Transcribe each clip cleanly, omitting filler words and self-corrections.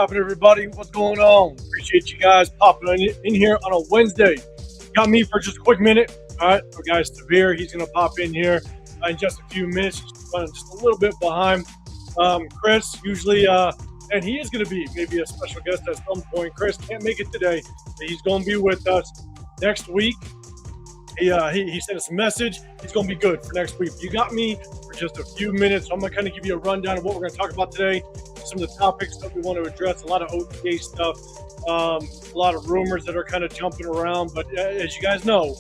happening, everybody? What's going on? Appreciate you guys popping in here on a Wednesday. Got me for just a quick minute. All right, our guy Severe, he's going to pop in here in just a few minutes. Just running just a little bit behind. Chris, usually, and he is going to be maybe a special guest at some point. Chris can't make it today, but he's going to be with us next week. He sent us a message. He's going to be good for next week. You got me for just a few minutes. So I'm going to kind of give you a rundown of what we're going to talk about today. Some of the topics that we want to address, a lot of OTA stuff, a lot of rumors that are kind of jumping around. But as you guys know,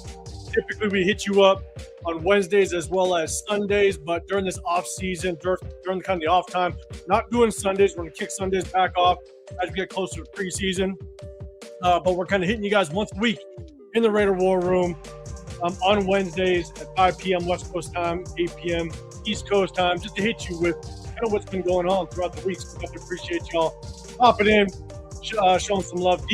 typically we hit you up on Wednesdays as well as Sundays. But during this off season, during kind of the off time, not doing Sundays. We're going to kick Sundays back off as we get closer to preseason. But we're kind of hitting you guys once a week in the Raider War Room. On Wednesdays at 5 p.m. West Coast time, 8 p.m. East Coast time, just to hit you with kind of what's been going on throughout the week. So we have to appreciate y'all popping in, showing some love,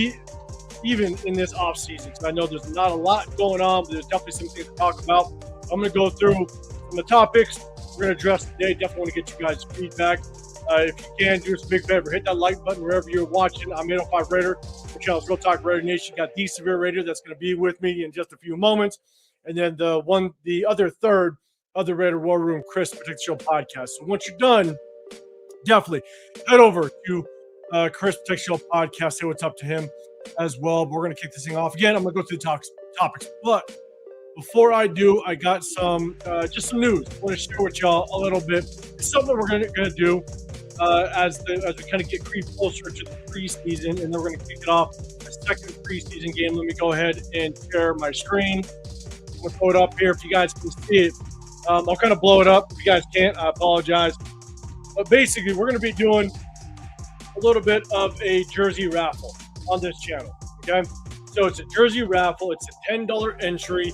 even in this off season. So I know there's not a lot going on, but there's definitely some things to talk about. I'm going to go through some of the topics we're going to address today. Definitely want to get you guys' feedback. If you can, do us a big favor, hit that like button wherever you're watching. I'm 805 Raider. The channel's Real Talk Raider Nation. Got the Severe Raider that's going to be with me in just a few moments. And then the other third of the Raider War Room, Chris Protect the Show podcast. So once you're done, definitely head over to Chris Protect the Show podcast. Say what's up to him as well. But we're going to kick this thing off. Again, I'm going to go through the topics. But before I do, I got some just some news. I want to share with y'all a little bit. It's something we're going to do as we kind of get closer to the preseason, and then we're going to kick it off the second preseason game. Let me go ahead and share my screen. I'm going to throw it up here if you guys can see it. I'll kind of blow it up. If you guys can't, I apologize. But basically, we're going to be doing a little bit of a jersey raffle on this channel. Okay, so it's a jersey raffle. It's a $10 entry.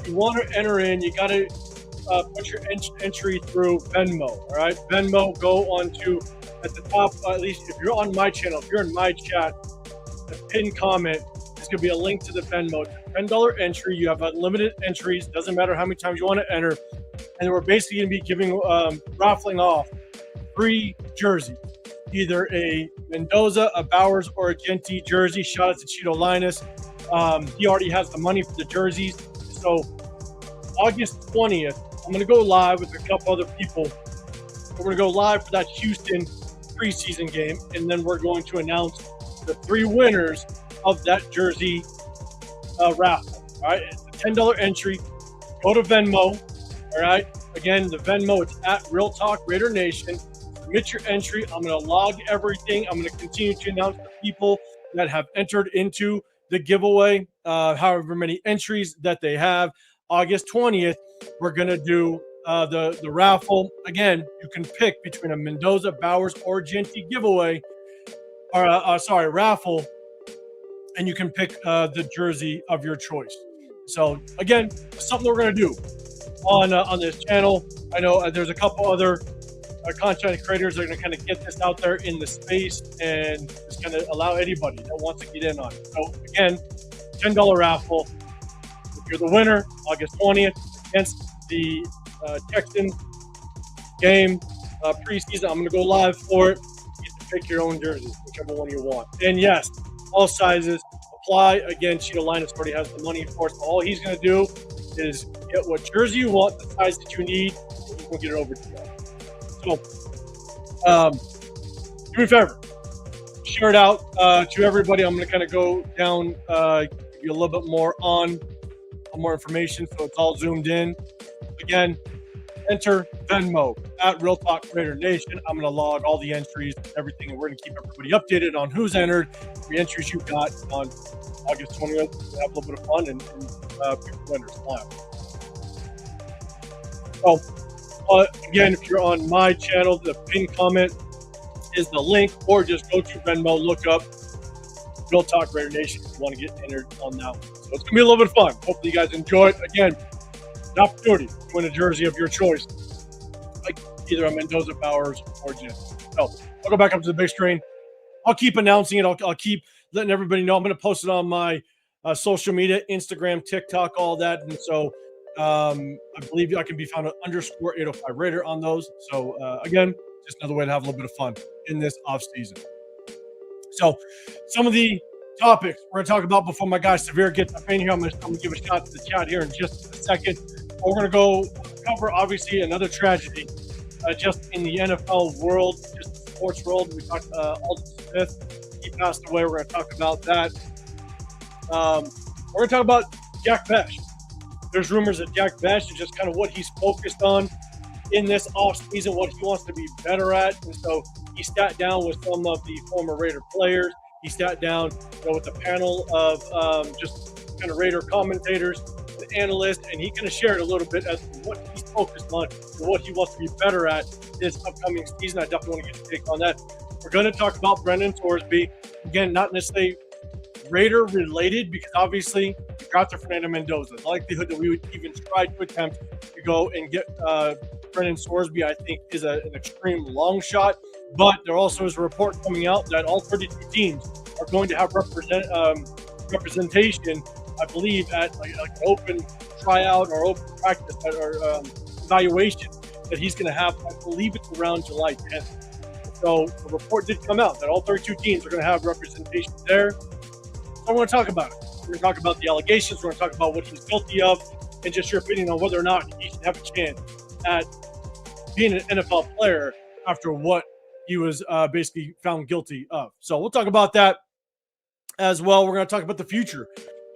If you want to enter in, you got to put your entry through Venmo. All right, Venmo. Go on to at the top. At least if you're on my channel, if you're in my chat, the pinned comment. It's going to be a link to the Venmo. It's a $10 entry. You have unlimited entries. Doesn't matter how many times you want to enter. And we're basically going to be giving, raffling off 3 jerseys. Either a Mendoza, a Bowers, or a Genty jersey. Shout out to Cheeto Linus. He already has the money for the jerseys. So August 20th, I'm going to go live with a couple other people. We're going to go live for that Houston preseason game. And then we're going to announce the 3 winners of that jersey raffle. All right, it's a $10 entry. Go to Venmo. All right, again, the Venmo, it's at Real Talk Raider Nation. Submit your entry. I'm going to log everything. I'm going to continue to announce the people that have entered into the giveaway, however many entries that they have. August 20th, we're going to do the raffle. Again, you can pick between a Mendoza, Bowers, or Genty giveaway, or raffle. And you can pick the jersey of your choice. So again, something we're going to do on this channel. I know there's a couple other content creators that are going to kind of get this out there in the space and just kind of allow anybody that wants to get in on it. So again, $10 raffle. If you're the winner, August 20th against the Texans game preseason, I'm going to go live for it. You get to pick your own jersey, whichever one you want. And yes, all sizes apply. Again, Cheeto Linus already has the money for it. So all he's going to do is get what jersey you want, the size that you need, and he's going to get it over to you. So, do me a favor. Share it out to everybody. I'm going to kind of go down, give you a little bit more more information so it's all zoomed in. Again, enter Venmo at Real Talk Raider Nation. I'm going to log all the entries, everything, and we're going to keep everybody updated on who's entered, the entries you got on August 20th. We'll have a little bit of fun and pick the winners live. So, again, if you're on my channel, the pinned comment is the link, or just go to Venmo, look up Real Talk Raider Nation if you want to get entered on that one. So it's going to be a little bit of fun. Hopefully you guys enjoy it. Again, an opportunity to win a jersey of your choice, like either a Mendoza, Bowers, or Jim. So I'll go back up to the big screen. I'll keep announcing it. I'll keep letting everybody know. I'm going to post it on my social media, Instagram, TikTok, all that. And so I believe I can be found at _805 Raider on those. So again, just another way to have a little bit of fun in this off season. So some of the topics we're going to talk about before my guy Severe gets up in here. I'm going to give a shout to the chat here in just a second. We're going to go cover, obviously, another tragedy just in the NFL world, just the sports world. We talked Alden Smith. He passed away. We're going to talk about that. We're going to talk about Jack Besh. There's rumors that Jack Besh is just kind of what he's focused on in this offseason, what he wants to be better at. And so he sat down with some of the former Raider players. He sat down with a panel of just kind of Raider commentators and analysts, and he kind of shared a little bit as to what he's focused on and what he wants to be better at this upcoming season. I definitely want to get a take on that. We're going to talk about Brendan Thorsby. Again, not necessarily Raider related, because obviously we got to Fernando Mendoza. The likelihood that we would even try to attempt to go and get Brendan Thorsby, I think, is an extreme long shot. But there also is a report coming out that all 32 teams are going to have representation, I believe, at like an open tryout or open practice or evaluation that he's going to have. I believe it's around July 10th. So the report did come out that all 32 teams are going to have representation there. So I want to talk about it. We're going to talk about the allegations. We're going to talk about what he's guilty of and just your opinion on whether or not he should have a chance at being an NFL player after what he was basically found guilty of. So we'll talk about that as well. We're going to talk about the future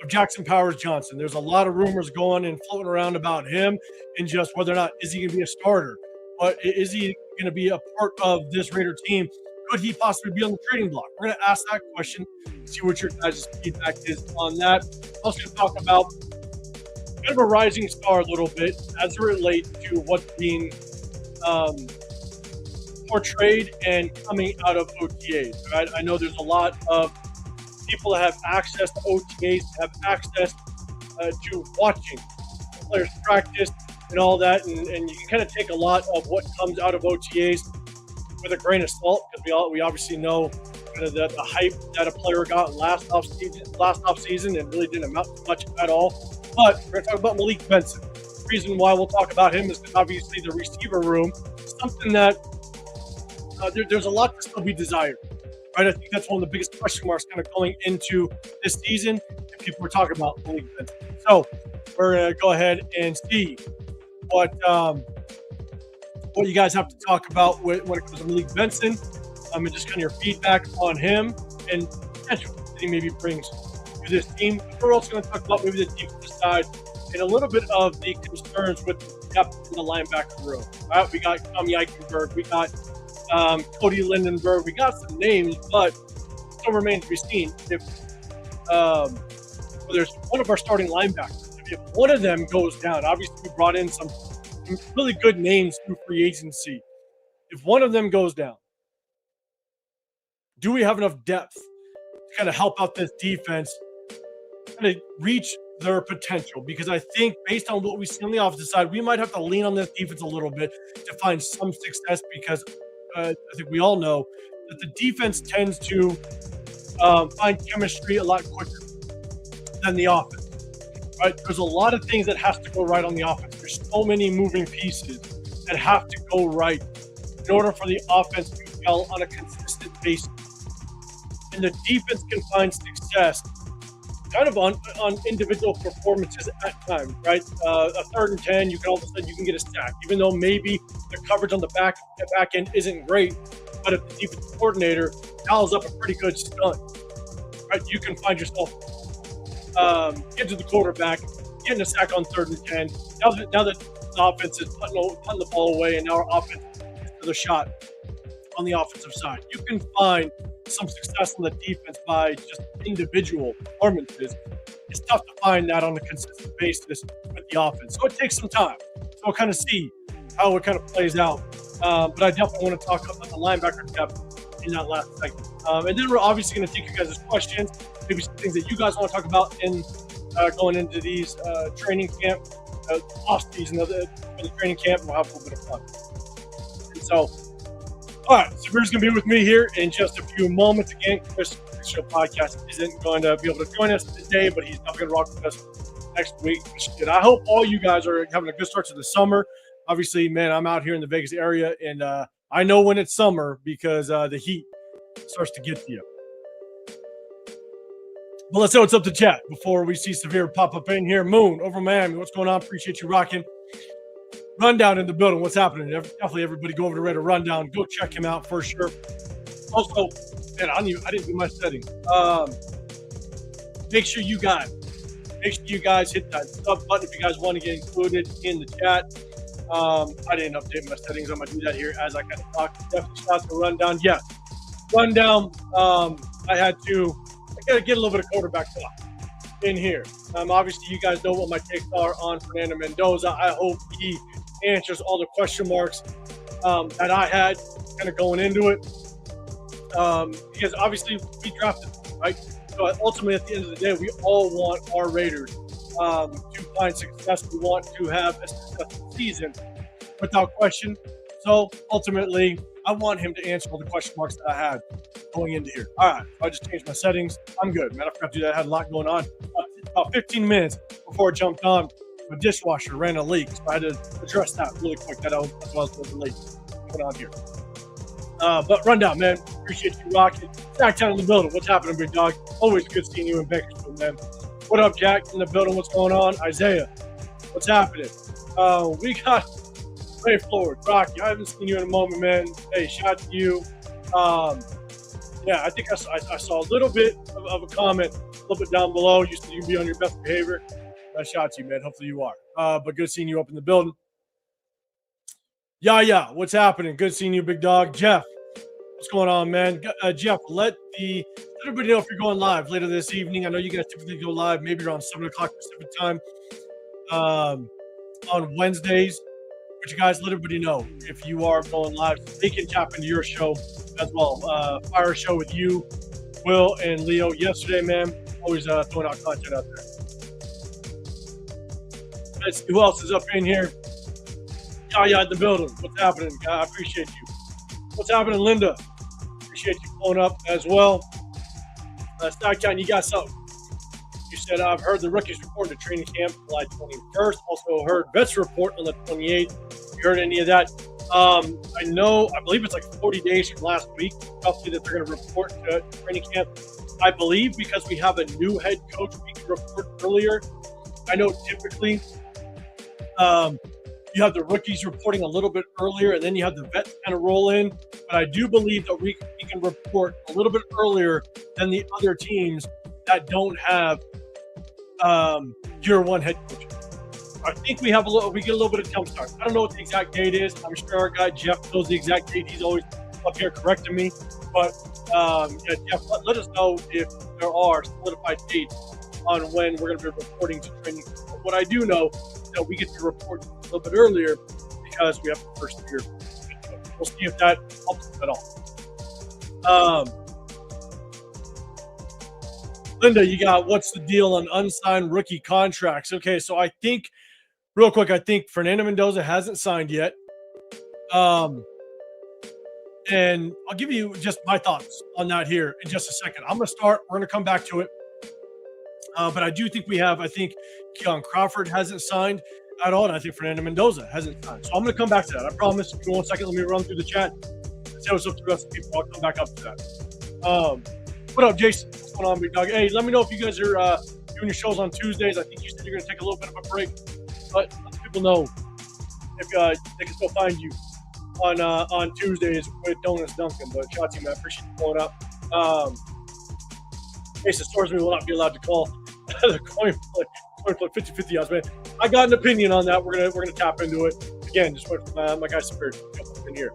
of Jackson Powers Johnson. There's a lot of rumors going and floating around about him and just whether or not is he going to be a starter. But is he going to be a part of this Raider team? Could he possibly be on the trading block? We're going to ask that question, see what your guys' feedback is on that. Also going to talk about kind of a rising star a little bit as it relates to what's being portrayed and coming out of OTAs. Right? I know there's a lot of people that have access to OTAs, have access to watching players practice and all that, and you can kind of take a lot of what comes out of OTAs with a grain of salt, because we obviously know kind of the hype that a player got last off season and really didn't amount to much at all. But we're going to talk about Malik Benson. The reason why we'll talk about him is because obviously the receiver room is something that there's a lot to still be desired. Right? I think that's one of the biggest question marks kind of going into this season, and people were talking about Malik Benson. So we're going to go ahead and see what you guys have to talk about when it comes to Malik Benson, and just kind of your feedback on him and potential that he maybe brings to this team. But we're also going to talk about maybe the defensive side and a little bit of the concerns with the depth in the linebacker room. Right? We got Tommy Eichenberg, we got Cody Lindenberg, we got some names, but it still remains to be seen if there's one of our starting linebackers. If one of them goes down, obviously we brought in some really good names through free agency. If one of them goes down, do we have enough depth to kind of help out this defense kind of reach their potential? Because I think based on what we see on the offensive side, we might have to lean on this defense a little bit to find some success, because I think we all know that the defense tends to find chemistry a lot quicker than the offense. Right? There's a lot of things that has to go right on the offense. There's so many moving pieces that have to go right in order for the offense to gel on a consistent basis. And the defense can find success kind of on individual performances at times, right? A 3rd and 10, you can all of a sudden you can get a sack, even though maybe the coverage on the back end isn't great. But if the defensive coordinator dials up a pretty good stunt, right, you can find yourself get to the quarterback, getting a sack on 3rd and 10. Now that the offense is putting the ball away, and now our offense gets to the shot on the offensive side. You can find some success on the defense by just individual performances. It's tough to find that on a consistent basis with the offense. So it takes some time. So we'll kind of see how it kind of plays out. But I definitely want to talk about the linebacker depth in that last segment. And then we're obviously going to take you guys' questions, maybe some things that you guys want to talk about in going into these training camp, off season of the training camp, and we'll have a little bit of fun. And so, all right, Samir's going to be with me here in just a few moments. Again, Chris Show Podcast isn't going to be able to join us today, but he's not going to rock with us next week. And I hope all you guys are having a good start to the summer. Obviously, man, I'm out here in the Vegas area, and I know when it's summer because the heat starts to get to you. But let's know what's up to chat before we see Severe pop up in here. Moon over Miami. What's going on? Appreciate you rocking. Rundown in the building. What's happening? Definitely everybody go over to Raider Rundown. Go check him out for sure. Also, man, I didn't do my settings. Make sure you guys hit that sub button if you guys want to get included in the chat. I didn't update my settings. I'm gonna do that here as I kind of talk. Definitely shout out to Rundown. Yes, Rundown. I gotta get a little bit of quarterback talk in here. Obviously, you guys know what my takes are on Fernando Mendoza. I hope he answers all the question marks that I had kind of going into it. Because obviously we drafted him, right? So ultimately, at the end of the day, we all want our Raiders to find success. We want to have a successful season without question. So ultimately, I want him to answer all the question marks that I had going into here. All right, so I just changed my settings. I'm good, man. I forgot to do that. I had a lot going on. About 15 minutes before I jumped on, my dishwasher ran a leak, so I had to address that really quick. That was a little late going on here. But Rundown, man. Appreciate you rocking. Sacktown in the building. What's happening, big dog? Always good seeing you in Bakersfield, man. What up, Jack? In the building. What's going on? Isaiah. What's happening? We got Ray Floyd. Rocky. I haven't seen you in a moment, man. Hey, shout out to you. Yeah, I think I saw a little bit of a comment a little bit down below. You said you can be on your best behavior. Shout out to you, man. Hopefully you are. But good seeing you up in the building. Yeah. What's happening? Good seeing you, big dog. Jeff. What's going on, man? Jeff, let everybody know if you're going live later this evening. I know you guys typically go live maybe around 7 o'clock Pacific time on Wednesdays. But you guys let everybody know if you are going live. They can tap into your show as well. Fire show with you, Will, and Leo yesterday, man. Always throwing out content out there. Let's see who else is up in here. Yeah, in the building. What's happening? I appreciate you. What's happening, Linda? Appreciate you pulling up as well. Stocktown, you got something. You said, I've heard the rookies report to training camp July 21st. Also heard vets report on the 28th. You heard any of that? I believe it's like 40 days from last week, roughly, that they're going to report to training camp. I believe because we have a new head coach, we can report earlier. I know typically you have the rookies reporting a little bit earlier, and then you have the vets kind of roll in. But I do believe that we can report a little bit earlier than the other teams that don't have year one head coach. I think we get a little bit of jump start. I don't know what the exact date is. I'm sure our guy Jeff knows the exact date. He's always up here correcting me. But Jeff, let us know if there are solidified dates on when we're going to be reporting to training. But what I do know is that we get to report a little bit earlier because we have the first year. We'll see if that helps us at all. Linda, you got what's the deal on unsigned rookie contracts? Okay, so I think Fernando Mendoza hasn't signed yet. And I'll give you just my thoughts on that here in just a second. I'm going to start. We're going to come back to it. But I do think I think Keon Crawford hasn't signed at all, and I think Fernando Mendoza hasn't signed. So I'm going to come back to that. I promise. Give me 1 second. Let me run through the chat. See what's up to the rest of the people. I'll come back up to that. What up, Jason? What's going on, big dog? Hey, let me know if you guys are doing your shows on Tuesdays. I think you said you're going to take a little bit of a break, but let people know if they can still find you on Tuesdays with Donuts Duncan. But shout out to you, man. Appreciate you pulling up. Jason Storesman will not be allowed to call the coin flip 50-50 odds, man. I got an opinion on that. We're gonna tap into it again. Just wait for my guy Spirit in here.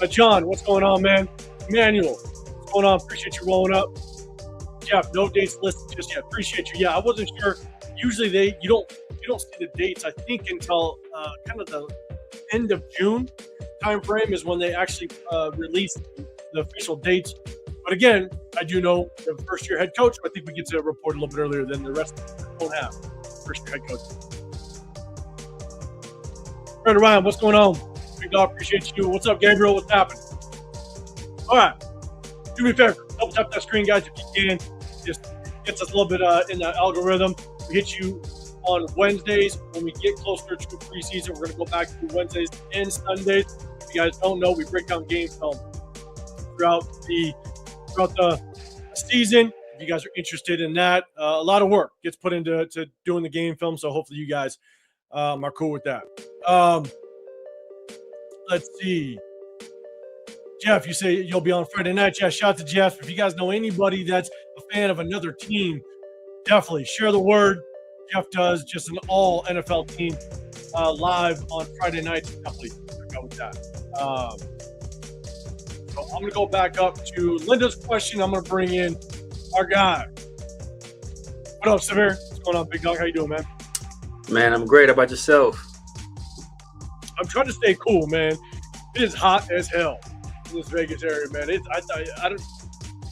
John, what's going on, man? Emmanuel, what's going on? Appreciate you rolling up. Jeff, no dates listed just yet. Appreciate you. Yeah, I wasn't sure. Usually you don't see the dates. I think until kind of the end of June time frame is when they actually release the official dates. But again, I do know the first-year head coach. I think we get to report a little bit earlier than the rest of them don't have first-year head coach. Right around, what's going on? Big dog, appreciate you. What's up, Gabriel? What's happening? All right, do me a favor. Double tap that screen, guys, if you can. Just gets us a little bit in that algorithm. We hit you on Wednesdays. When we get closer to preseason, we're going to go back to Wednesdays and Sundays. If you guys don't know, we break down game film throughout the season. if you guys are interested in that, a lot of work gets put into doing the game film. So hopefully you guys are cool with that. Let's see. Jeff, you say you'll be on Friday night. Yeah, shout out to Jeff. If you guys know anybody that's a fan of another team, definitely share the word. Jeff does just an all NFL team live on Friday nights. Definitely check out with that. So I'm going to go back up to Linda's question. I'm going to bring in our guy. What up, Samir? What's going on, big dog? How you doing, man? Man, I'm great. How about yourself? I'm trying to stay cool, man. It is hot as hell in this Vegas area, man. I don't.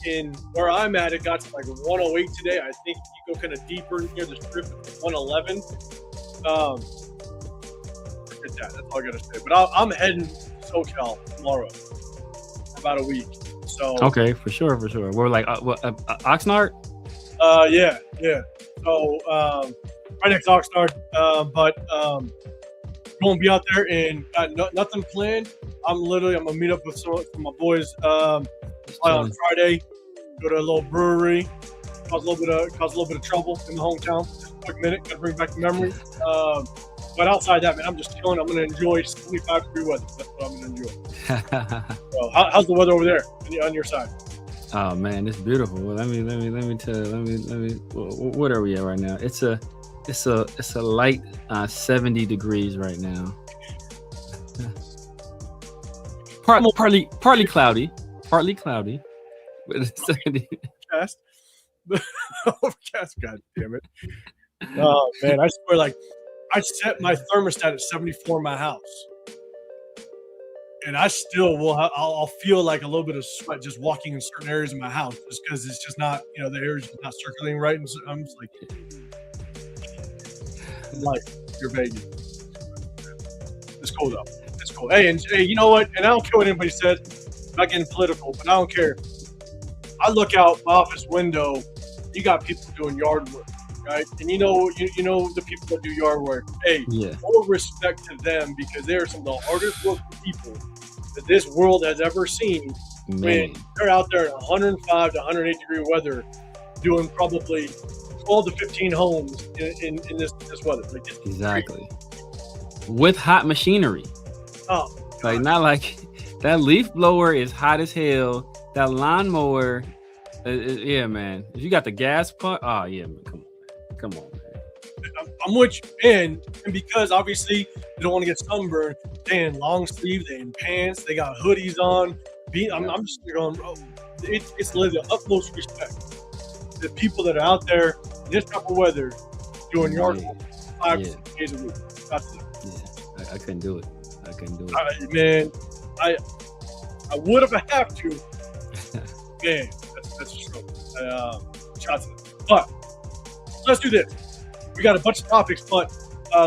In where I'm at, it got to like 108 today. I think you go kind of deeper near the strip, 111. Forget that. That's all I gotta say. But I'm heading to SoCal tomorrow for about a week. So okay, for sure. We're like Oxnard. Yeah. So right next to Oxnard, but going to be out there and got nothing planned. I'm gonna meet up with some of my boys on Friday. Go to a little brewery, cause a little bit of trouble in the hometown. Just a quick minute, gotta bring back the memories. But outside that, man, I'm just chilling. I'm gonna enjoy 75-degree weather. That's what I'm gonna enjoy. So how's the weather over there on your side? Oh man, it's beautiful. Well, let me tell you. What are we at right now? It's a light 70 degrees right now. Partly cloudy. But it's 70. Overcast, God damn it. Oh man, I swear, like I set my thermostat at 74 in my house. And I still will. I'll feel like a little bit of sweat just walking in certain areas of my house, just because it's just not, the air is just not circulating right. And so I'm just like you're Vegas. It's cold up. It's cold. Hey, and you know what? And I don't care what anybody says. I'm not getting political, but I don't care. I look out my office window. You got people doing yard work, right? And you know the people that do yard work. Hey, full respect to them, because they are some of the hardest working people that this world has ever seen. Man. When they're out there in 105 to 108 degree weather, doing probably 12 to 15 homes in this weather. Like, exactly. With hot machinery. Oh, like not like that leaf blower is hot as hell. That lawnmower, yeah, man. If you got the gas pump, oh yeah, man. Come on, man. I'm with you, and because obviously they don't want to get sunburned, they in long sleeve, they in pants, they got hoodies on. I'm just going, it's literally the utmost respect. The people that are out there in this type of weather doing yard work 5 to 6 days a week. That's it. Yeah, I couldn't do it. Man, I would if I have to. Man, that's a struggle. Shots at it. But let's do this. We got a bunch of topics, but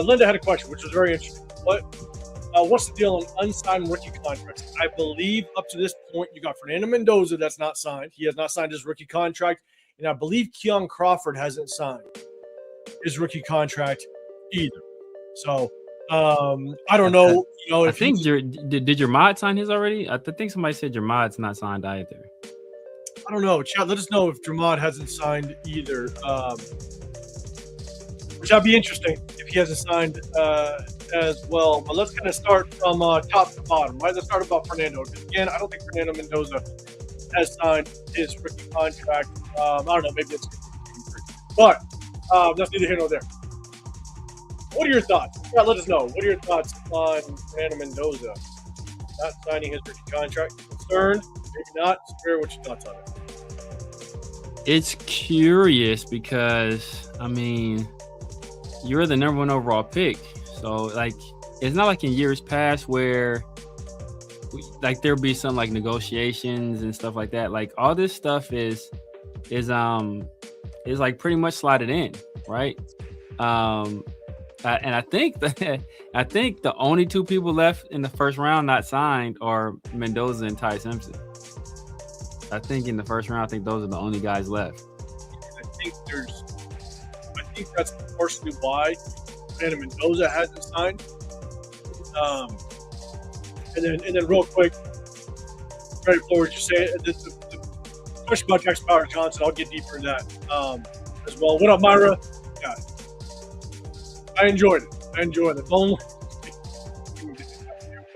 Linda had a question, which was very interesting. What's the deal on unsigned rookie contracts? I believe up to this point, you got Fernando Mendoza that's not signed. He has not signed his rookie contract. And I believe Keon Crawford hasn't signed his rookie contract either. So I don't know. I think did your mod sign his already? I think somebody said your mod's not signed either. I don't know. Chat, let us know if Dramad hasn't signed either. Which would be interesting if he hasn't signed as well. But let's kind of start from top to bottom. Right? Let's start about Fernando. Again, I don't think Fernando Mendoza has signed his rookie contract. I don't know. Maybe it's, but that's neither here nor there. What are your thoughts? Yeah, let us know. What are your thoughts on Fernando Mendoza not signing his rookie contract? Concerned? Maybe not. Spare, what's your thoughts on it? It's curious because, I mean, you're the number 1 overall pick. So, like, it's not like in years past where, there'll be some, negotiations and stuff like that. Like, all this stuff is like, pretty much slotted in, right? And I think the only 2 people left in the first round not signed are Mendoza and Ty Simpson. I think in the first round, those are the only guys left. I think that's partially why Fernando Mendoza hasn't signed. And then real quick, right before you say it, question about Jackson Power Johnson. I'll get deeper in that as well. What up, Myra? Yeah, I enjoyed it. Don't.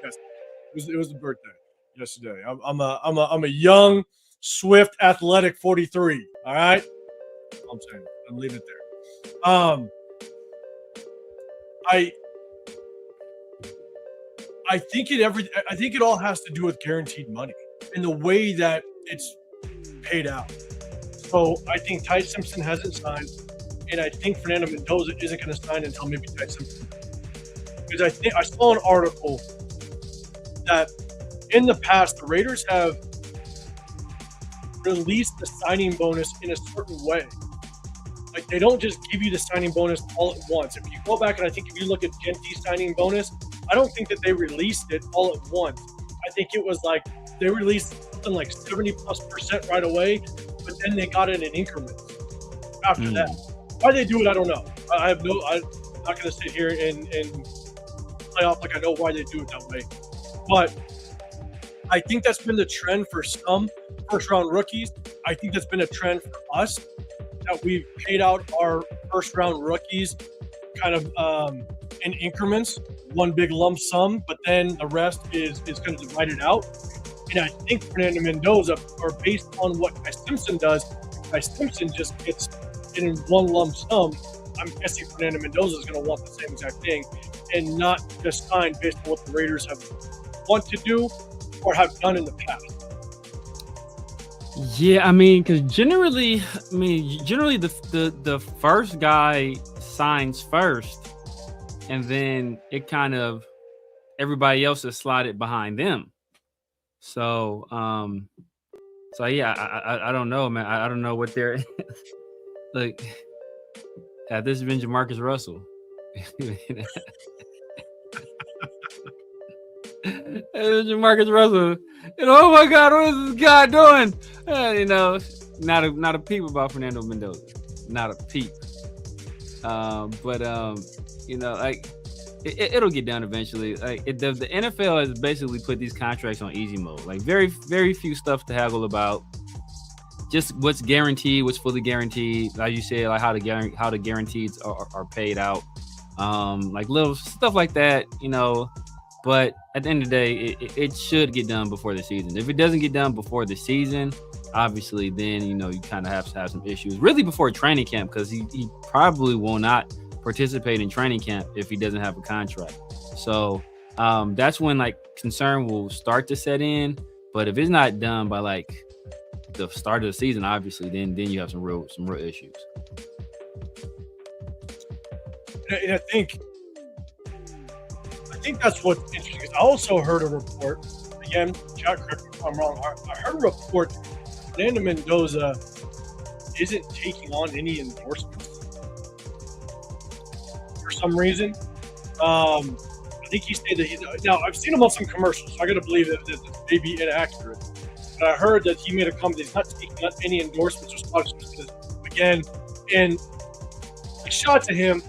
Yes, it was the birthday yesterday. I'm a young, swift, athletic 43. All right, I'm saying. I'll leave it there. I think it all has to do with guaranteed money and the way that it's paid out. So I think Ty Simpson hasn't signed, and I think Fernando Mendoza isn't going to sign until maybe Ty Simpson. Because I saw an article that in the past the Raiders have released the signing bonus in a certain way. Like, they don't just give you the signing bonus all at once. If you go back and I think if you look at Genty's signing bonus, I don't think that they released it all at once. I think it was like they released something like 70+% right away, but then they got it in increments after that. Why they do it, I don't know. I'm not going to sit here and play off like I know why they do it that way. But I think that's been the trend for some first-round rookies. I think that's been a trend for us, that we've paid out our first-round rookies kind of in increments, one big lump sum, but then the rest is kind of divided out. And I think Fernando Mendoza, or based on what Ty Simpson does, Ty Simpson just gets it in one lump sum. I'm guessing Fernando Mendoza is going to want the same exact thing and not just sign based on what the Raiders want to do or have done in the past. Yeah, I mean, because generally the first guy signs first, and then it kind of everybody else is slotted behind them. So, yeah, I don't know, man. I don't know what they're like. This has been Jamarcus Russell. Jamarcus Russell. Oh my God, what is this guy doing? Not a peep about Fernando Mendoza. Not a peep. Like it'll get done eventually. Like the NFL has basically put these contracts on easy mode. Like very, very few stuff to haggle about. Just what's guaranteed, what's fully guaranteed. Like you said, like how the guaranteeds are paid out. Like little stuff like that, But at the end of the day, it should get done before the season. If it doesn't get done before the season, obviously, then, you kind of have to have some issues. Really before training camp, because he probably will not participate in training camp if he doesn't have a contract. So that's when, like, concern will start to set in. But if it's not done by, like, the start of the season, obviously, then you have some real issues. And I think that's what's interesting. Because I also heard a report, again, Jack, correct me if I'm wrong. I heard a report that Fernando Mendoza isn't taking on any endorsements for some reason. I think he stated that now I've seen him on some commercials, so I got to believe that this may be inaccurate. But I heard that he made a comment that he's not taking on any endorsements or sponsorships. Again, and a shot to him.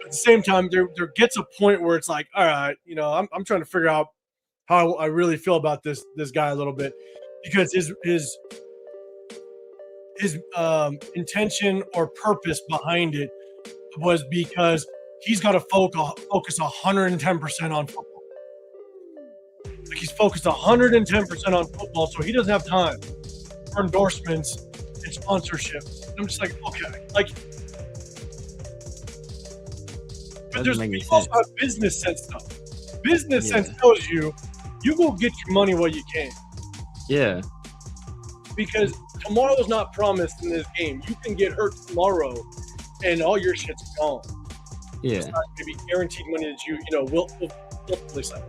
At the same time, there gets a point where it's like, all right, I'm trying to figure out how I really feel about this guy a little bit, because his intention or purpose behind it was because he's got to focus 110% on football. Like, he's focused 110% on football, so he doesn't have time for endorsements and sponsorship. I'm just like, okay, like. But we also have business sense stuff. Business sense tells you go get your money while you can. Yeah. Because tomorrow's not promised in this game. You can get hurt tomorrow, and all your shit's gone. Yeah. It's not going to be guaranteed money that will ultimately sign.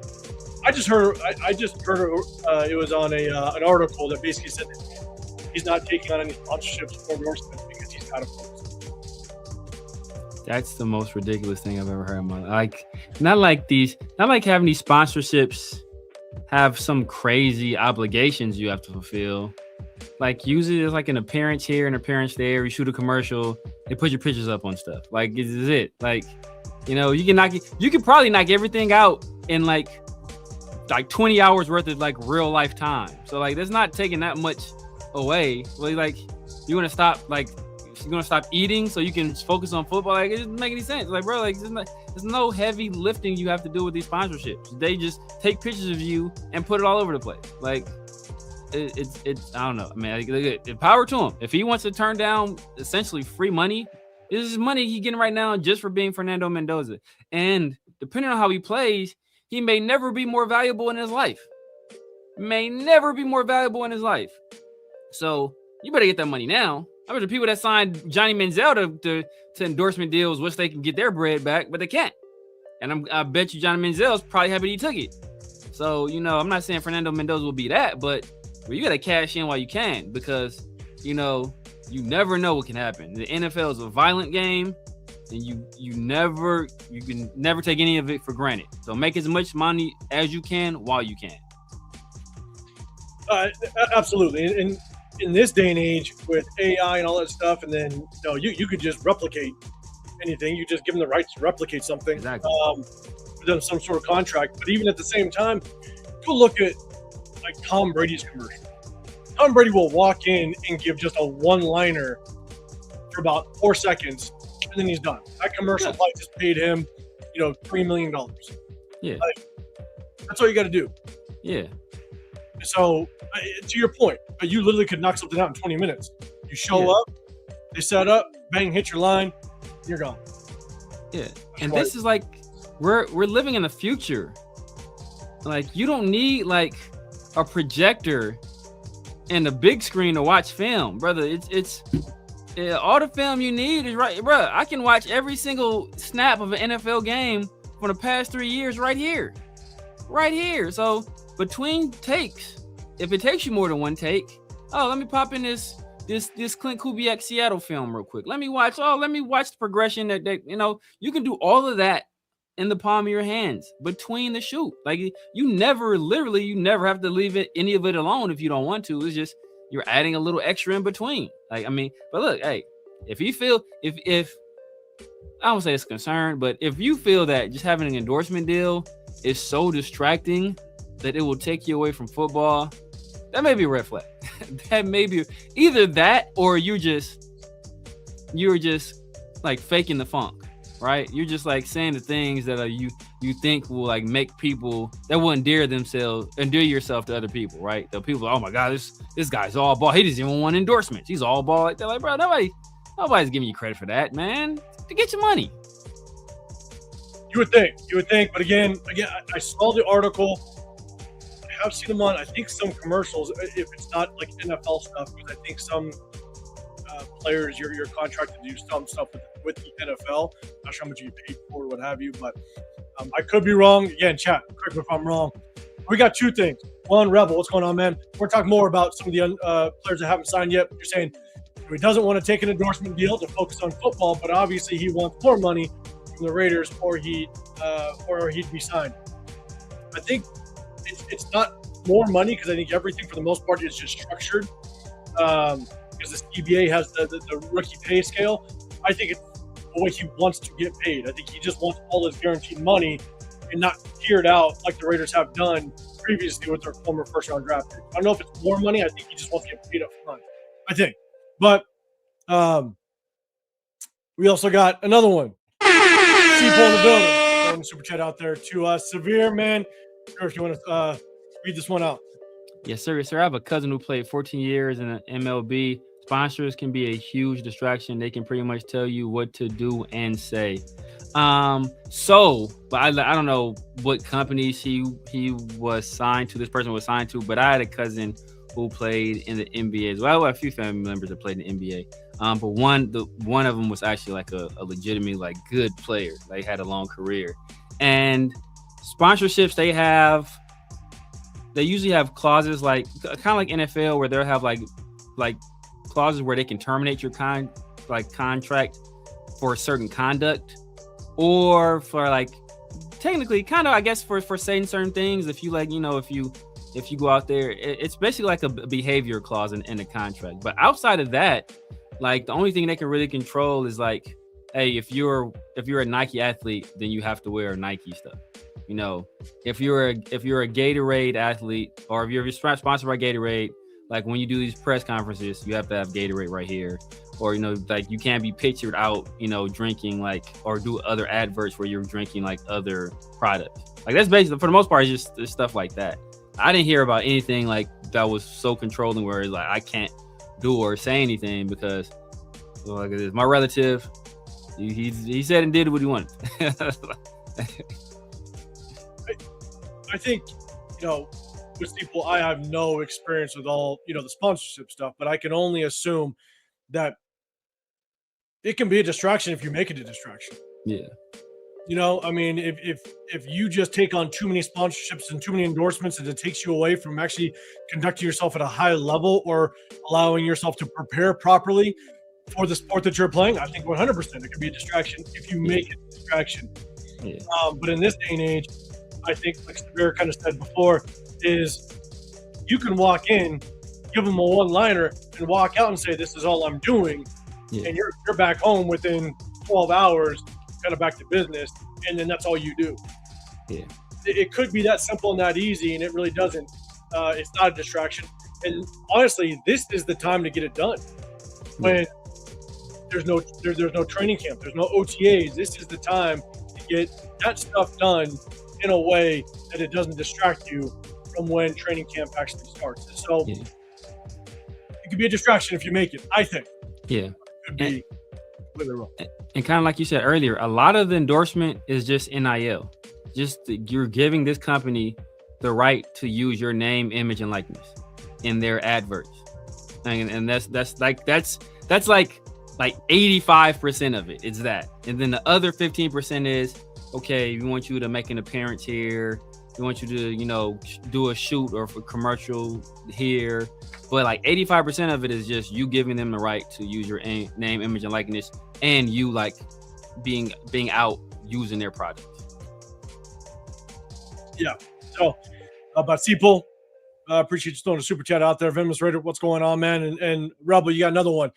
I just heard it was on an article that basically said that he's not taking on any sponsorships or endorsements because he's got a focus. That's the most ridiculous thing I've ever heard in my life. Like, not like having these sponsorships have some crazy obligations you have to fulfill. Like, use it as like an appearance here, an appearance there. You shoot a commercial, they put your pictures up on stuff. Like, this is it. Like, you can probably knock everything out in like 20 hours worth of like real life time. So like, that's not taking that much away. Well, like you want to stop you're gonna stop eating so you can focus on football. Like it doesn't make any sense. Like, bro, like there's no heavy lifting you have to do with these sponsorships. They just take pictures of you and put it all over the place. Like it's I don't know, man. Like, power to him. If he wants to turn down essentially free money, this is money he's getting right now just for being Fernando Mendoza. And depending on how he plays, he may never be more valuable in his life. So you better get that money now. I bet the people that signed Johnny Manziel to endorsement deals wish they can get their bread back, but they can't. And I bet you Johnny Manziel's probably happy he took it. So, I'm not saying Fernando Mendoza will be that, but you got to cash in while you can because, you never know what can happen. The NFL is a violent game, and you can never take any of it for granted. So make as much money as you can while you can. Absolutely. And in this day and age with AI and all that stuff, and then you could just replicate anything. You just give them the rights to replicate something. Exactly. Within some sort of contract. But even at the same time, go look at like Tom Brady's commercial. Tom Brady will walk in and give just a one-liner for about 4 seconds, and then he's done. That commercial probably just paid him, $3 million. Yeah. That's all you got to do. Yeah. So, to your point, you literally could knock something out in 20 minutes. You show up, they set up, bang, hit your line, you're gone. Yeah. And this is like, we're living in the future. Like, you don't need like a projector and a big screen to watch film, brother. It's all the film you need is right, bro. I can watch every single snap of an NFL game for the past 3 years right here. So between takes, if it takes you more than one take, let me pop in this Clint Kubiak Seattle film real quick. Let me watch the progression that you can do all of that in the palm of your hands between the shoot. Like you never have to leave any of it alone if you don't want to. It's just you're adding a little extra in between. Like, I mean, but look, hey, if you feel if I don't say it's concerned, but if you feel that just having an endorsement deal is so distracting that it will take you away from football, that may be a red flag. That may be either that or you're just like faking the funk, right? You're just like saying the things that you think will like make people that will endear yourself to other people, right? The people, oh my God, this guy's all ball. He doesn't even want endorsements. He's all ball. Like they're like, bro, nobody's giving you credit for that, man. To get your money. You would think, but again, I saw the article. I have seen them on, I think, some commercials. If it's not like NFL stuff, because I think some players you're contracted to do some stuff with the NFL. Not sure how much you get paid for or what have you, but I could be wrong. Again, chat, correct me if I'm wrong. We got two things. One, Rebel, what's going on, man? We're talking more about some of the players that haven't signed yet. You're saying he doesn't want to take an endorsement deal to focus on football, but obviously he wants more money from the Raiders, or he'd be signed. I think it's not more money because I think everything for the most part is just structured. Because the CBA has the rookie pay scale. I think it's the way he wants to get paid. I think he just wants all his guaranteed money and not tiered out like the Raiders have done previously with their former first-round draft pick. I don't know if it's more money. I think he just wants to get paid up front. I think. But we also got another one. People in the building. Throwing super chat out there to Severe, man. Sure, if you want to read this one out. Yes, sir. I have a cousin who played 14 years in the MLB. Sponsors can be a huge distraction. They can pretty much tell you what to do and say. But I don't know what companies he was signed to. This person was signed to, but I had a cousin who played in the NBA as well. I have a few family members that played in the NBA. But one of them was actually like a legitimately like good player. They had a long career, and sponsorships they usually have clauses like kind of like NFL where they'll have like clauses where they can terminate your contract for certain conduct, or for like technically kind of I guess for saying certain things. If you if you go out there, it's basically like a behavior clause in the contract. But outside of that, like the only thing they can really control is like, hey, if you're a Nike athlete, then you have to wear Nike stuff. If you're a Gatorade athlete, or if you're sponsored by Gatorade, like when you do these press conferences, you have to have Gatorade right here, or like you can't be pictured out, drinking like or do other adverts where you're drinking like other products. Like that's basically for the most part, it's just stuff like that. I didn't hear about anything like that was so controlling where it's like I can't do or say anything because like my relative, he said and did what he wanted. I think, with people, I have no experience with all, the sponsorship stuff, but I can only assume that it can be a distraction if you make it a distraction. Yeah. I mean, if you just take on too many sponsorships and too many endorsements and it takes you away from actually conducting yourself at a high level or allowing yourself to prepare properly for the sport that you're playing, I think 100% it could be a distraction if you make it a distraction. Yeah. But in this day and age, I think, like Severe kind of said before, is you can walk in, give them a one-liner, and walk out and say, "This is all I'm doing," and you're back home within 12 hours, kind of back to business, and then that's all you do. Yeah, it could be that simple and that easy, and it really doesn't. It's not a distraction, and honestly, this is the time to get it done. When there's no training camp, there's no OTAs. This is the time to get that stuff done in a way that it doesn't distract you from when training camp actually starts. And so it could be a distraction if you make it, I think. Yeah. It could be completely wrong. And kind of like you said earlier, a lot of the endorsement is just NIL. Just you're giving this company the right to use your name, image, and likeness in their adverts. And that's like 85% of it. It's that. And then the other 15% is, okay, we want you to make an appearance here. We want you to, do a shoot or a commercial here. But like 85% of it is just you giving them the right to use your name, image, and likeness, and you like being out using their products. Yeah. So, about Seapool, appreciate you throwing a super chat out there. Venomous Raider, what's going on, man? And Rebel, you got another one.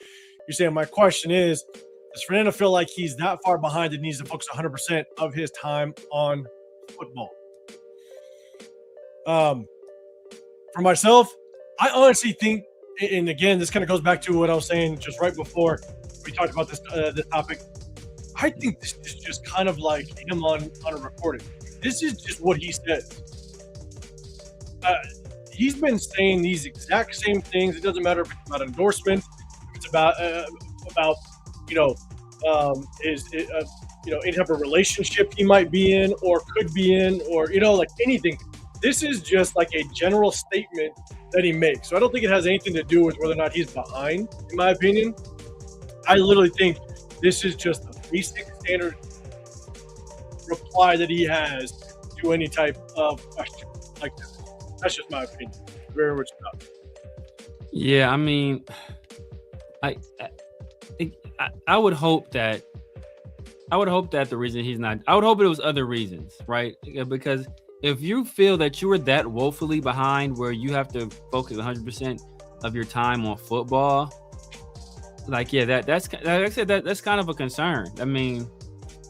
You're saying my question is, does Fernando feel like he's that far behind and needs to focus 100% of his time on football? For myself, I honestly think, and again, this kind of goes back to what I was saying just right before we talked about this topic. I think this is just kind of like him on a recording. This is just what he says. He's been saying these exact same things. It doesn't matter if it's about endorsements, if it's about any type of relationship he might be in or could be in, or like anything. This is just like a general statement that he makes. So I don't think it has anything to do with whether or not he's behind, in my opinion. I literally think this is just a basic standard reply that he has to any type of question like this. That's just my opinion. Very much not. Yeah, I mean, I would hope that the reason he's not, I would hope it was other reasons, right? Because if you feel that you were that woefully behind where you have to focus 100% of your time on football, like, yeah, that's like I said, that's kind of a concern. I mean,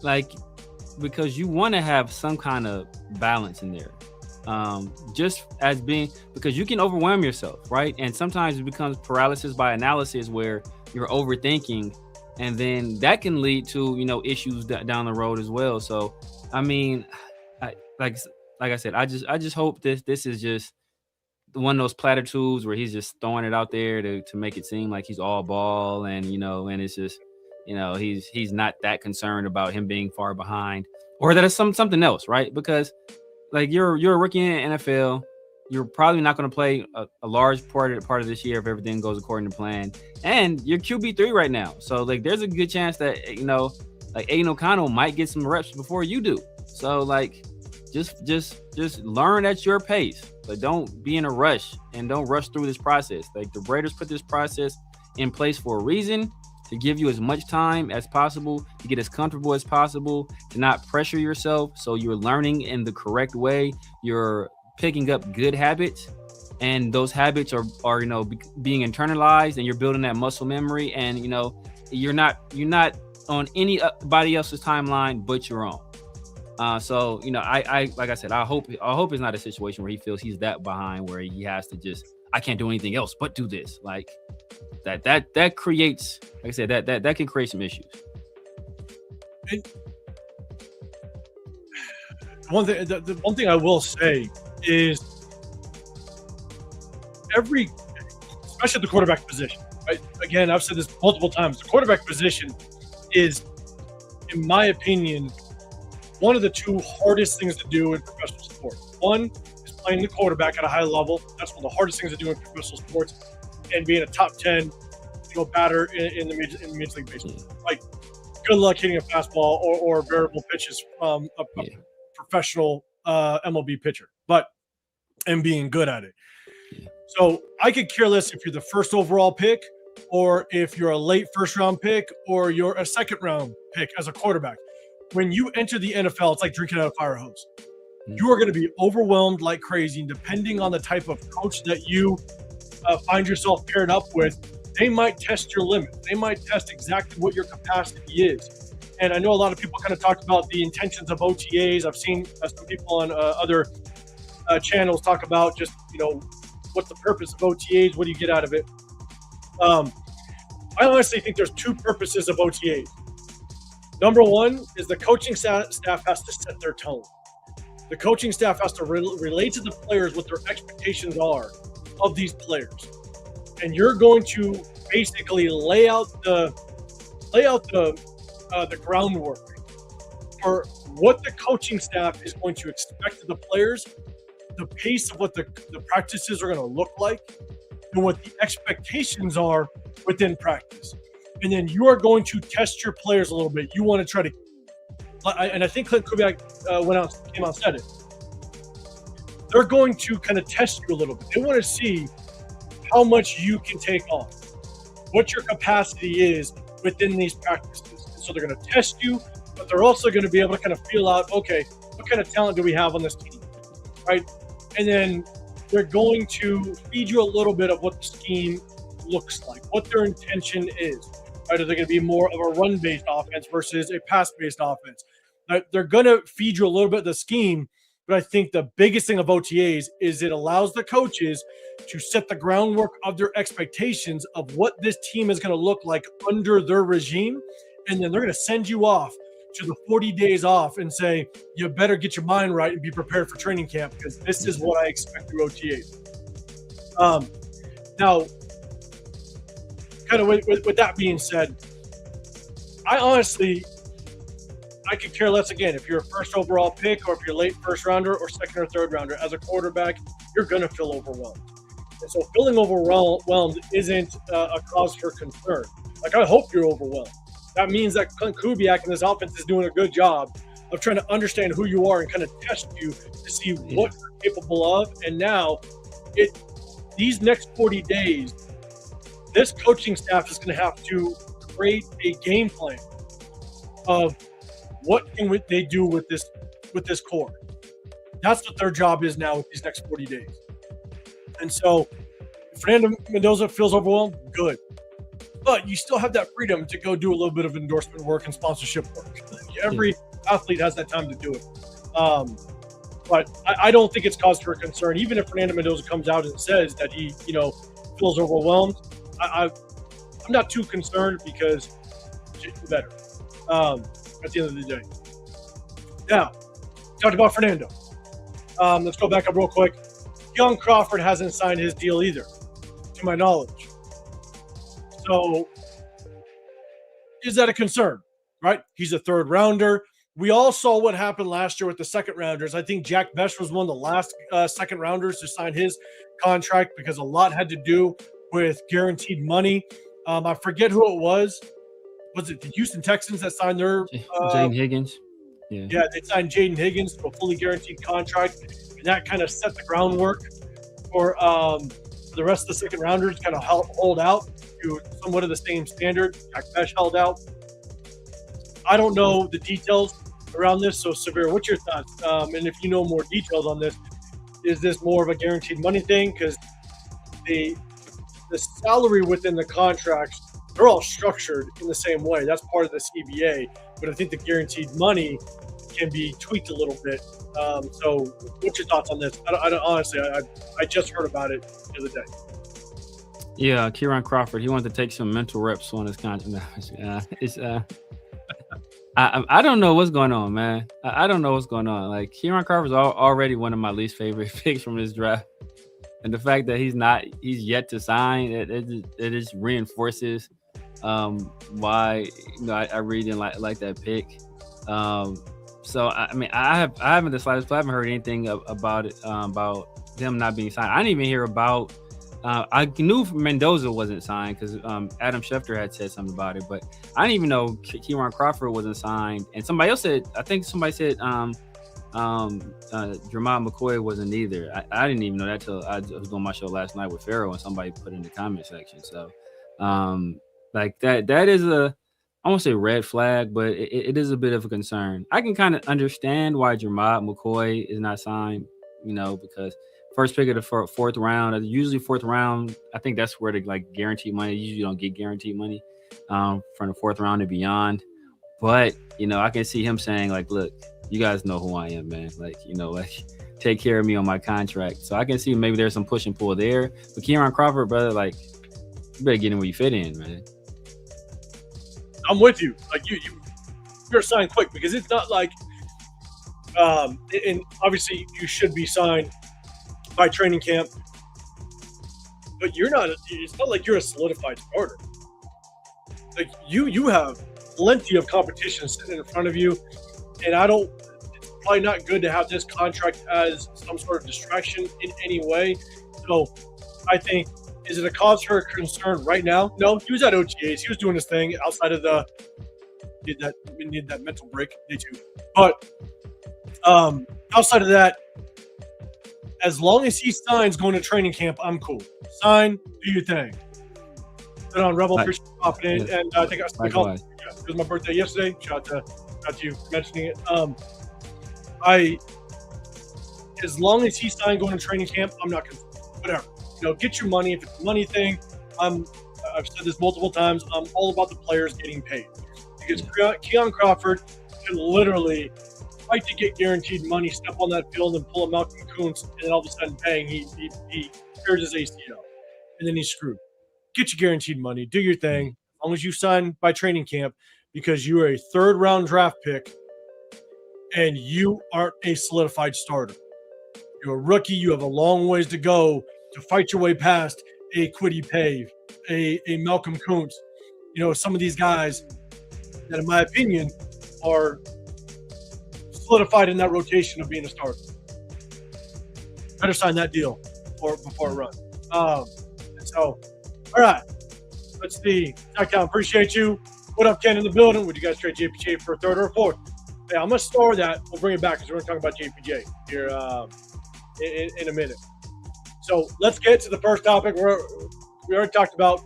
like, because you want to have some kind of balance in there. Just as being, because you can overwhelm yourself, right? And sometimes it becomes paralysis by analysis where you're overthinking, and then that can lead to, issues down the road as well. So, I mean, like I said, I just hope this is just one of those platitudes where he's just throwing it out there to make it seem like he's all ball, and and it's just he's not that concerned about him being far behind, or that it's something else, right? Because like you're a rookie in the NFL, you're probably not going to play a large part of this year if everything goes according to plan, and you're QB3 right now, so like there's a good chance that like Aiden O'Connell might get some reps before you do. So like just learn at your pace, but don't be in a rush and don't rush through this process. Like the Raiders put this process in place for a reason, to give you as much time as possible, to get as comfortable as possible, to not pressure yourself. So you're learning in the correct way. You're picking up good habits, and those habits are being internalized, and you're building that muscle memory. And you're not on anybody else's timeline but your own. I like I said, I hope it's not a situation where he feels he's that behind where he has to just I can't do anything else but do this. Like that creates, like I said, that can create some issues. And the one thing I will say is especially the quarterback position, right? Again, I've said this multiple times. The quarterback position is, in my opinion, one of the two hardest things to do in professional sports. One is playing the quarterback at a high level. That's one of the hardest things to do in professional sports, and being a top 10, batter in Major League Baseball. Like, good luck hitting a fastball or variable pitches from a professional MLB pitcher, and being good at it. So I could care less if you're the first overall pick, or if you're a late first round pick, or you're a second round pick as a quarterback. When you enter the NFL, it's like drinking out of a fire hose. You are going to be overwhelmed like crazy, and depending on the type of coach that you find yourself paired up with, they might test your limit. They might test exactly what your capacity is. And I know a lot of people kind of talked about the intentions of OTAs. I've seen some people on other channels talk about just, what's the purpose of OTAs? What do you get out of it? I honestly think there's two purposes of OTAs. Number one is the coaching staff has to set their tone. The coaching staff has to relate to the players what their expectations are of these players. And you're going to basically lay out the groundwork for what the coaching staff is going to expect of the players, the pace of what the practices are going to look like, and what the expectations are within practice. And then you are going to test your players a little bit. You want to try to, and I think Clint Kubiak came out and said it. They're going to kind of test you a little bit. They want to see how much you can take on, what your capacity is within these practices. And so they're going to test you, but they're also going to be able to kind of feel out, okay, what kind of talent do we have on this team, right? And then they're going to feed you a little bit of what the scheme looks like, what their intention is, right? Are they going to be more of a run-based offense versus a pass-based offense? They're going to feed you a little bit of the scheme, but I think the biggest thing of OTAs is it allows the coaches to set the groundwork of their expectations of what this team is going to look like under their regime. And then they're going to send you off to the 40 days off and say, you better get your mind right and be prepared for training camp, because this is what I expect through OTAs. Now, kind of with that being said, I could care less, again, if you're a first overall pick or if you're late first rounder or second or third rounder. As a quarterback, you're going to feel overwhelmed. And so feeling overwhelmed isn't a cause for concern. Like, I hope you're overwhelmed. That means that Clint Kubiak and this offense is doing a good job of trying to understand who you are and kind of test you to see what you're capable of. And now, these next 40 days, this coaching staff is going to have to create a game plan of what can they do with this core. That's what their job is now with these next 40 days. And so if Fernando Mendoza feels overwhelmed, good. But you still have that freedom to go do a little bit of endorsement work and sponsorship work. Every athlete has that time to do it. But I don't think it's cause for concern. Even if Fernando Mendoza comes out and says that he, feels overwhelmed, I'm not too concerned, because better at the end of the day. Now, talked about Fernando. Let's go back up real quick. Young Crawford hasn't signed his deal either, to my knowledge. So, is that a concern, right? He's a third rounder. We all saw what happened last year with the second rounders. I think Jack Besh was one of the last second rounders to sign his contract, because a lot had to do with guaranteed money. I forget who it was. Was it the Houston Texans that signed their Jaden Higgins? Yeah, they signed Jaden Higgins to a fully guaranteed contract, and that kind of set the groundwork for the rest of the second rounders to kind of hold out to somewhat of the same standard. Jack Besh held out. I don't know the details around this, so Severe, what's your thoughts? And if you know more details on this, is this more of a guaranteed money thing? Because the salary within the contracts, they're all structured in the same way. That's part of the CBA. But I think the guaranteed money can be tweaked a little bit. So what's your thoughts on this? I honestly, I just heard about it the other day. Yeah, Kieran Crawford. He wanted to take some mental reps on his contract. I don't know what's going on, man. I don't know what's going on. Like Kieran Crawford's already one of my least favorite picks from this draft, and the fact that he's yet to sign, it just reinforces why I really didn't like that pick. Um, so I mean, I haven't the slightest. I haven't heard anything about it about them not being signed. I didn't even hear about. I knew Mendoza wasn't signed because Adam Schefter had said something about it, but I didn't even know Kieran Crawford wasn't signed. And somebody else said, I think somebody said Jermod McCoy wasn't either. I didn't even know that till I was doing my show last night with Pharaoh, and somebody put it in the comment section. So, like that is I won't say red flag, but it is a bit of a concern. I can kind of understand why Jermod McCoy is not signed, because first pick of the fourth round, usually fourth round, I think that's where the like guaranteed money. You usually don't get guaranteed money from the fourth round and beyond. But I can see him saying like, "Look, you guys know who I am, man. Like, take care of me on my contract." So I can see maybe there's some push and pull there. But Kieran Crawford, brother, like, you better get in where you fit in, man. I'm with you. Like you're signed quick because it's not like, and obviously you should be signed by training camp, but you're not. It's not like you're a solidified starter. Like you have plenty of competition sitting in front of you, and it's probably not good to have this contract as some sort of distraction in any way. So I think, is it a cause for concern right now? No, he was at OTAs. He was doing his thing outside of we need that mental break, day two. But outside of that, as long as he signs going to training camp, I'm cool. Sign, do your thing. Put on Rebel, appreciate you popping in. And I think it was my birthday yesterday. Shout out to you for mentioning it. As long as he signed going to training camp, I'm not concerned. Whatever. Get your money. If it's a money thing, I've said this multiple times. I'm all about the players getting paid. Because Kieran Crawford can literally fight to get guaranteed money, step on that field and pull a Malcolm Kuntz, and then all of a sudden, bang, he tears his ACL. And then he's screwed. Get your guaranteed money. Do your thing. As long as you sign by training camp, because you are a third-round draft pick and you aren't a solidified starter. You're a rookie. You have a long ways to go to fight your way past a Kwity Paye, a Malcolm Kuntz. Some of these guys that, in my opinion, are solidified in that rotation of being a starter. Better sign that deal before it runs. So, all right. Let's see. Touchdown. Appreciate you. What up, Ken, in the building? Would you guys trade JPJ for a third or a fourth? Yeah, I'm going to store that. We'll bring it back because we're going to talk about JPJ here in a minute. So let's get to the first topic. We already talked about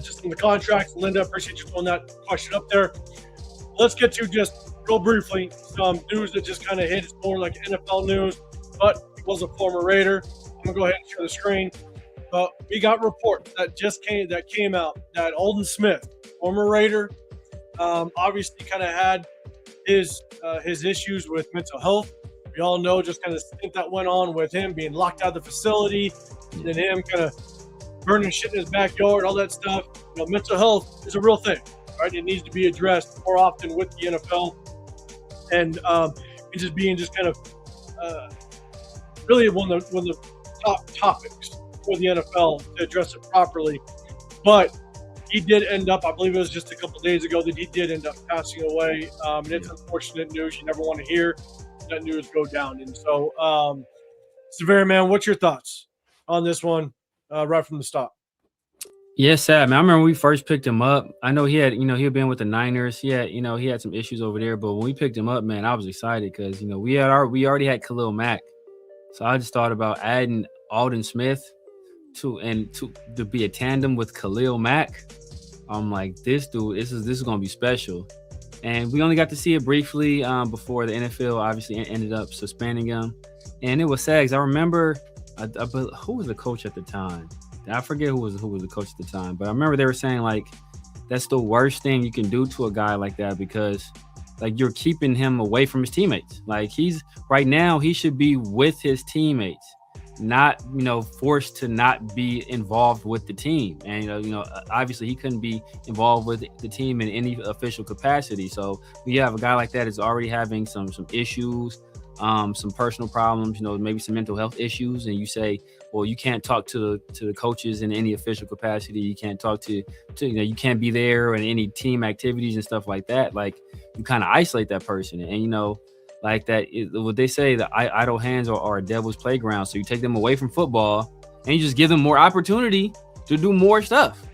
just on the contracts. Linda, appreciate you throwing that question up there. Let's get to just real briefly some news that just kind of hit. It's more like NFL news, but it was a former Raider. I'm gonna go ahead and share the screen. We got reports that came out that Aldon Smith, former Raider, obviously kind of had his issues with mental health. We all know just kind of the stint that went on with him being locked out of the facility, and then him kind of burning shit in his backyard, all that stuff. Mental health is a real thing, right? It needs to be addressed more often with the NFL, and it just being just kind of really one of the top topics for the NFL to address it properly. But he did end up, I believe it was just a couple of days ago, that he did end up passing away. And it's unfortunate news. You never want to hear that news go down. And so, Severe, man, what's your thoughts on this one right from the start? Yeah, sad, man. I remember when we first picked him up. I know he had, he had been with the Niners. He had some issues over there. But when we picked him up, man, I was excited because, we already had Khalil Mack. So I just thought about adding Aldon Smith to be a tandem with Khalil Mack. I'm like, this dude, this is going to be special. And we only got to see it briefly before the NFL obviously ended up suspending him. And it was sad because I remember, who was the coach at the time? I forget who was the coach at the time, but I remember they were saying like that's the worst thing you can do to a guy like that because like you're keeping him away from his teammates. Like right now he should be with his teammates. not forced to not be involved with the team, and obviously he couldn't be involved with the team in any official capacity. So we have a guy like that is already having some issues, some personal problems, maybe some mental health issues, and you say, well, you can't talk to the coaches in any official capacity. You can't talk to you can't be there in any team activities and stuff like that. Like, you kind of isolate that person, and like that, what they say, the idle hands are a devil's playground. So you take them away from football and you just give them more opportunity to do more stuff.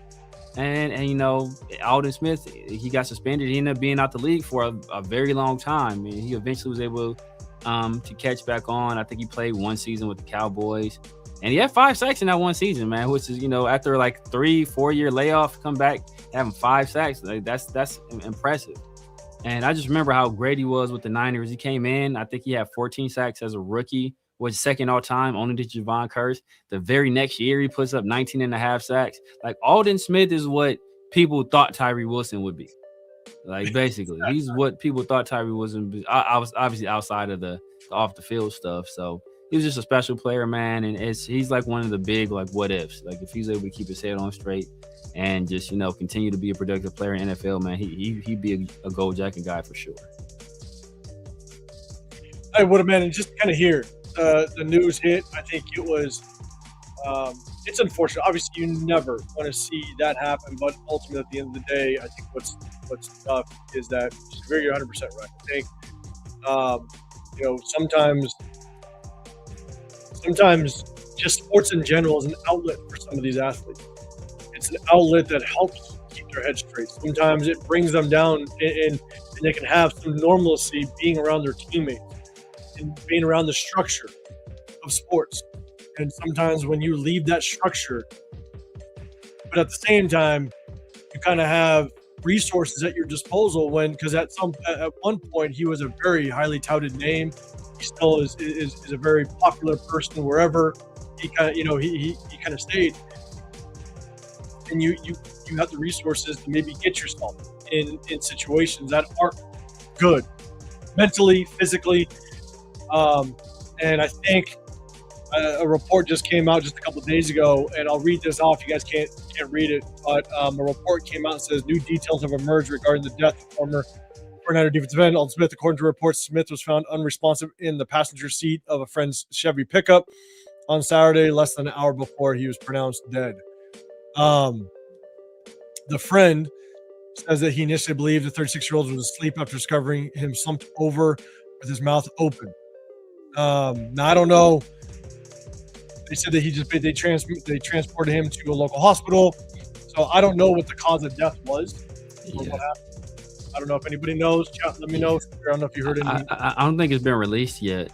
And Alden Smith, he got suspended. He ended up being out the league for a very long time. And he eventually was able to catch back on. I think he played one season with the Cowboys, and he had 5 sacks in that one season, man. Which is, after like 3-4 year layoff, come back having 5 sacks. Like, that's impressive. And I just remember how great he was with the Niners. He came in, I think he had 14 sacks as a rookie, was second all time, only to Javon Curse. The very next year, he puts up 19 and a half sacks. Like, Alden Smith is what people thought Tyree Wilson would be. Like, basically, he's what people thought Tyree Wilson would be. I was obviously outside of the off the field stuff. So he was just a special player, man. And he's like one of the big, like, what ifs. Like, if he's able to keep his head on straight and just, continue to be a productive player in NFL, man, he'd be a gold jacket guy for sure. I would have been, and just kind of hear the news hit. I think it was, it's unfortunate. Obviously, you never want to see that happen, but ultimately, at the end of the day, I think what's tough is that you're 100% right. I think, sometimes just sports in general is an outlet for some of these athletes. It's an outlet that helps keep their head straight. Sometimes it brings them down, and they can have some normalcy being around their teammates and being around the structure of sports. And sometimes when you leave that structure, but at the same time, you kind of have resources at your disposal because at one point he was a very highly touted name. He still is a very popular person wherever he kind of stayed. And you have the resources to maybe get yourself in situations that aren't good mentally, physically. And I think a report just came out just a couple of days ago, and I'll read this off. You guys can't read it, but a report came out and says new details have emerged regarding the death of former 49er defensive end Alden Smith. According to reports, Smith was found unresponsive in the passenger seat of a friend's Chevy pickup on Saturday, less than an hour before he was pronounced dead. The friend says that he initially believed the 36-year-old was asleep after discovering him slumped over with his mouth open. Now, I don't know. They said that they transported him to a local hospital. So I don't know what the cause of death was. Or what happened. I don't know if anybody knows. Chat, let me know. I don't know if you heard anything. I don't think it's been released yet.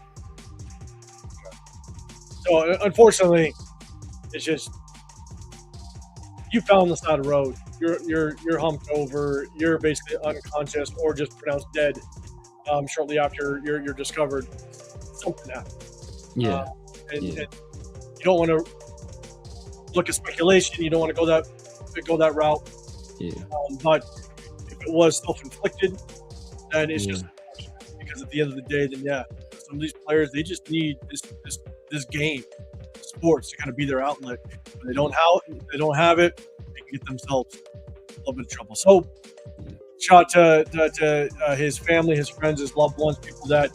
So unfortunately, it's just you fell on the side of the road. You're humped over. You're basically unconscious or just pronounced dead. Shortly after you're discovered, something happened. Yeah. And you don't want to look at speculation. You don't want to go that route. Yeah. But if it was self-inflicted, then it's just because at the end of the day, then some of these players, they just need this game, sports, to kind of be their outlet. When they don't have it, they can get themselves a little bit of trouble. So, shout to his family, his friends, his loved ones, people that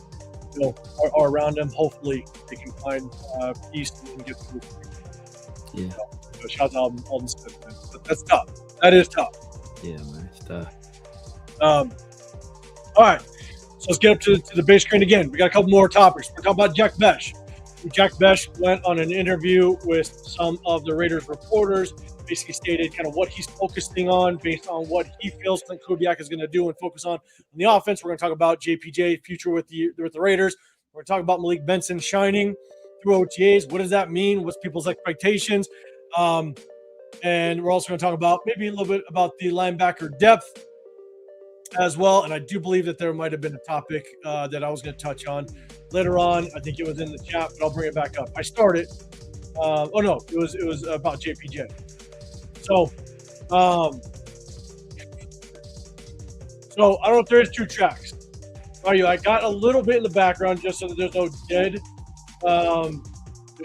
are around him. Hopefully, they can find peace and get through it. Yeah. So shout out to Alden Smith. But that's tough. That is tough. Yeah, man, it's tough. All right. So let's get up to the big screen again. We got a couple more topics. We're talking about Jack Besh. Jack Besh went on an interview with some of the Raiders reporters, basically stated kind of what he's focusing on based on what he feels Clint Kubiak is going to do and focus on the offense. We're going to talk about JPJ future with the Raiders. We're going to talk about Malik Benson shining through OTAs. What does that mean? What's people's expectations? And we're also going to talk about maybe a little bit about the linebacker depth as well. And I do believe that there might have been a topic that I was going to touch on later on. I think it was in the chat, but I'll bring it back up. I started. It was about JPJ. So I don't know if there is 2 tracks. I got a little bit in the background just so that there's no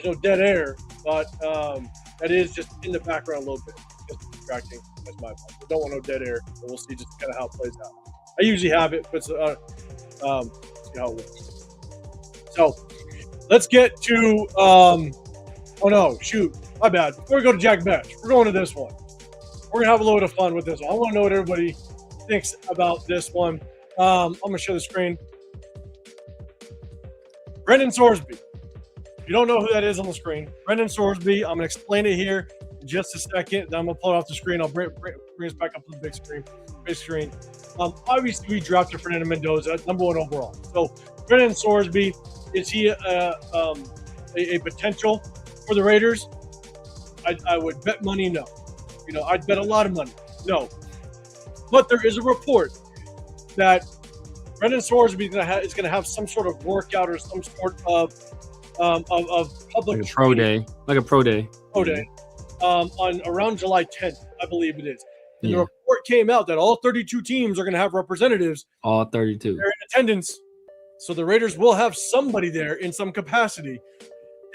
there's no dead air, but that is just in the background a little bit, just distracting. That's my fault. I don't want no dead air, but we'll see just kind of how it plays out. I usually have it, but see how it works. So let's get to oh no, shoot, my bad. Before we go to Jack Bench, we're going to this one. We're gonna have a little bit of fun with this one. I want to know what everybody thinks about this one. I'm gonna share the screen. Brendan Sorsby. If you don't know who that is on the screen, Brendan Sorsby. I'm gonna explain it here in just a second. Then I'm gonna pull it off the screen. I'll bring us back up to the big screen. Obviously, we drafted Fernando Mendoza, #1 overall. So Brendan Sorsby, is he a potential for the Raiders? I would bet money no. I'd bet a lot of money no. But there is a report that Brendan Sorsby is going to have some sort of workout or some sort of public like a pro day. On around July 10th, I believe it is. And the report came out that all 32 teams are going to have representatives. All 32. They're in attendance. So the Raiders will have somebody there in some capacity.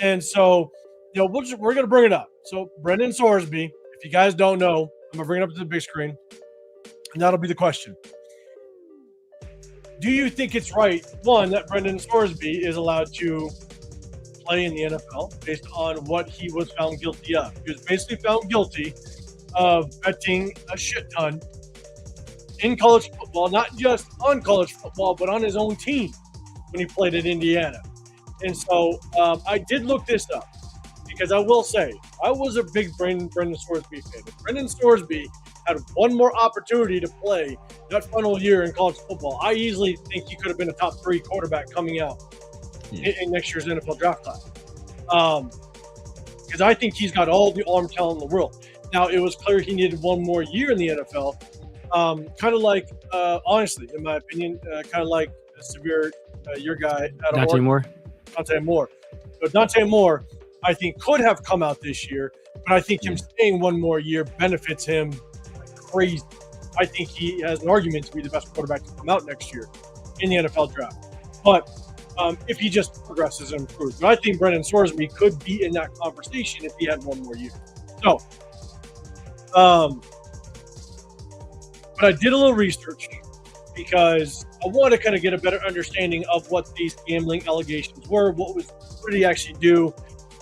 And so, we're going to bring it up. So Brendan Sorsby, if you guys don't know, I'm going to bring it up to the big screen. And that'll be the question. Do you think it's right, one, that Brendan Sorsby is allowed to play in the NFL based on what he was found guilty of? He was basically found guilty of betting a shit ton in college football, not just on college football, but on his own team when he played at Indiana. And so I did look this up because I will say I was a big Brendan Sorsby fan. If Brendan Sorsby had one more opportunity to play that final year in college football, I easily think he could have been a top 3 quarterback coming out in next year's NFL draft class. Because I think he's got all the arm talent in the world. Now, it was clear he needed one more year in the NFL. Kind of like, honestly, in my opinion, kind of like Severe, your guy, Dante Moore. So Dante Moore, I think, could have come out this year, but I think him staying one more year benefits him like crazy. I think he has an argument to be the best quarterback to come out next year in the NFL draft. But if he just progresses and improves. But I think Brendan Sorsby could be in that conversation if he had one more year. So, but I did a little research because I want to kind of get a better understanding of what these gambling allegations were. What did he actually do?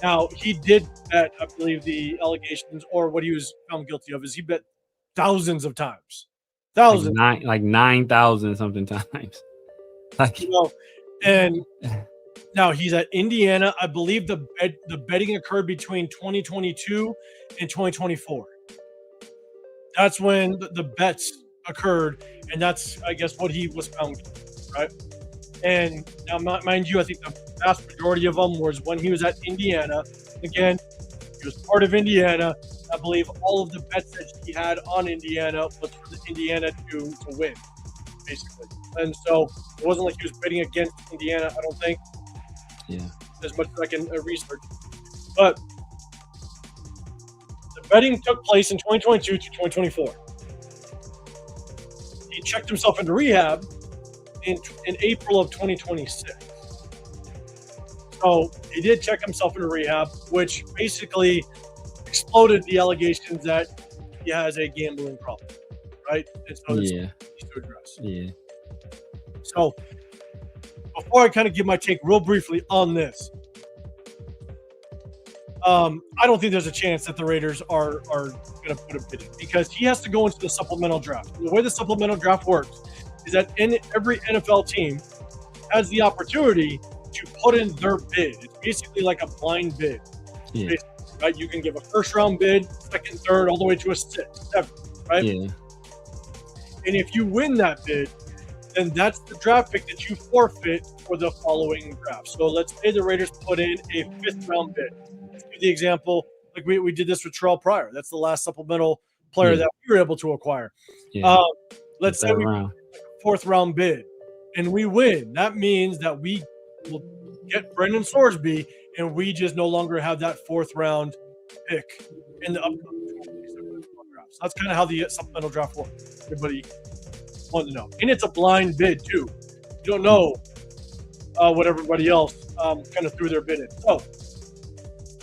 Now, he did bet, I believe, the allegations, or what he was found guilty of is he bet thousands of times. Thousands. Like 9,000 something times. And now he's at Indiana. I believe the betting occurred between 2022 and 2024. That's when the bets occurred, and that's, I guess, what he was found, right? And now, mind you, I think the vast majority of them was when he was at Indiana. Again, he was part of Indiana. I believe all of the bets that he had on Indiana was for the Indiana to win, basically. And so it wasn't like he was betting against Indiana, I don't think. Yeah. As much as I can research. But the betting took place in 2022 to 2024. He checked himself into rehab in April of 2026. So he did check himself into rehab, which basically exploded the allegations that he has a gambling problem, right? And so this needs to address. Yeah. So before I kind of give my take real briefly on this, I don't think there's a chance that the Raiders are going to put a bid in because he has to go into the supplemental draft. And the way the supplemental draft works is that every NFL team has the opportunity to put in their bid. It's basically like a blind bid. Yeah. Right? You can give a first-round bid, second, third, all the way to a sixth, seventh, right? Yeah. And if you win that bid, then that's the draft pick that you forfeit for the following draft. So let's say the Raiders put in a 5th-round bid. Let's give the example, like we did this with Terrell Pryor. That's the last supplemental player that we were able to acquire. Yeah. Let's say we put a 4th-round bid, and we win. That means that we will get Brendan Sorsby, and we just no longer have that 4th-round pick in the upcoming draft. So that's kind of how the supplemental draft works. Everybody wanted to know. And it's a blind bid, too. You don't know what everybody else kind of threw their bid in. So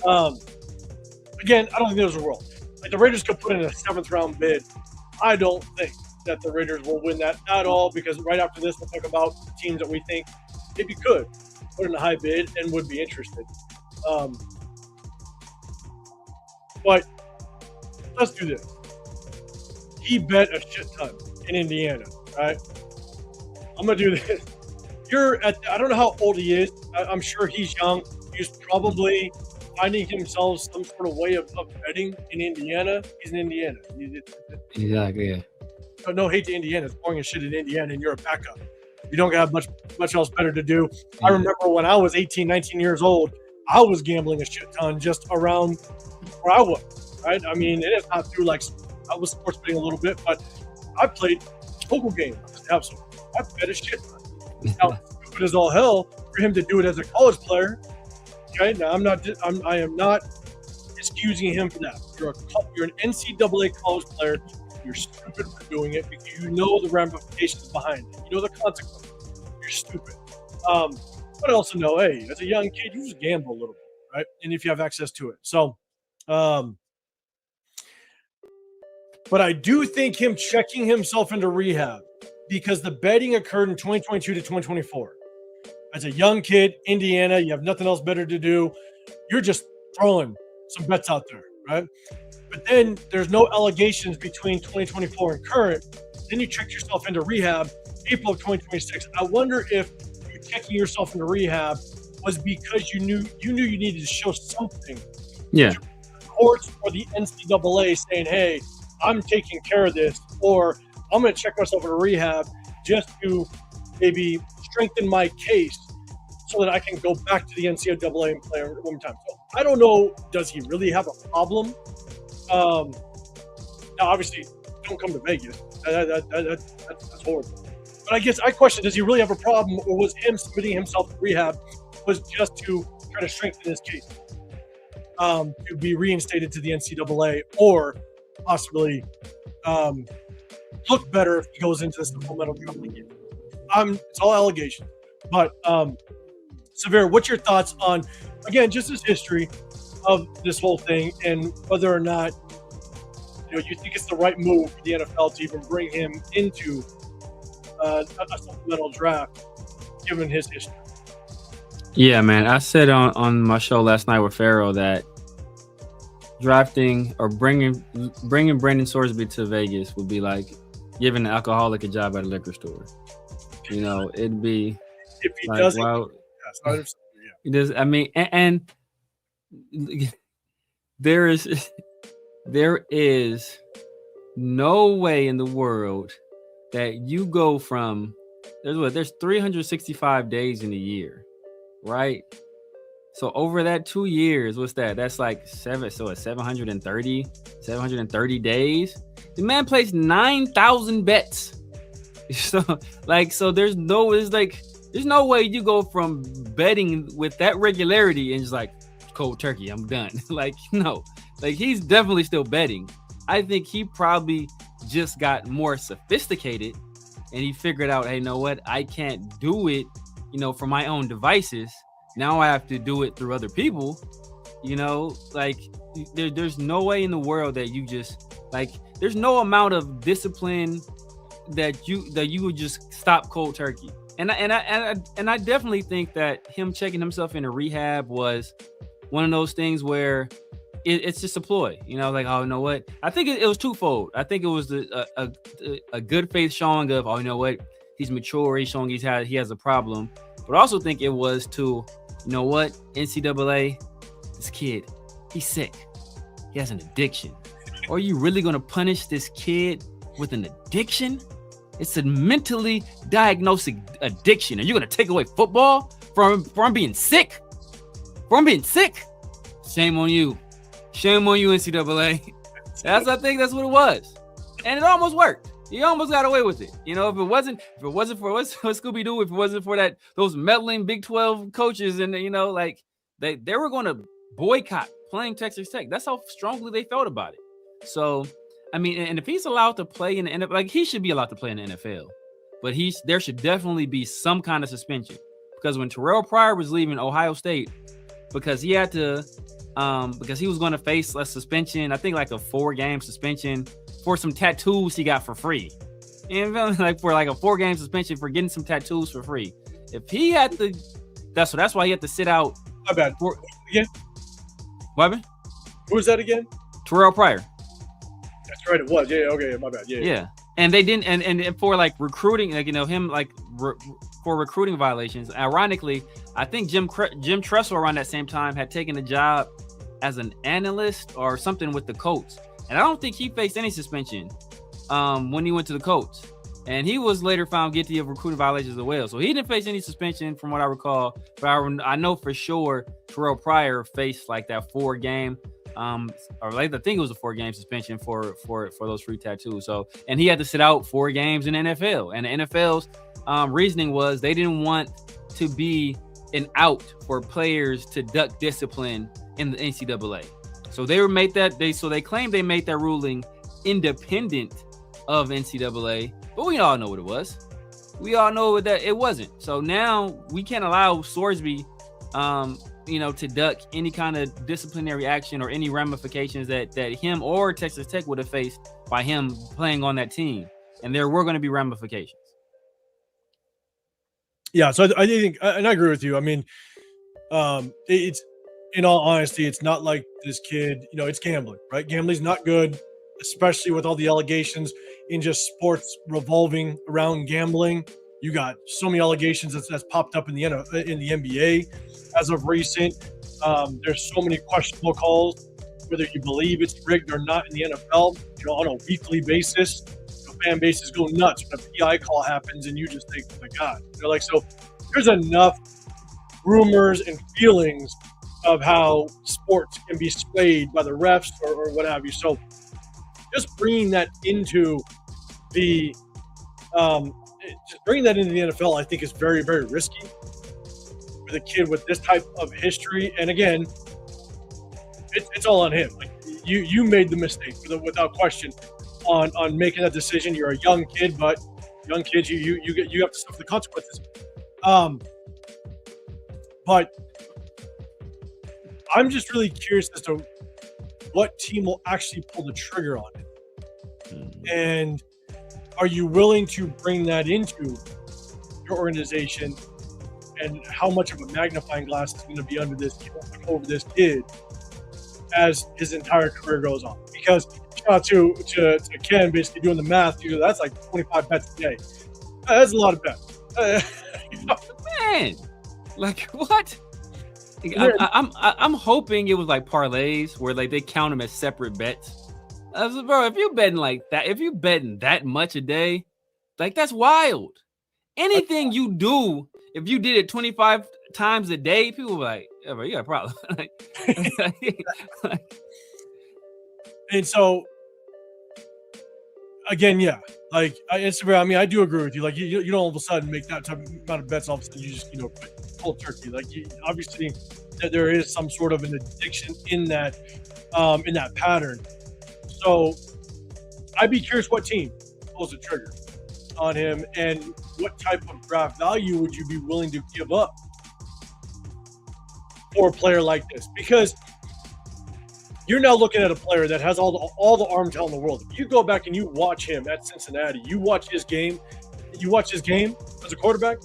Again, I don't think there's a world. Like the Raiders could put in a 7th round bid. I don't think that the Raiders will win that at all because right after this, we'll talk about the teams that we think maybe could put in a high bid and would be interested. But let's do this. He bet a shit ton in Indiana, right? I'm going to do this. I don't know how old he is. I'm sure he's young. He's probably finding himself some sort of way of betting in Indiana. He's in Indiana. Exactly, yeah. No hate to Indiana. It's boring as shit in Indiana, and you're a backup. You don't have much else better to do. I remember when I was 18, 19 years old, I was gambling a shit ton just around where I was, right? I mean, it is not through like I was sports betting a little bit, but I played poker games just to have some. I bet a shit ton. Now, stupid as all hell for him to do it as a college player. Okay, now I am not excusing him for that. You're an NCAA college player. You're stupid for doing it because you know the ramifications behind it. You know the consequences. You're stupid. But I also know, hey, as a young kid, you just gamble a little bit, right? And if you have access to it. So, but I do think him checking himself into rehab because the betting occurred in 2022 to 2024. As a young kid, Indiana, you have nothing else better to do. You're just throwing some bets out there, right? But then there's no allegations between 2024 and current. Then you check yourself into rehab, April of 2026. I wonder if you checking yourself into rehab was because you knew you needed to show something. Yeah. To the courts or the NCAA saying, hey, I'm taking care of this, or I'm going to check myself into rehab just to maybe strengthen my case so that I can go back to the NCAA and play one more time. So I don't know, does he really have a problem? Now, obviously, don't come to Vegas. That's horrible. But I guess I question, does he really have a problem, or was him submitting himself to rehab was just to try to strengthen his case to be reinstated to the NCAA or possibly look better if he goes into the supplemental draft again? It's all allegations. But, Severe, what's your thoughts on, again, just his history of this whole thing and whether or not you think it's the right move for the NFL to even bring him into a supplemental draft, given his history? Yeah, man. I said on my show last night with Pharaoh that drafting or bringing Brandon Sorsby to Vegas would be like giving an alcoholic a job at a liquor store. It'd be if he like, doesn't. wow. Yeah. It does. I mean, and there is no way in the world that you go from there's 365 days in a year, right? So over that 2 years, what's that? That's like 730 days. The man plays 9,000 bets. So there's no way you go from betting with that regularity and just like cold turkey, I'm done. No. He's definitely still betting. I think he probably just got more sophisticated and he figured out, hey, you know what? I can't do it, for my own devices. Now I have to do it through other people. There's no way in the world that you just there's no amount of discipline that you would just stop cold turkey. And I definitely think that him checking himself into rehab was one of those things where it's just a ploy, oh, you know what? I think it was twofold. I think it was a good faith showing of, oh, you know what? He's mature. He's showing he has a problem. But I also think it was to, you know what? NCAA, this kid, he's sick. He has an addiction. Are you really going to punish this kid with an addiction? It's a mentally diagnosed addiction. And you're going to take away football from being sick? From being sick? Shame on you. Shame on you, NCAA. I think that's what it was. And it almost worked. He almost got away with it. If it wasn't for what's Scooby-Doo, if it wasn't for those meddling Big 12 coaches and, they were going to boycott playing Texas Tech. That's how strongly they felt about it. So, I mean, and if he's allowed to play in the NFL, he should be allowed to play in the NFL. But there should definitely be some kind of suspension. Because when Terrell Pryor was leaving Ohio State, because he had to because he was going to face a suspension. I think like a 4-game suspension for some tattoos he got for free. And like for like a 4-game suspension for getting some tattoos for free. If he had to, that's why he had to sit out. My bad. Again? What happened? Who was that again? Terrell Pryor. That's right. It was. Yeah. Okay. My bad. Yeah. And they didn't, and for like recruiting, like, you know, him like for recruiting violations. Ironically, I think Jim Tressel around that same time had taken a job as an analyst or something with the Colts, and I don't think he faced any suspension when he went to the Colts. And he was later found guilty of recruiting violations as well. So he didn't face any suspension from what I recall. But I know for sure Terrell Pryor faced like that 4-game, or like I think it was a 4-game suspension for those free tattoos. So, and he had to sit out 4 games in the NFL. And the NFL's reasoning was they didn't want to be an out for players to duck discipline in the NCAA. So they claimed they made that ruling independent of NCAA. But we all know what it was. We all know that it wasn't. So now we can't allow Sorsby, to duck any kind of disciplinary action or any ramifications that him or Texas Tech would have faced by him playing on that team. And there were going to be ramifications. Yeah, so I think, and I agree with you. I mean, it's, in all honesty, it's not like this kid, it's gambling, right? Gambling's not good, especially with all the allegations in just sports revolving around gambling. You got so many allegations that's popped up in the NBA as of recent. There's so many questionable calls, whether you believe it's rigged or not in the NFL. On a weekly basis, fan bases go nuts when a PI call happens, and you just think, oh my God, so there's enough rumors and feelings of how sports can be swayed by the refs or what have you. So just bringing that into the NFL, I think is very, very risky with a kid with this type of history. And again, it's all on him. Like you made the mistake without question on making that decision. You're a young kid, but young kids, you have to suffer the consequences. But I'm just really curious as to what team will actually pull the trigger on it. And are you willing to bring that into your organization, and how much of a magnifying glass is going to be over this kid as his entire career goes on? Because shout out to Ken, basically doing the math, that's like 25 bets a day. That's a lot of bets. Man, like what? I'm hoping it was like parlays where like they count them as separate bets. I was like, bro, if you're betting like that, if you're betting that much a day, like that's wild. Anything you do, if you did it 25 times a day, people are like, yeah, bro, you got a problem. And so, again, yeah, like Instagram. I mean, I do agree with you. Like, you don't all of a sudden make that type of amount of bets. All of a sudden, you just cold turkey. Like, obviously, there is some sort of an addiction in that pattern. So, I'd be curious what team pulls the trigger on him, and what type of draft value would you be willing to give up for a player like this? Because you're now looking at a player that has all the arm talent in the world. If you go back and you watch him at Cincinnati, you watch his game as a quarterback,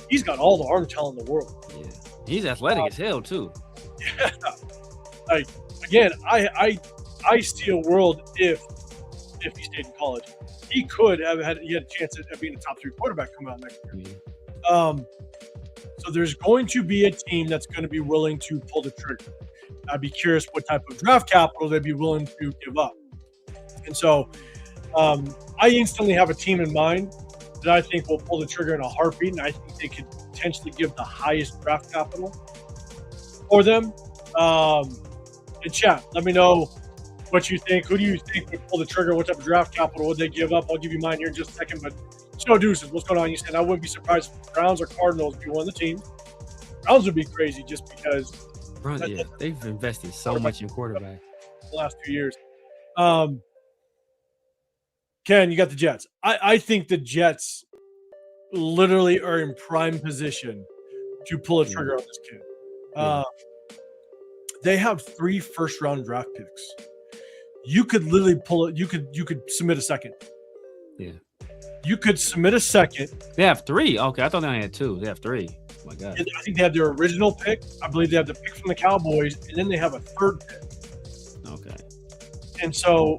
he's got all the arm talent in the world. Yeah. He's athletic as hell too. Yeah. Like, again, I see a world if he stayed in college, he could have had a chance at being a top 3 quarterback coming out next year. Yeah. So there's going to be a team that's going to be willing to pull the trigger. I'd be curious what type of draft capital they'd be willing to give up. And so I instantly have a team in mind that I think will pull the trigger in a heartbeat, and I think they could potentially give the highest draft capital for them. In chat, let me know what you think. Who do you think would pull the trigger? What type of draft capital would they give up? I'll give you mine here in just a second. But Snow Deuces, what's going on? You said I wouldn't be surprised if the Browns or Cardinals be one of the teams. Browns would be crazy just because they've invested so much in quarterback the last 2 years. Ken, you got the Jets. I think the Jets literally are in prime position to pull a trigger on this kid. They have 3 first-round draft picks. You could literally pull it. You could submit a second. Yeah. You could submit a second. They have 3. Okay, I thought they only had 2. They have 3. Oh my God. I think they have their original pick. I believe they have the pick from the Cowboys, and then they have a 3rd pick. Okay. And so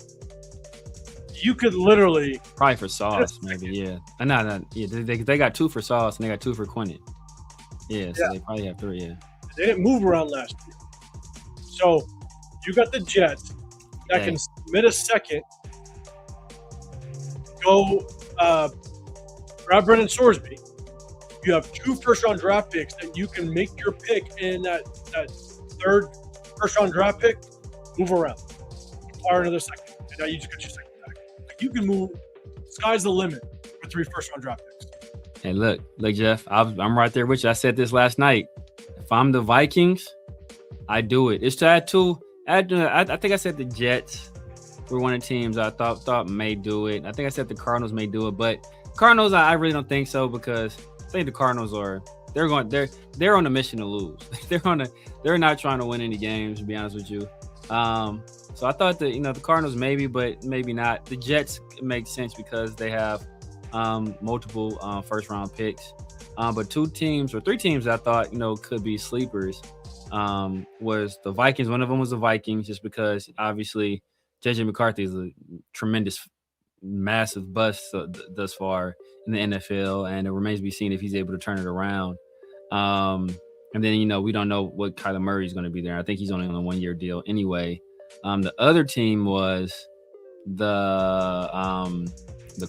you could literally probably for Sauce, maybe. Yeah. No. Yeah, they got 2 for Sauce and they got 2 for Quinnen. Yeah, so they probably have 3. Yeah. They didn't move around last year, so you got the Jets that can submit a second. Go grab Brendan Sorsby. You have 2 first-round draft picks that you can make your pick in that 3rd first-round draft pick. Move around, acquire another second, and now you just got your second back. Like you can move. Sky's the limit for 3 first-round draft picks. Hey, look, Jeff. I'm right there with you. I said this last night. If I'm the Vikings, I do it. It's to add 2. I think I said the Jets were one of the teams I thought may do it. I think I said the Cardinals may do it, but Cardinals, I really don't think so because I think the Cardinals they're on a mission to lose. They're not trying to win any games, to be honest with you. So I thought that the Cardinals maybe, but maybe not. The Jets make sense because they have multiple first round picks. But 2 teams or 3 teams I thought could be sleepers was the Vikings. One of them was the Vikings, just because obviously JJ McCarthy is a tremendous, massive bust thus far in the NFL, and it remains to be seen if he's able to turn it around. And then we don't know what Kyler Murray is going to be there. I think he's only on a 1-year deal anyway. The other team was the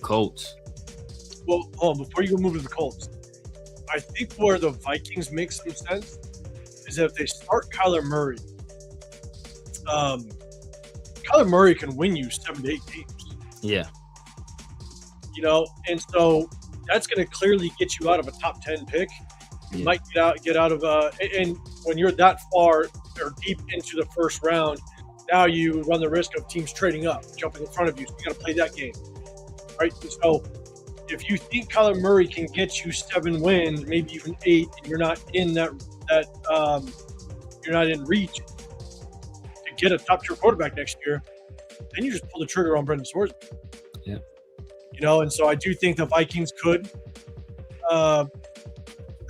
Colts. Well, before you go move to the Colts, I think where the Vikings make some sense is that if they start Kyler Murray, Kyler Murray can win you 7 to 8 games. Yeah. And so that's going to clearly get you out of a top 10 pick. You might get out of and when you're that far or deep into the first round, now you run the risk of teams trading up, jumping in front of you. So you got to play that game, right? And so if you think Kyler Murray can get you 7 wins, maybe even 8, and you're not in you're not in reach to get a top tier quarterback next year, then you just pull the trigger on Brendan Sorsby. Yeah. And so I do think the Vikings could have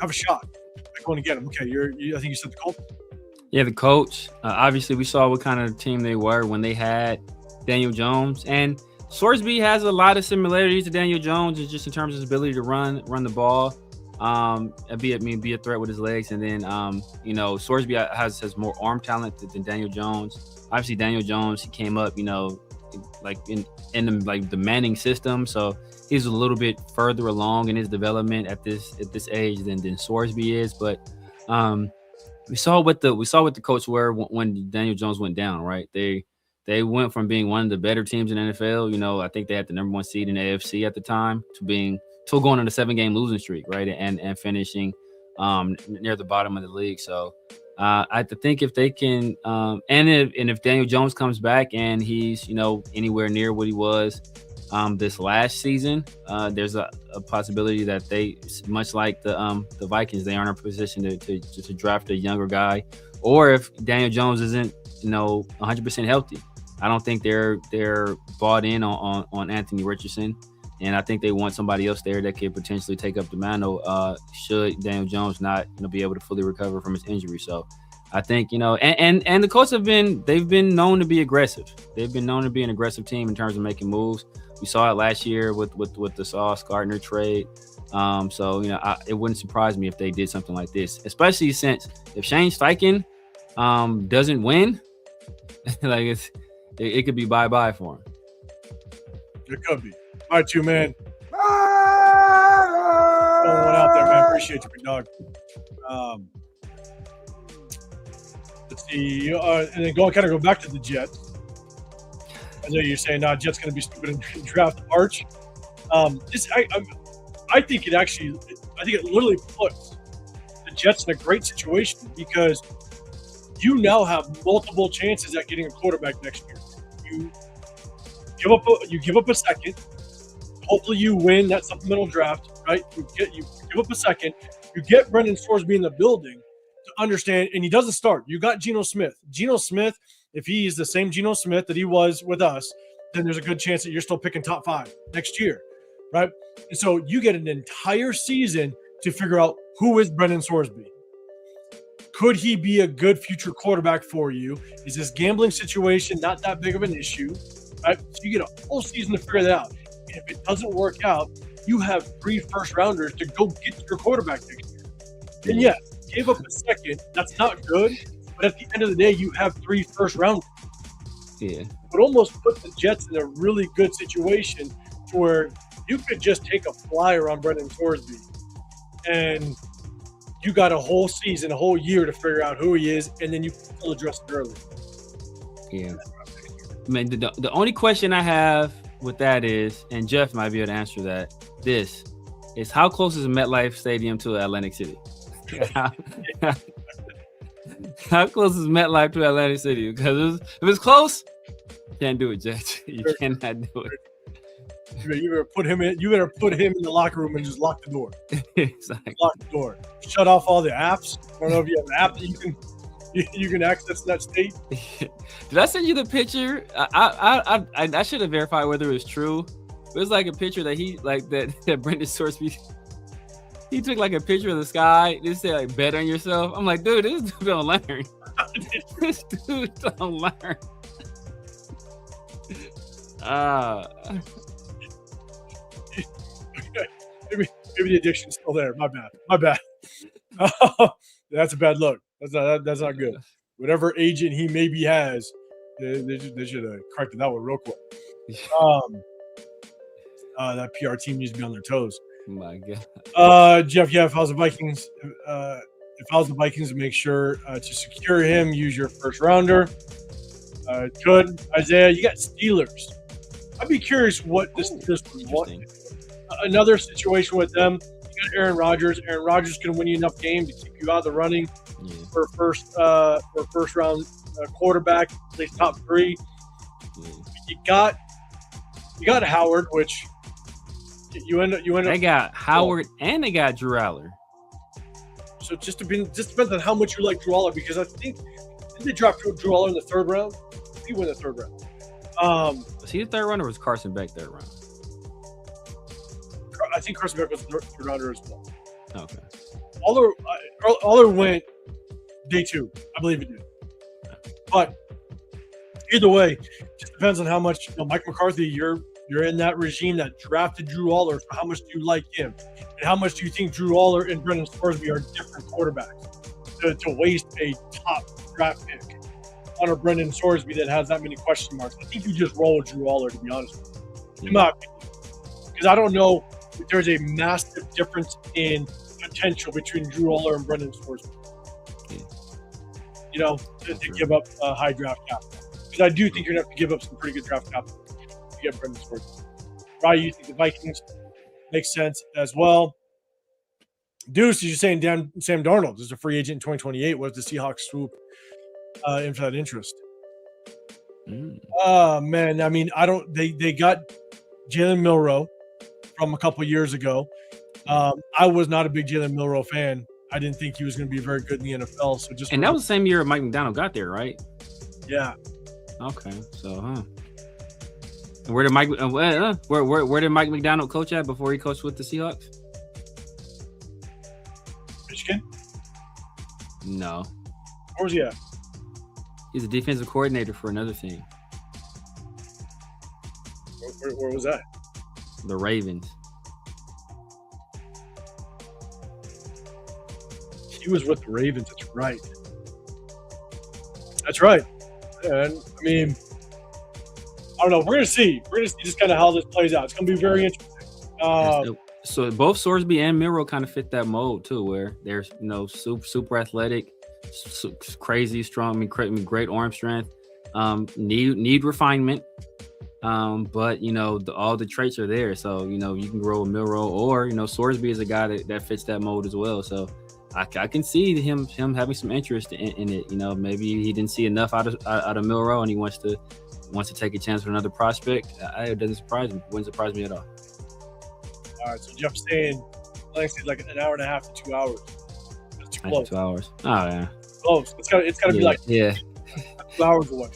a shot at going to get him. Okay, I think you said the Colts. Yeah, the Colts. Obviously, we saw what kind of team they were when they had Daniel Jones, and Sorsby has a lot of similarities to Daniel Jones, just in terms of his ability to run the ball, be a threat with his legs, and then Sorsby has more arm talent than Daniel Jones. Obviously, Daniel Jones, he came up, like in the Manning system, so he's a little bit further along in his development at this age than Sorsby is. But we saw what the Colts were when Daniel Jones went down. Right, they went from being one of the better teams in the NFL. I think they had the number 1 seed in the AFC at the time to going on a 7-game losing streak, right, and finishing near the bottom of the league. So I think if they can, and if Daniel Jones comes back and he's anywhere near what he was this last season, there's a possibility that they, much like the Vikings, they are in a position to draft a younger guy. Or if Daniel Jones isn't 100% healthy, I don't think they're bought in on Anthony Richardson, and I think they want somebody else there that could potentially take up the mantle should Daniel Jones not be able to fully recover from his injury. So I think and the Colts they've been known to be aggressive. They've been known to be an aggressive team in terms of making moves. We saw it last year with the Sauce Gardner trade. So it wouldn't surprise me if they did something like this, especially since if Shane Steichen doesn't win, like it could be bye for him. It could be. All right, 2 man. Going out there, man. Appreciate you, big dog. Let's see, and then go back to the Jets. I know you're saying, Jets going to be stupid and draft Arch. I think it literally puts the Jets in a great situation because you now have multiple chances at getting a quarterback next year. You give up a second. Hopefully you win that supplemental draft, right? You give up a second. You get Brendan Sorsby in the building, to understand, and he doesn't start. You got Geno Smith. Geno Smith, if he is the same Geno Smith that he was with us, then there's a good chance that you're still picking top 5 next year, right? And so you get an entire season to figure out who is Brendan Sorsby. Could he be a good future quarterback for you? Is this gambling situation not that big of an issue? Right? So you get a whole season to figure that out. And if it doesn't work out, you have 3 first-rounders to go get your quarterback next year. And yes, give up a second. That's not good. But at the end of the day, you have 3 first-rounders. Yeah. It almost put the Jets in a really good situation to where you could just take a flyer on Brendan Sorsby and you got a whole season, a whole year to figure out who he is, and then you still address it early. Yeah. I mean, the only question I have with that is, and Jeff might be able to answer that, this is how close is MetLife Stadium to Atlantic City? How close is MetLife to Atlantic City? Because if it's close, you can't do it, Jets. You cannot do it. You better put him in the locker room and just lock the door. Exactly. Lock the door. Shut off all the apps. I don't know if you have an app that you can access that state. Did I send you the picture? I should have verified whether it was true. It was like a picture that that Brendan Sorsby. He took like a picture of the sky. They said like bet on yourself. I'm like, dude, this dude don't learn. This dude don't learn. Maybe the addiction's still there. My bad. That's a bad look. That's not good. Whatever agent he maybe has, they should have corrected that one real quick. That PR team needs to be on their toes. My God. Jeff, yeah, if I was the Vikings, to make sure to secure him, use your first rounder. Could Isaiah, you got Steelers. I'd be curious what the Steelers would want. Another situation with them, you got Aaron Rodgers. Aaron Rodgers can win you enough games to keep you out of the running for first round quarterback, at least top 3. You got Howard, which you end up. They got Howard and they got Drew Aller. So just depends on how much you like Drew Aller, because I think did they draft Drew Aller in the 3rd round? He went in the 3rd round. Was he the 3rd round or was Carson Beck 3rd round? I think Carson Beck was the 3rd rounder as well. Okay. Aller went day 2. I believe he did. But either way, it just depends on how much Mike McCarthy, you're in that regime that drafted Drew Aller. So how much do you like him? And how much do you think Drew Aller and Brendan Sorsby are different quarterbacks to waste a top draft pick on a Brendan Sorsby that has that many question marks? I think you just roll with Drew Aller, to be honest with you. In my opinion. Because I don't know if there's a massive difference in potential between Drew Aller and Brendan Sorsby. To give up high draft capital. Because I do think you're going to have to give up some pretty good draft capital to get Brendan Sorsby. Ryan, you think the Vikings makes sense as well? Deuce, you're saying Sam Darnold is a free agent in 2028. What does the Seahawks swoop in for that interest? Man, I mean, they got Jalen Milroe from a couple years ago. I was not a big Jalen Milroe fan. I didn't think he was going to be very good in the NFL. And that was the same year Mike McDonald got there, right? Yeah. Okay. So, And where did Mike McDonald coach at before he coached with the Seahawks? Michigan? No. Where was he at? He's a defensive coordinator for another team. Where was that? The Ravens. He was with the Ravens. That's right. That's right. And I mean, I don't know. We're gonna see. We're gonna see just kind of how this plays out. It's gonna be very interesting. So both Sorsby and Milroe kind of fit that mold too, where they're super athletic, crazy strong. I mean, great arm strength. Need refinement. But all the traits are there. So you can grow a Milroe, or Sorsby is a guy that fits that mold as well. So I can see him having some interest in it. Maybe he didn't see enough out of Milroe, and he wants to take a chance with another prospect. It doesn't surprise me. It wouldn't surprise me at all. All right, so Jeff's saying, like I said, like an hour and a half to 2 hours. That's After 2 hours. Oh yeah. Close. It's gotta be like 2 hours away.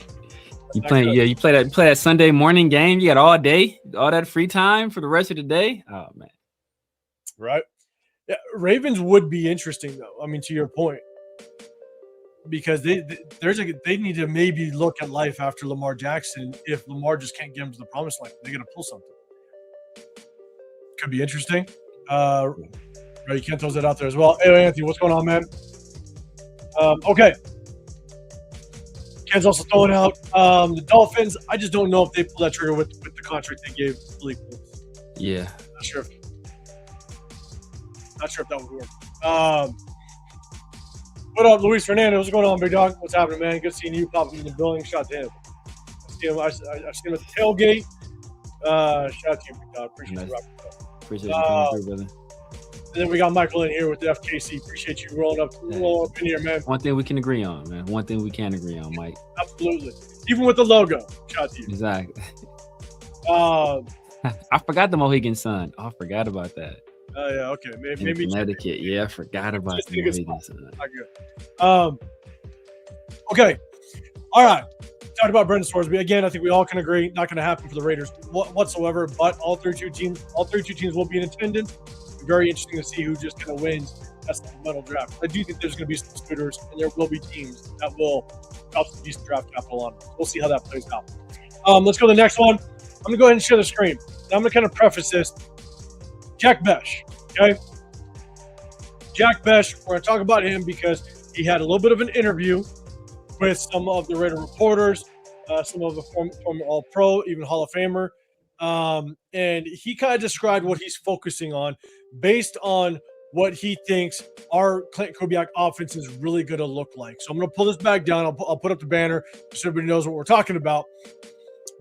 You play that Sunday morning game. You got all day, all that free time for the rest of the day. Oh man. Right. Yeah, Ravens would be interesting though. I mean, to your point, because they need to maybe look at life after Lamar Jackson. If Lamar just can't get him to the promised land, they got to pull something. Could be interesting. Right, you can't throw that out there as well. Hey, Anthony, what's going on, man? Okay. Ken's also throwing out the Dolphins. I just don't know if they pull that trigger with the contract they gave Malik Willis. Yeah. Not sure if that would work. What up, Luis Fernandez? What's going on, big dog? What's happening, man? Good seeing you popping in the building. Shout out to him. I've seen him at the tailgate. Shout out to you, big dog. Appreciate you rocking. Appreciate you coming through, brother. And then we got Michael in here with the FKC. Appreciate you rolling up in here, man. One thing we can agree on, man. One thing we can agree on, Mike. Absolutely. Even with the logo. Shout out to you. Exactly. I forgot the Mohegan Sun. I forgot about that. Oh, yeah, okay. Maybe Connecticut. Yeah, I forgot about the Mohegan Sun. Not good. Okay. All right. Talked about Brendan Sorsby. Again, I think we all can agree, not going to happen for the Raiders whatsoever, but all 32 teams will be in attendance. It'll be very interesting to see who just kind of wins that supplemental draft. I do think there's going to be some scooters, and there will be teams that will drop some decent draft capital on them. We'll see how that plays out. Let's go to the next one. I'm going to go ahead and share the screen. Now I'm going to kind of preface this. Jack Besh, okay? Jack Besh, we're going to talk about him because he had a little bit of an interview with some of the Raider reporters, some of the former All-Pro, even Hall of Famer. And he kind of described what he's focusing on based on what he thinks our Clinton Kubiak offense is really going to look like. So I'm going to pull this back down. I'll put up the banner so everybody knows what we're talking about.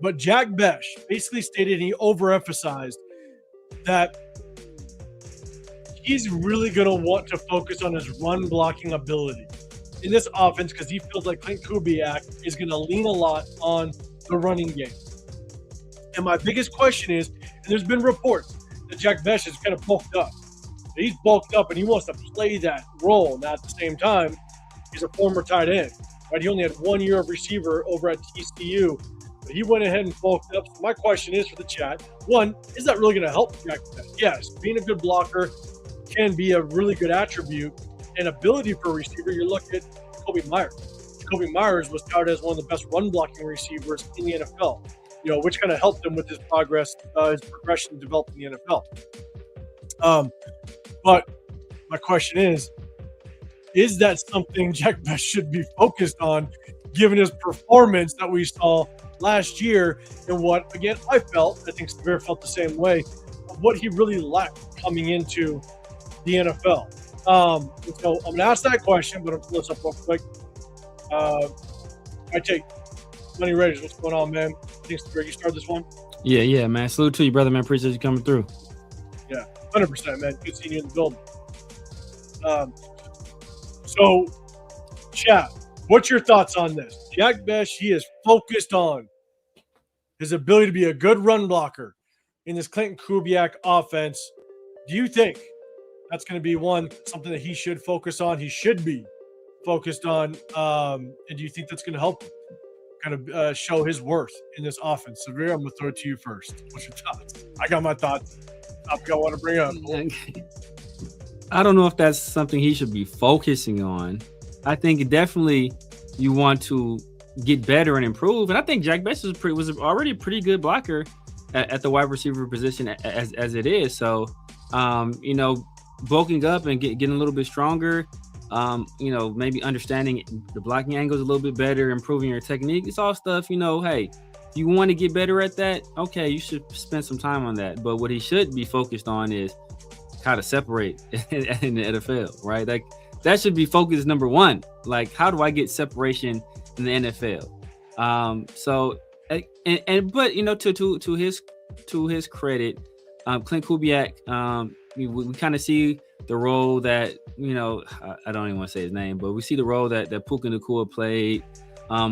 But Jack Besh basically stated, and he overemphasized, that he's really going to want to focus on his run blocking ability in this offense because he feels like Clint Kubiak is going to lean a lot on the running game. And my biggest question is, and there's been reports that Jack Besh is kind of bulked up. He's bulked up and he wants to play that role. Now, at the same time, he's a former tight end. Right? He only had 1 year of receiver over at TCU, but he went ahead and bulked up. So my question is for the chat, one, is that really going to help Jack Besh? Yes, being a good blocker can be a really good attribute and ability for a receiver. You look at Jacoby Myers. Jacoby Myers was touted as one of the best run blocking receivers in the NFL, which kind of helped him with his progress, his progression developing the NFL. But my question is that something Jack Besh should be focused on given his performance that we saw last year and what, again, I think Severe felt the same way, of what he really lacked coming into the NFL. So I'm going to ask that question, but I'm going to pull this up real quick. I take Money Raiders. What's going on, man? Thanks, Greg. You start this one? Yeah, man. Salute to you, brother, man. Appreciate you coming through. Yeah, 100%, man. Good seeing you in the building. So, chat, what's your thoughts on this? Jack Besh, he is focused on his ability to be a good run blocker in this Clinton Kubiak offense. Do you think that's going to be something that he should focus on? He should be focused on. And do you think that's going to help kind of show his worth in this offense? Severe, I'm going to throw it to you first. What's your thoughts? I got my thoughts. Topic I want to bring up. I don't know if that's something he should be focusing on. I think definitely you want to get better and improve. And I think Jack Besh was already a pretty good blocker at the wide receiver position as it is. So, bulking up and getting a little bit stronger, maybe understanding the blocking angles a little bit better, improving your technique. It's all stuff, hey, you want to get better at that? Okay, you should spend some time on that. But what he should be focused on is how to separate in the NFL, right? Like that should be focus number one. Like, how do I get separation in the NFL? To his credit, Clint Kubiak, we kind of see the role that, I don't even want to say his name, but we see the role that Puka Nacua played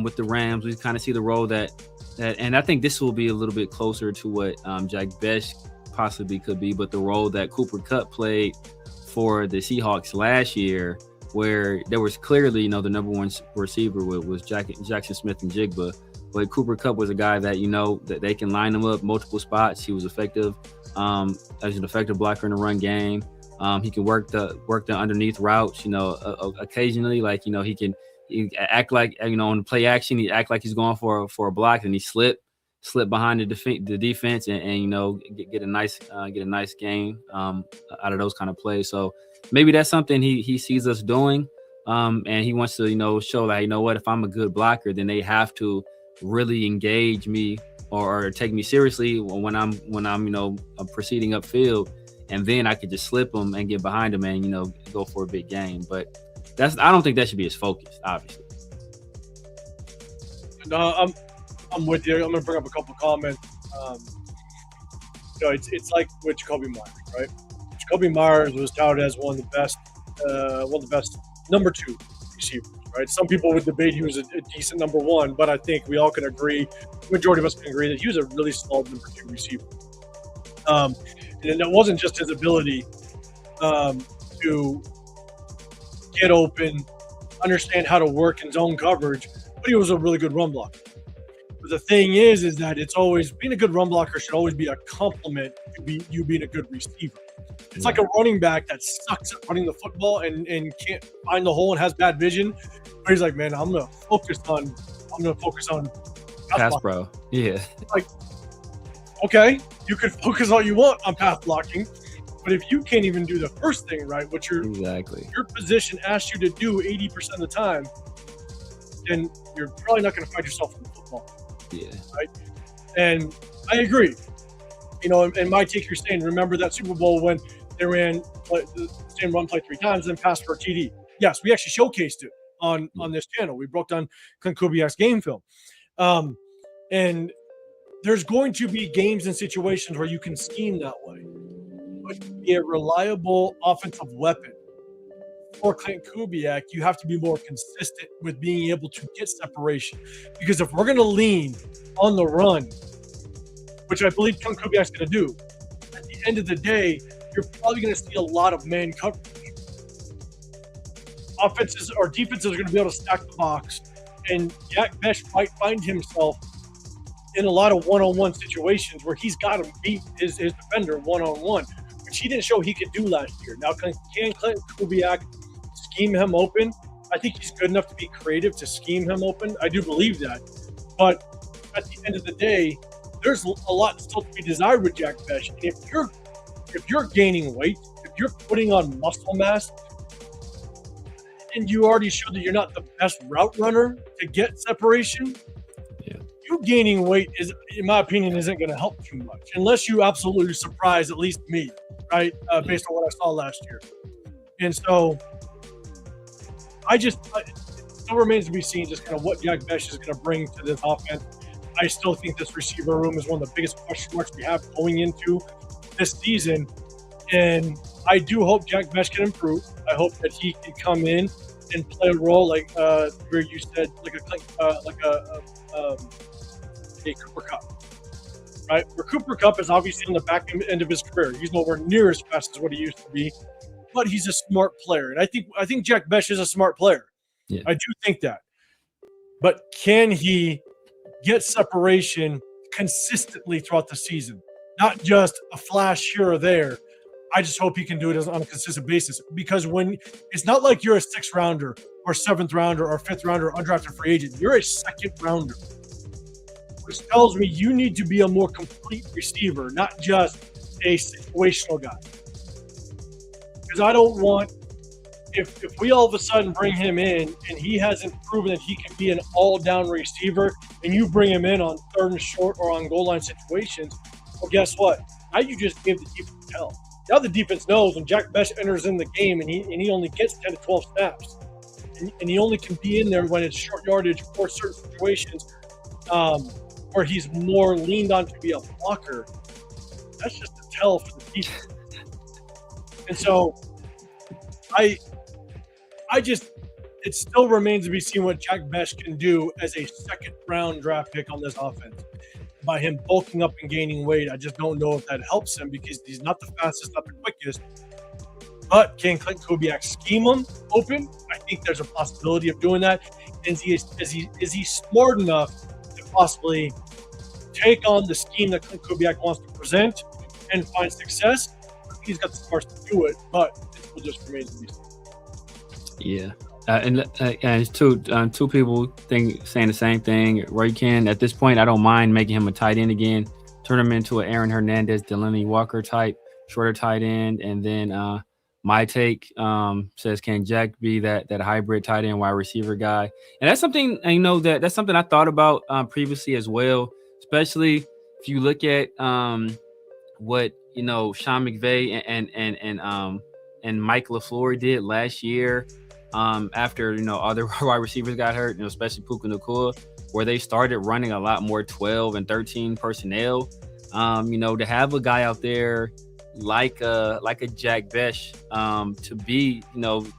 with the Rams. We kind of see the role that, and I think this will be a little bit closer to what Jack Besh possibly could be, but the role that Cooper Kupp played for the Seahawks last year, where there was clearly, the number one receiver was Jackson Smith and Jigba. But Cooper Kupp was a guy that, that they can line him up multiple spots. He was effective as an effective blocker in the run game. He can work the underneath routes, occasionally, like, he act like, on the play action, he act like he's going for a block, and he slip behind the defense and get a nice gain out of those kind of plays. So maybe that's something he sees us doing, and he wants to show that, what, if I'm a good blocker, then they have to really engage me or take me seriously when I'm proceeding upfield, and then I could just slip them and get behind them and go for a big game. But I don't think that should be his focus, obviously. No, I'm with you. I'm going to bring up a couple comments. It's like with Jacoby Myers, right? Jacoby Myers was touted as one of the best number 2 receivers, right? Some people would debate he was a decent number 1, but I think we all can agree, the majority of us can agree, that he was a really solid number 2 receiver. And it wasn't just his ability to get open, understand how to work in zone coverage, but he was a really good run blocker. But the thing is that it's always, being a good run blocker should always be a compliment to you being a good receiver. It's like a running back that sucks at running the football and can't find the hole and has bad vision. But he's like, man, I'm gonna focus on pass pro. Yeah. Like, okay, you can focus all you want on pass blocking, but if you can't even do the first thing right, what your position asks you to do 80% of the time, then you're probably not going to find yourself in the football. Yeah. Right. And I agree. And my take, you're saying, remember that Super Bowl when they ran the same run play 3 times and passed for a TD? Yes, we actually showcased it on this channel. We broke down Clint Kubiak's game film. And there's going to be games and situations where you can scheme that way. But to be a reliable offensive weapon for Clint Kubiak, you have to be more consistent with being able to get separation. Because if we're going to lean on the run, which I believe Clint Kubiak's going to do, at the end of the day, you're probably going to see a lot of man coverage. Offenses or defenses are going to be able to stack the box, and Jack Bech might find himself in a lot of one-on-one situations where he's got to beat his defender one-on-one, which he didn't show he could do last year. Now, can Clint Kubiak scheme him open? I think he's good enough to be creative to scheme him open. I do believe that. But at the end of the day, there's a lot still to be desired with Jack Bech. And if you're gaining weight, if you're putting on muscle mass, and you already showed that you're not the best route runner to get separation, you gaining weight is, in my opinion, isn't going to help too much unless you absolutely surprise at least me, right? Based on what I saw last year. And so it still remains to be seen just kind of what Jack Bech is going to bring to this offense. I still think this receiver room is one of the biggest question marks we have going into this season. And I do hope Jack Bech can improve. I hope that he can come in and play a role like where you said, like a Cooper Kupp, right? Where Cooper Kupp is obviously on the back end of his career. He's nowhere near as fast as what he used to be, but he's a smart player. And I think Jack Bech is a smart player. Yeah. I do think that. But can he get separation consistently throughout the season? Not just a flash here or there. I just hope he can do it on a consistent basis, because when it's not like you're a 6th rounder or 7th rounder or 5th rounder or undrafted free agent, you're a 2nd rounder, which tells me you need to be a more complete receiver, not just a situational guy. Because I don't want, if we all of a sudden bring him in and he hasn't proven that he can be an all-down receiver, and you bring him in on 3rd and short or on goal line situations, well, guess what? Now you just gave the defense hell. Now the defense knows when Jack Bech enters in the game and he only gets 10 to 12 snaps, and he only can be in there when it's short yardage or certain situations where he's more leaned on to be a blocker. That's just a tell for the defense. And so it still remains to be seen what Jack Bech can do as a 2nd round draft pick on this offense. By him bulking up and gaining weight, I just don't know if that helps him, because he's not the fastest, not the quickest. But can Clinton Kubiak scheme him open? I think there's a possibility of doing that. Is he smart enough to possibly take on the scheme that Clinton Kubiak wants to present and find success? I think he's got the smarts to do it, but it will just remain to be seen. Yeah. And two people saying the same thing. Roy Ken, at this point, I don't mind making him a tight end again. Turn him into an Aaron Hernandez, Delaney Walker type, shorter tight end. And then my take says, can Jack be that hybrid tight end wide receiver guy? And that's something that's something I thought about previously as well. Especially if you look at what Sean McVay and Mike LaFleur did last year. After other wide receivers got hurt, especially Puka Nacua, where they started running a lot more 12 and 13 personnel. To have a guy out there like a Jack Besh, to be,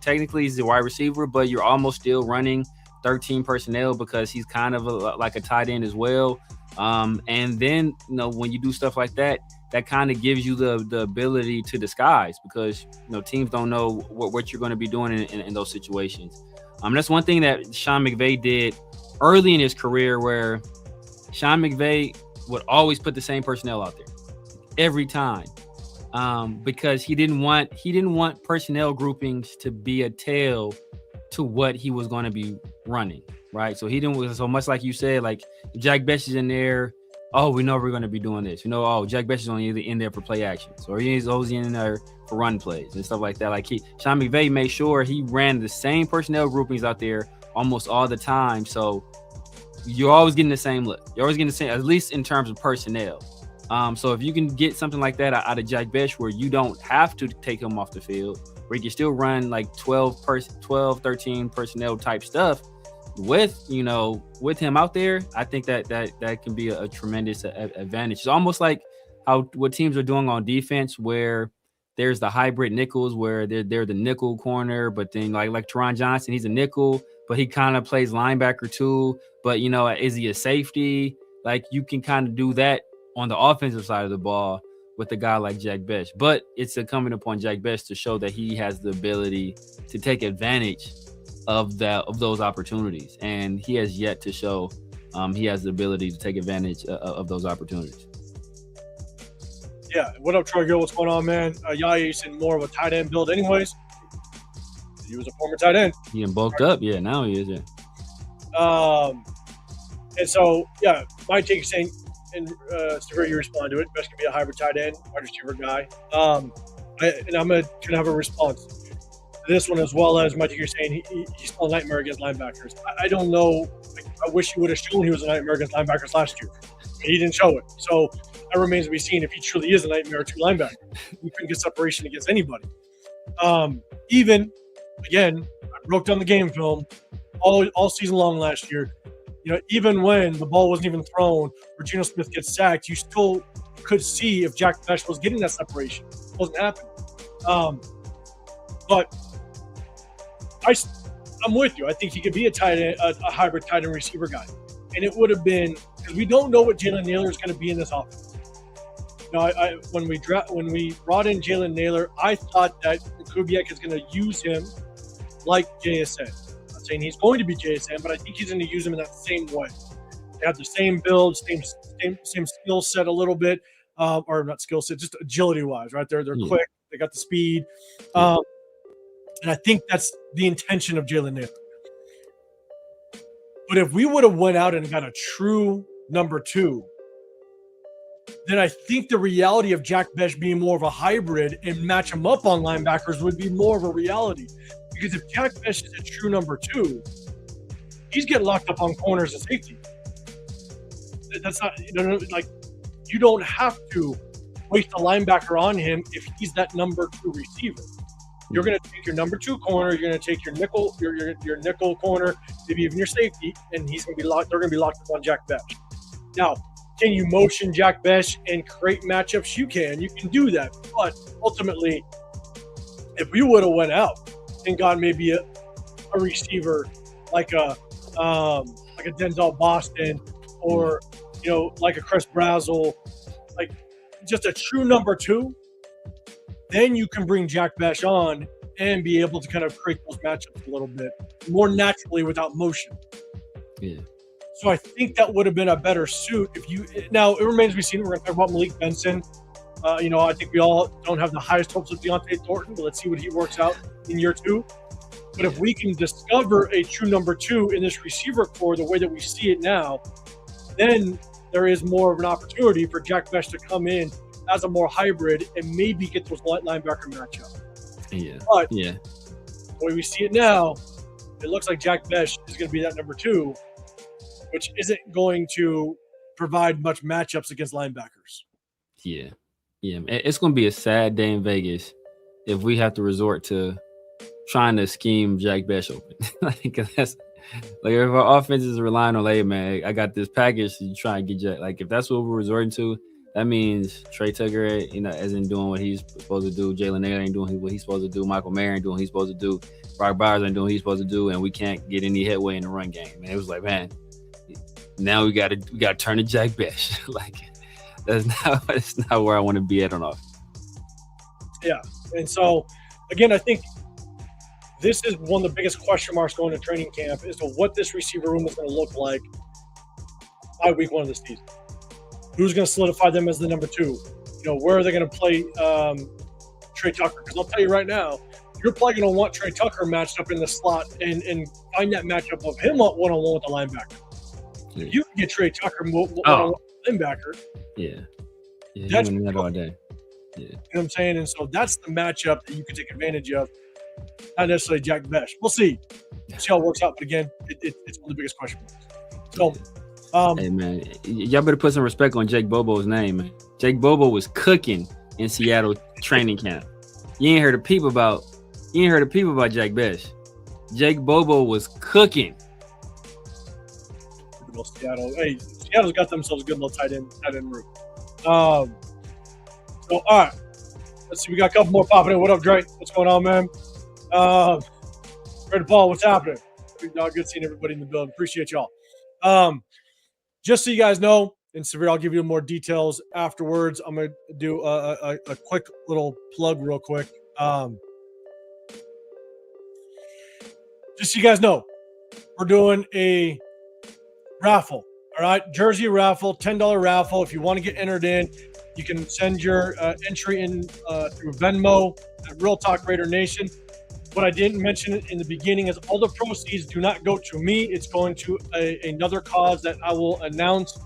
technically he's the wide receiver, but you're almost still running 13 personnel because he's kind of like a tight end as well. And then when you do stuff like that, that kind of gives you the ability to disguise, because teams don't know what you're going to be doing in those situations. That's one thing that Sean McVay did early in his career, where Sean McVay would always put the same personnel out there every time, because he didn't want personnel groupings to be a tell to what he was going to be running, right? So he didn't. So much like you said, like Jack Besh is in there. Oh, we know we're going to be doing this. Jack Besh is only in there for play actions, or he's always in there for run plays and stuff like that. Like Sean McVay made sure he ran the same personnel groupings out there almost all the time. So you're always getting the same look. You're always getting the same, at least in terms of personnel. So if you can get something like that out of Jack Besh, where you don't have to take him off the field, where you can still run like 12, 13 personnel type stuff, with him out there, I think that can be a tremendous advantage. It's almost like what teams are doing on defense, where there's the hybrid nickels, where they're the nickel corner, but then like Teron Johnson, he's a nickel, but he kind of plays linebacker too. But is he a safety? Like, you can kind of do that on the offensive side of the ball with a guy like Jack Besh. But it's incumbent upon Jack Besh to show that he has the ability to take advantage of those opportunities, and he has yet to show he has the ability to take advantage of those opportunities. Yeah, what up, Troy Gill? What's going on, man? Yaya's in more of a tight end build anyways. He was a former tight end. He bulked up. Yeah, now he is. Yeah. And so, yeah, my take is saying, and Severe, you respond to it, Best can be a hybrid tight end, wide receiver guy. And I'm going to have a response to this one, as well as Mike, you're saying he's still a nightmare against linebackers. I don't know. I wish he would have shown he was a nightmare against linebackers last year. He didn't show it. So that remains to be seen if he truly is a nightmare to linebacker. He couldn't get separation against anybody. Even, again, I broke down the game film all season long last year. Even when the ball wasn't even thrown or Geno Smith gets sacked, you still could see if Jack Besh was getting that separation. It wasn't happening. But I'm with you. I think he could be a tight end, a hybrid tight end receiver guy. And it would have been, because we don't know what Jalen Naylor is going to be in this offense. When we brought in Jalen Naylor, I thought that Kubiak is going to use him like JSN. I'm not saying he's going to be JSN, but I think he's going to use him in that same way. They have the same build, same skill set a little bit, or not skill set, just agility-wise, right? They're quick. They got the speed. And I think that's the intention of Jalen Naylor. But if we would have went out and got a true number two, then I think the reality of Jack Besh being more of a hybrid and match him up on linebackers would be more of a reality. Because if Jack Besh is a true number two, he's getting locked up on corners and safety. That's not, you don't have to waste a linebacker on him if he's that number two receiver. You're going to take your number two corner. You're going to take your nickel, your nickel corner, maybe even your safety, and he's going to be locked. They're going to be locked up on Jack Besh. Now, can you motion Jack Besh and create matchups? You can do that. But ultimately, if we would have went out and got maybe a receiver like a Denzel Boston, or like a Chris Brazzell, like just a true number two, then you can bring Jack Besh on and be able to kind of create those matchups a little bit more naturally without motion. Yeah. So I think that would have been a better suit if you. Now it remains to be seen. We're going to talk about Malik Benson. I think we all don't have the highest hopes of Deontay Thornton, but let's see what he works out in year 2. But if we can discover a true number 2 in this receiver core the way that we see it now, then there is more of an opportunity for Jack Besh to come in as a more hybrid and maybe get those linebacker matchup. Yeah. But yeah. the way we see it now, it looks like Jack Besh is going to be that number 2, which isn't going to provide much matchups against linebackers. Yeah. Yeah. It's going to be a sad day in Vegas if we have to resort to trying to scheme Jack Besh open. Like, that's like if our offense is relying on, hey, man, I got this package to try and get Jack. Like, if that's what we're resorting to, that means Trey Tucker, isn't doing what he's supposed to do. Jalen Naylor ain't doing what he's supposed to do. Michael Mayer ain't doing what he's supposed to do. Brock Bowers ain't doing what he's supposed to do, and we can't get any headway in the run game. And it was like, man, now we got to turn to Jack Besh. Like, that's not where I want to be at on offense. Yeah, and so again, I think this is one of the biggest question marks going to training camp as to what this receiver room is going to look like by week 1 of the season. Who's going to solidify them as the number 2? Where are they going to play Trey Tucker? Because I'll tell you right now, you're probably going to want Trey Tucker matched up in the slot and find that matchup of him one-on-one with the linebacker. Yeah. You can get Trey Tucker one-on-one with the linebacker. Yeah. That's that all day. Yeah. You know what I'm saying? And so that's the matchup that you can take advantage of. Not necessarily Jack Besh. We'll see. See how it works out. But again, it's one of the biggest question marks. So, hey, man, y'all better put some respect on Jake Bobo's name, man. Jake Bobo was cooking in Seattle training camp. You ain't heard a peep about Jack Besh. Jake Bobo was cooking. Seattle. Hey, Seattle's got themselves a good little tight end room. All right. Let's see. We got a couple more popping in. What up, Dre? What's going on, man? Red Paul, what's happening? Good seeing everybody in the building. Appreciate y'all. Just so you guys know, and Severe, I'll give you more details afterwards. I'm going to do a quick little plug real quick. Just so you guys know, we're doing a raffle. All right, jersey raffle, $10 raffle. If you want to get entered in, you can send your entry in through Venmo at Real Talk Raider Nation. What I didn't mention in the beginning is all the proceeds do not go to me. It's going to another cause that I will announce.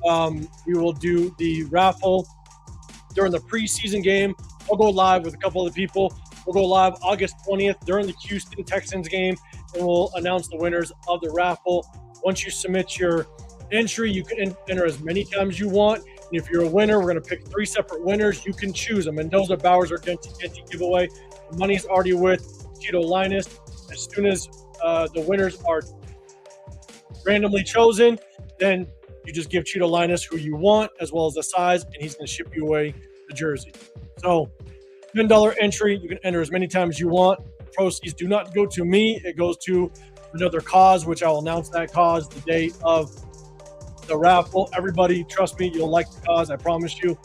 We will do the raffle during the preseason game. I'll go live with a couple of people. We'll go live August 20th during the Houston Texans game, and we'll announce the winners of the raffle. Once you submit your entry, you can enter as many times as you want. And if you're a winner, we're going to pick 3 separate winners. You can choose them. Mendoza, Bowers, or Genty giveaway. The money's already with Tito Linus. As soon as the winners are randomly chosen, then you just give Tito Linus who you want as well as the size, and he's going to ship you away the jersey. So $10 entry. You can enter as many times as you want. Proceeds do not go to me. It goes to another cause, which I'll announce that cause the day of the raffle. Everybody, trust me, you'll like the cause. I promise you.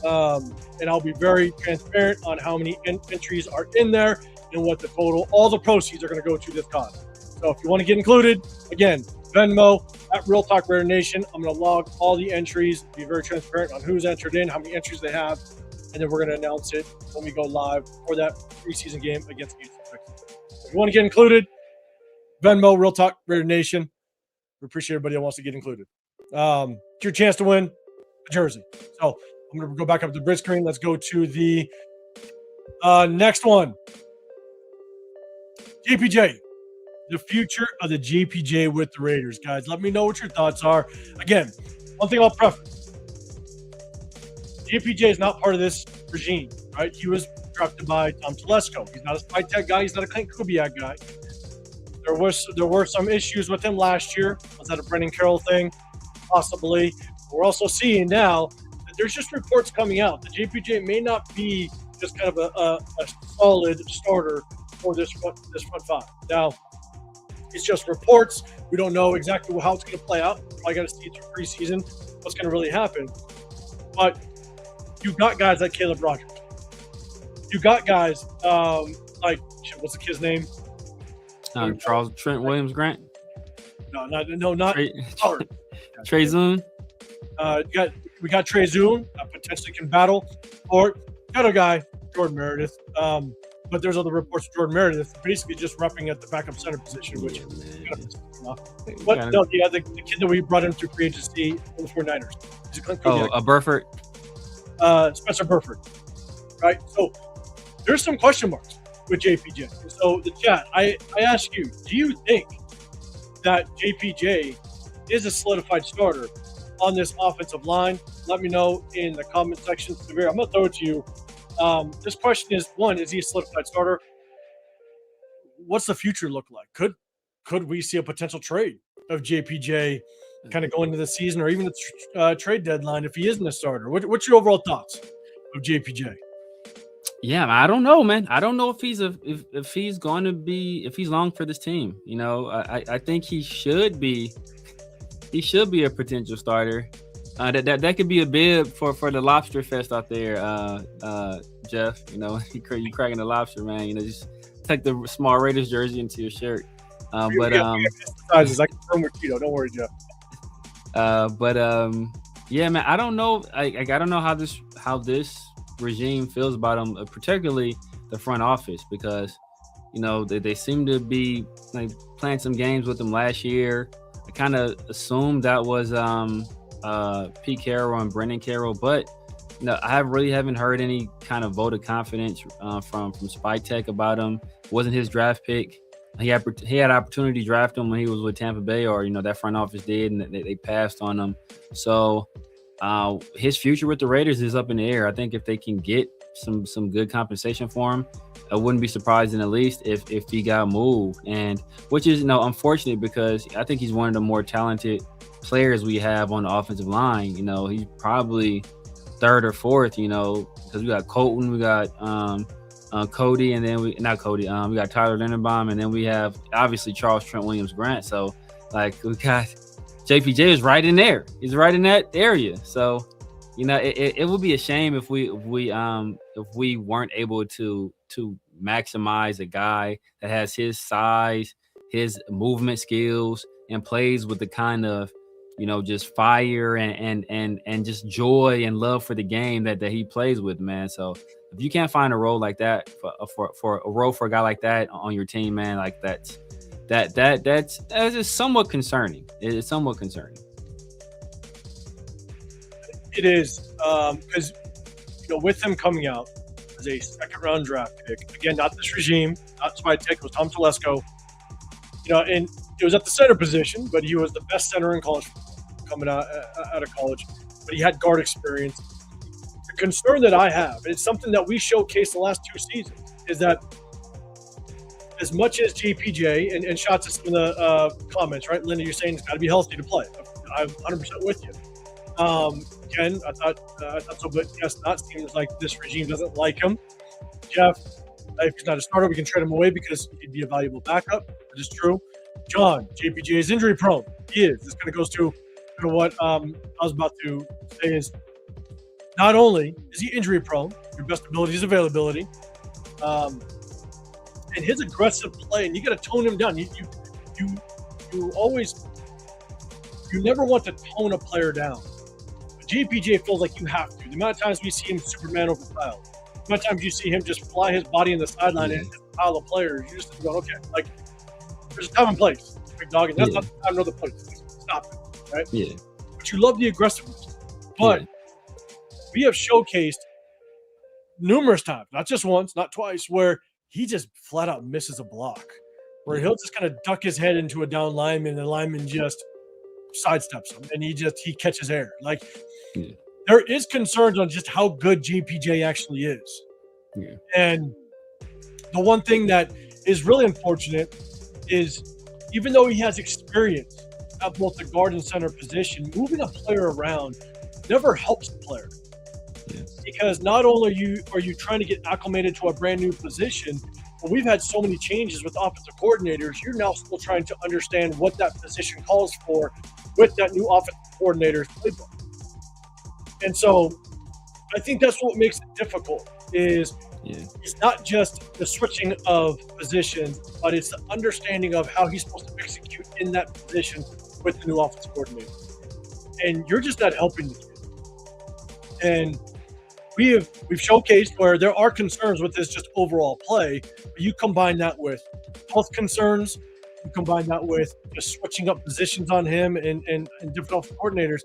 And I'll be very transparent on how many entries are in there and what the total, all the proceeds are going to go to this cause. So if you want to get included, again, Venmo at Real Talk Raider Nation. I'm going to log all the entries, be very transparent on who's entered in, how many entries they have, and then we're going to announce it when we go live for that preseason game against Houston Texans. If you want to get included, Venmo, Real Talk Raider Nation. We appreciate everybody that wants to get included. It's your chance to win a jersey. So I'm going to go back up to the bridge screen. Let's go to the next one. JPJ. The future of the JPJ with the Raiders. Guys, let me know what your thoughts are. Again, one thing I'll preface. JPJ is not part of this regime, right? He was drafted by Tom Telesco. He's not a spy tech guy. He's not a Clint Kubiak guy. There were some issues with him last year. Was that a Brendan Carroll thing? Possibly. We're also seeing now that there's just reports coming out that JPJ may not be just kind of a solid starter for this front five. Now, it's just reports. We don't know exactly how it's going to play out. I got to see through preseason what's going to really happen. But you've got guys like Caleb Rogers. you got guys like what's the kid's name? Charles Trent Williams Grant. Not Howard. Trey Zoon. We got Trey Zoon, potentially can battle, or got a guy Jordan Meredith. But there's other reports of Jordan Meredith basically just repping at the backup center position, which but no, the kid that we brought in through free agency in the 49ers. Burford. Spencer Burford. Right? So there's some question marks with JPJ. So the chat, I ask you, do you think that JPJ is a solidified starter on this offensive line? Let me know in the comment section. Severe, I'm going to throw it to you. This question is, one, is he a solidified starter? What's the future look like? Could we see a potential trade of JPJ kind of going into the season, or even the trade deadline if he isn't a starter? What's your overall thoughts of JPJ? Yeah, I don't know, man. I don't know if he's going to be, if he's long for this team. You know, I think he should be a potential starter. That could be a bid for the Lobster Fest out there, Jeff. You know, you cracking the lobster, man. You know, just take the small Raiders jersey into your shirt. Sizes. I confirm with Tito. Don't worry, Jeff. Yeah, man. I don't know. I don't know how this regime feels about him, particularly the front office, because you know they seem to be like playing some games with him last year. I kind of assumed that was Pete Carroll and Brendan Carroll, but you know, I really haven't heard any kind of vote of confidence from Spike Tech about him. It wasn't his draft pick. He had opportunity to draft him when he was with Tampa Bay, or you know that front office did, and they passed on him. So his future with the Raiders is up in the air. I think if they can get some good compensation for him, I wouldn't be surprised in the least if he got moved, and which is unfortunate, because I think he's one of the more talented players we have on the offensive line. You know, he's probably third or fourth, you know, because we got Colton, we got Cody, and then we got Tyler Linderbaum, and then we have obviously Charles Trent Williams Grant. So like we got JPJ is right in there. He's right in that area. So, you know, it would be a shame if we weren't able to maximize a guy that has his size, his movement skills, and plays with the kind of, you know, just fire and just joy and love for the game that he plays with, man. So if you can't find a role like that for a role for a guy like that on your team, man, like that's just somewhat concerning. It's somewhat concerning. It is, because you know, with him coming out as a second-round draft pick, again, not this regime, not Spike Tech, it was Tom Telesco. You know, and it was at the center position, but he was the best center in college coming out of college. But he had guard experience. The concern that I have, and it's something that we showcased the last two seasons, is that as much as JPJ, and shots at some of the comments, right? Linda, you're saying it's got to be healthy to play. I'm 100% with you. Ken, I thought so, but guess not. Seems like this regime doesn't like him. Jeff, if he's not a starter, we can trade him away because he'd be a valuable backup. That is true. John, JPJ is injury prone. He is. This kind of goes to what I was about to say is, not only is he injury prone, your best ability is availability, and his aggressive play, and you got to tone him down. You never want to tone a player down. But JPJ feels like you have to. The amount of times we see him Superman over Kyle, the amount of times you see him just fly his body in the sideline and just pile of players, you're just going, okay, like there's a time and place, big dog, and that's not the time nor the place. Stop it, right? Yeah. But you love the aggressiveness. But we have showcased numerous times, not just once, not twice, where he just flat out misses a block, where he'll just kind of duck his head into a down lineman, and the lineman just sidesteps him, and he catches air. Like, there is concerns on just how good JPJ actually is. Yeah. And the one thing that is really unfortunate is, even though he has experience at both the guard and center position, moving a player around never helps the player. Because not only are you trying to get acclimated to a brand new position, but we've had so many changes with offensive coordinators, you're now still trying to understand what that position calls for with that new offensive coordinator's playbook. And so I think that's what makes it difficult, is Yeah. It's not just the switching of positions, but it's the understanding of how he's supposed to execute in that position with the new offensive coordinator. And you're just not helping the kid. And we've showcased where there are concerns with his just overall play. But you combine that with health concerns, you combine that with just switching up positions on him and different offensive coordinators.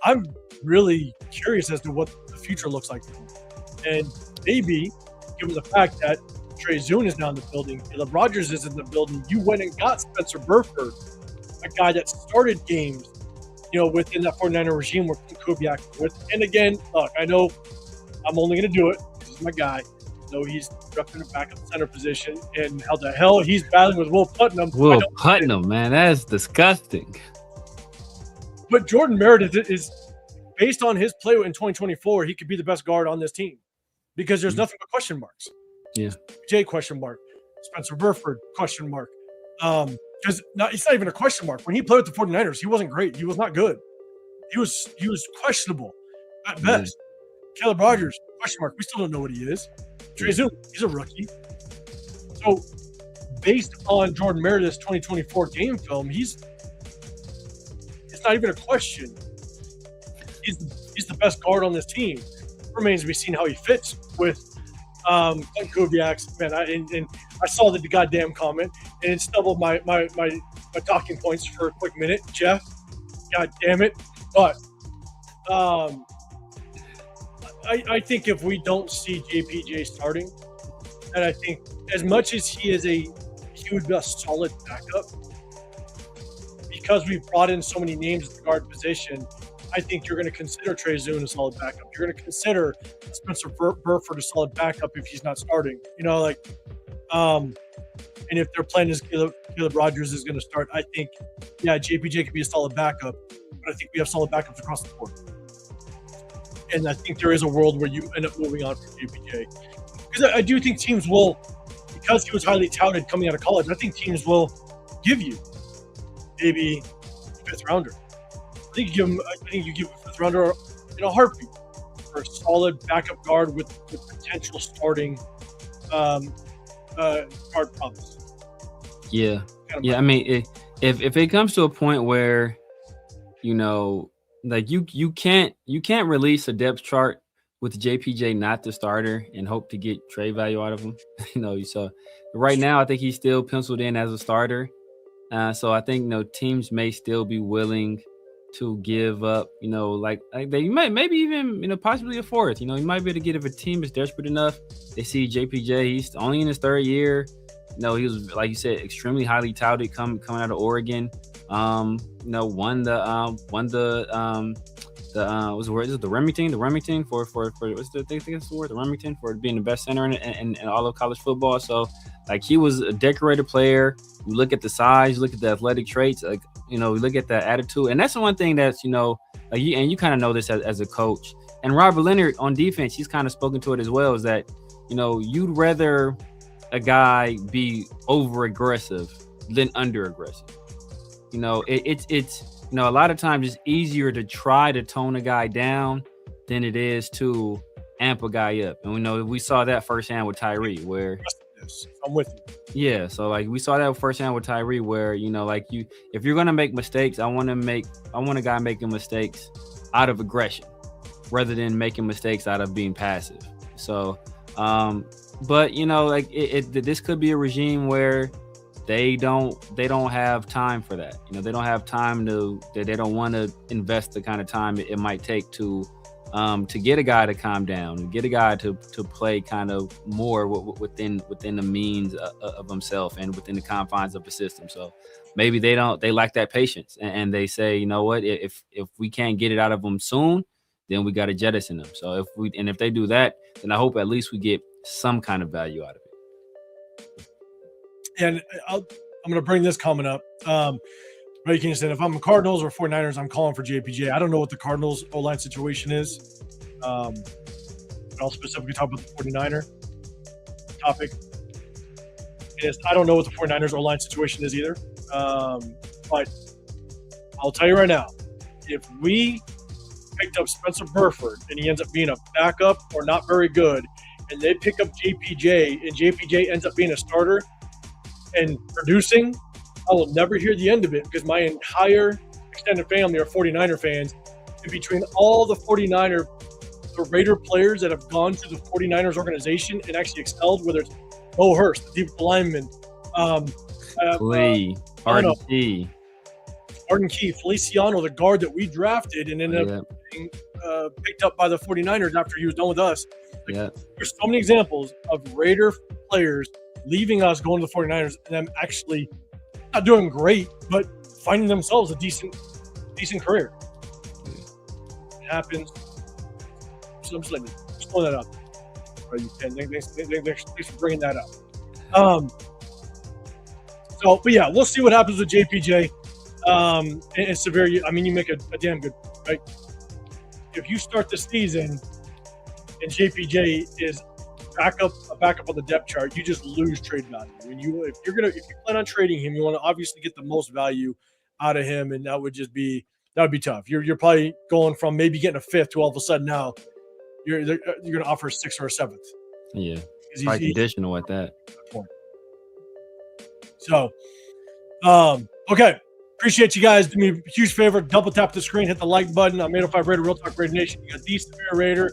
I'm really curious as to what the future looks like for him. And maybe, given the fact that Trey Zune is now in the building, Caleb Rogers is in the building, you went and got Spencer Burford, a guy that started games, within that 49er regime where Kubiak with. And again, look, I know I'm only going to do it. This is my guy. I know he's repping a backup center position, and how the hell he's battling with Will Putnam. Will Putnam, man, that's disgusting. But Jordan Meredith is, based on his play in 2024, he could be the best guard on this team because there's nothing but question marks. Yeah. Jay, question mark. Spencer Burford, question mark. Because it's not even a question mark. When he played with the 49ers, he wasn't great. He was not good. He was questionable at best. Caleb Rogers, question mark. We still don't know what he is. Trey Zune, he's a rookie. So, based on Jordan Meredith's 2024 game film, it's not even a question. He's the best guard on this team. It remains to be seen how he fits with Kubiak's. Man, I saw the goddamn comment, and it stumbled my talking points for a quick minute. Jeff, god damn it. But I think if we don't see JPJ starting, and I think as much as he would be a solid backup, because we've brought in so many names at the guard position, I think you're going to consider Trey Zune a solid backup. You're going to consider Spencer Burford a solid backup if he's not starting. And if their plan is Caleb Rogers is going to start, I think, JPJ could be a solid backup, but I think we have solid backups across the board. And I think there is a world where you end up moving on from JPJ. Because I do think teams will, because he was highly touted coming out of college, I think teams will give you maybe a fifth rounder. I think you give a fifth rounder in a heartbeat for a solid backup guard with potential starting guard promise. Yeah. I mean, if it comes to a point where, like you can't release a depth chart with JPJ not the starter and hope to get trade value out of him. So right now I think he's still penciled in as a starter. So I think teams may still be willing to give up, like they might maybe even possibly a fourth. You might be able to get if a team is desperate enough. They see JPJ, he's only in his third year. He was, like you said, extremely highly touted coming out of Oregon. Won the what's the word? Is it the Remington? The Remington for what's the thing? That's the word. The Remington for being the best center in all of college football. So like he was a decorated player. You look at the size, you look at the athletic traits, like you look at the attitude, and that's the one thing that's like you kind of know this as a coach. And Robert Leonard on defense, he's kind of spoken to it as well. Is that you'd rather a guy be over aggressive than under aggressive. It's a lot of times it's easier to try to tone a guy down than it is to amp a guy up. And we saw that firsthand with Tyree where I'm with you. Yeah, so like we saw that firsthand with Tyree where if you're gonna make mistakes, I want a guy making mistakes out of aggression rather than making mistakes out of being passive. So but this could be a regime where they don't have time for that. They don't have time they don't want to invest the kind of time it might take to get a guy to calm down and get a guy to play kind of more within the means of himself and within the confines of the system. So maybe they lack that patience and they say, you know what, if we can't get it out of them soon, then we got to jettison them. So if they do that, then I hope at least we get some kind of value out of it. And I'm going to bring this comment up. Ray King said, if I'm the Cardinals or 49ers, I'm calling for JPJ. I don't know what the Cardinals O-line situation is. I'll specifically talk about the 49er topic. I don't know what the 49ers O-line situation is either. But I'll tell you right now, if we picked up Spencer Burford and he ends up being a backup or not very good, and they pick up JPJ, and JPJ ends up being a starter and producing, I will never hear the end of it because my entire extended family are 49er fans. And between all the 49er, the Raider players that have gone to the 49ers organization and actually excelled, whether it's Bo Hurst, the deep lineman, Lee, Arden Key, Feliciano, the guard that we drafted and ended up being picked up by the 49ers after he was done with us. There's so many examples of Raider players leaving us, going to the 49ers, and them actually not doing great, but finding themselves a decent career. It happens. So I'm just throwing that out. Thanks for bringing that up. But yeah, we'll see what happens with JPJ. And Severe, I mean, you make a damn good point, right? If you start the season and JPJ is a backup on the depth chart, you just lose trade value. If you plan on trading him, you want to obviously get the most value out of him, and that would be tough. You're probably going from maybe getting a fifth to all of a sudden now you're going to offer a sixth or a seventh. Yeah, probably conditional at that point. So, okay. Appreciate you guys. Do me a huge favor. Double tap the screen. Hit the like button. I'm 805 Raider, Real Talk Raider Nation. You got the Severe Raider.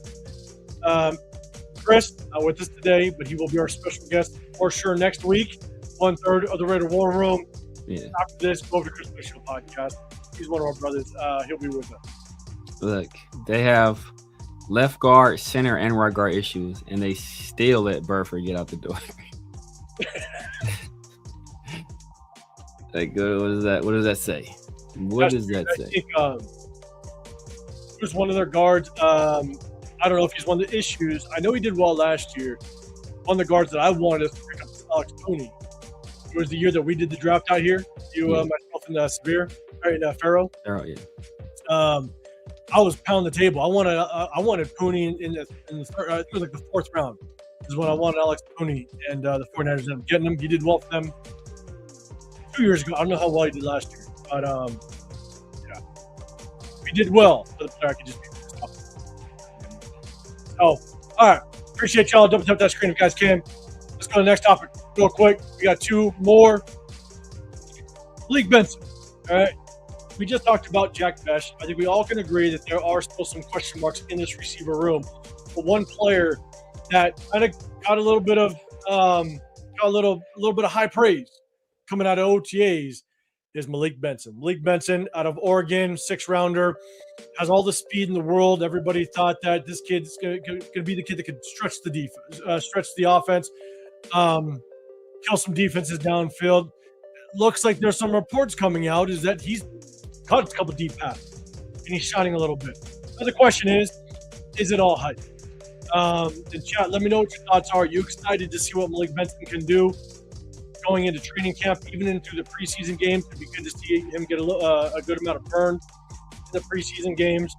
Chris, not with us today, but he will be our special guest for sure next week. 1/3 of the Raider War Room. Yeah. After this, go over to Chris Mitchell podcast. He's one of our brothers. He'll be with us. Look, they have left guard, center, and right guard issues, and they still let Burford get out the door. Like, what does that say? What does that say? I think he was one of their guards. I don't know if he's one of the issues. I know he did well last year. One of the guards that I wanted us to pick up was Alex Cooney. It was the year that we did the draft out here. Myself, and Severe, right? Pharaoh. Pharaoh, yeah. I was pounding the table. I wanted Cooney in the third. I think it was like the fourth round. Is when I wanted Alex Cooney, and the 49ers ended up getting him. He did well for them 2 years ago. I don't know how well he did last year, but yeah, he did well for the player. I could just be pissed off. Oh, all right. Appreciate y'all. Double tap that screen if you guys can. Let's go to the next topic real quick. We got two more. Malik Benson. All right. We just talked about Jack Besh. I think we all can agree that there are still some question marks in this receiver room. But one player that kind of got a little bit of high praise coming out of OTAs is Malik Benson. Malik Benson out of Oregon, 6-rounder, has all the speed in the world. Everybody thought that this kid's going to be the kid that could stretch the defense, stretch the offense, kill some defenses downfield. Looks like there's some reports coming out is that he's caught a couple deep passes and he's shining a little bit. Now the question is it all hype? In chat, let me know what your thoughts are. Are you excited to see what Malik Benson can do going into training camp, even into the preseason games? It'd be good to see him get a good amount of burn in the preseason games.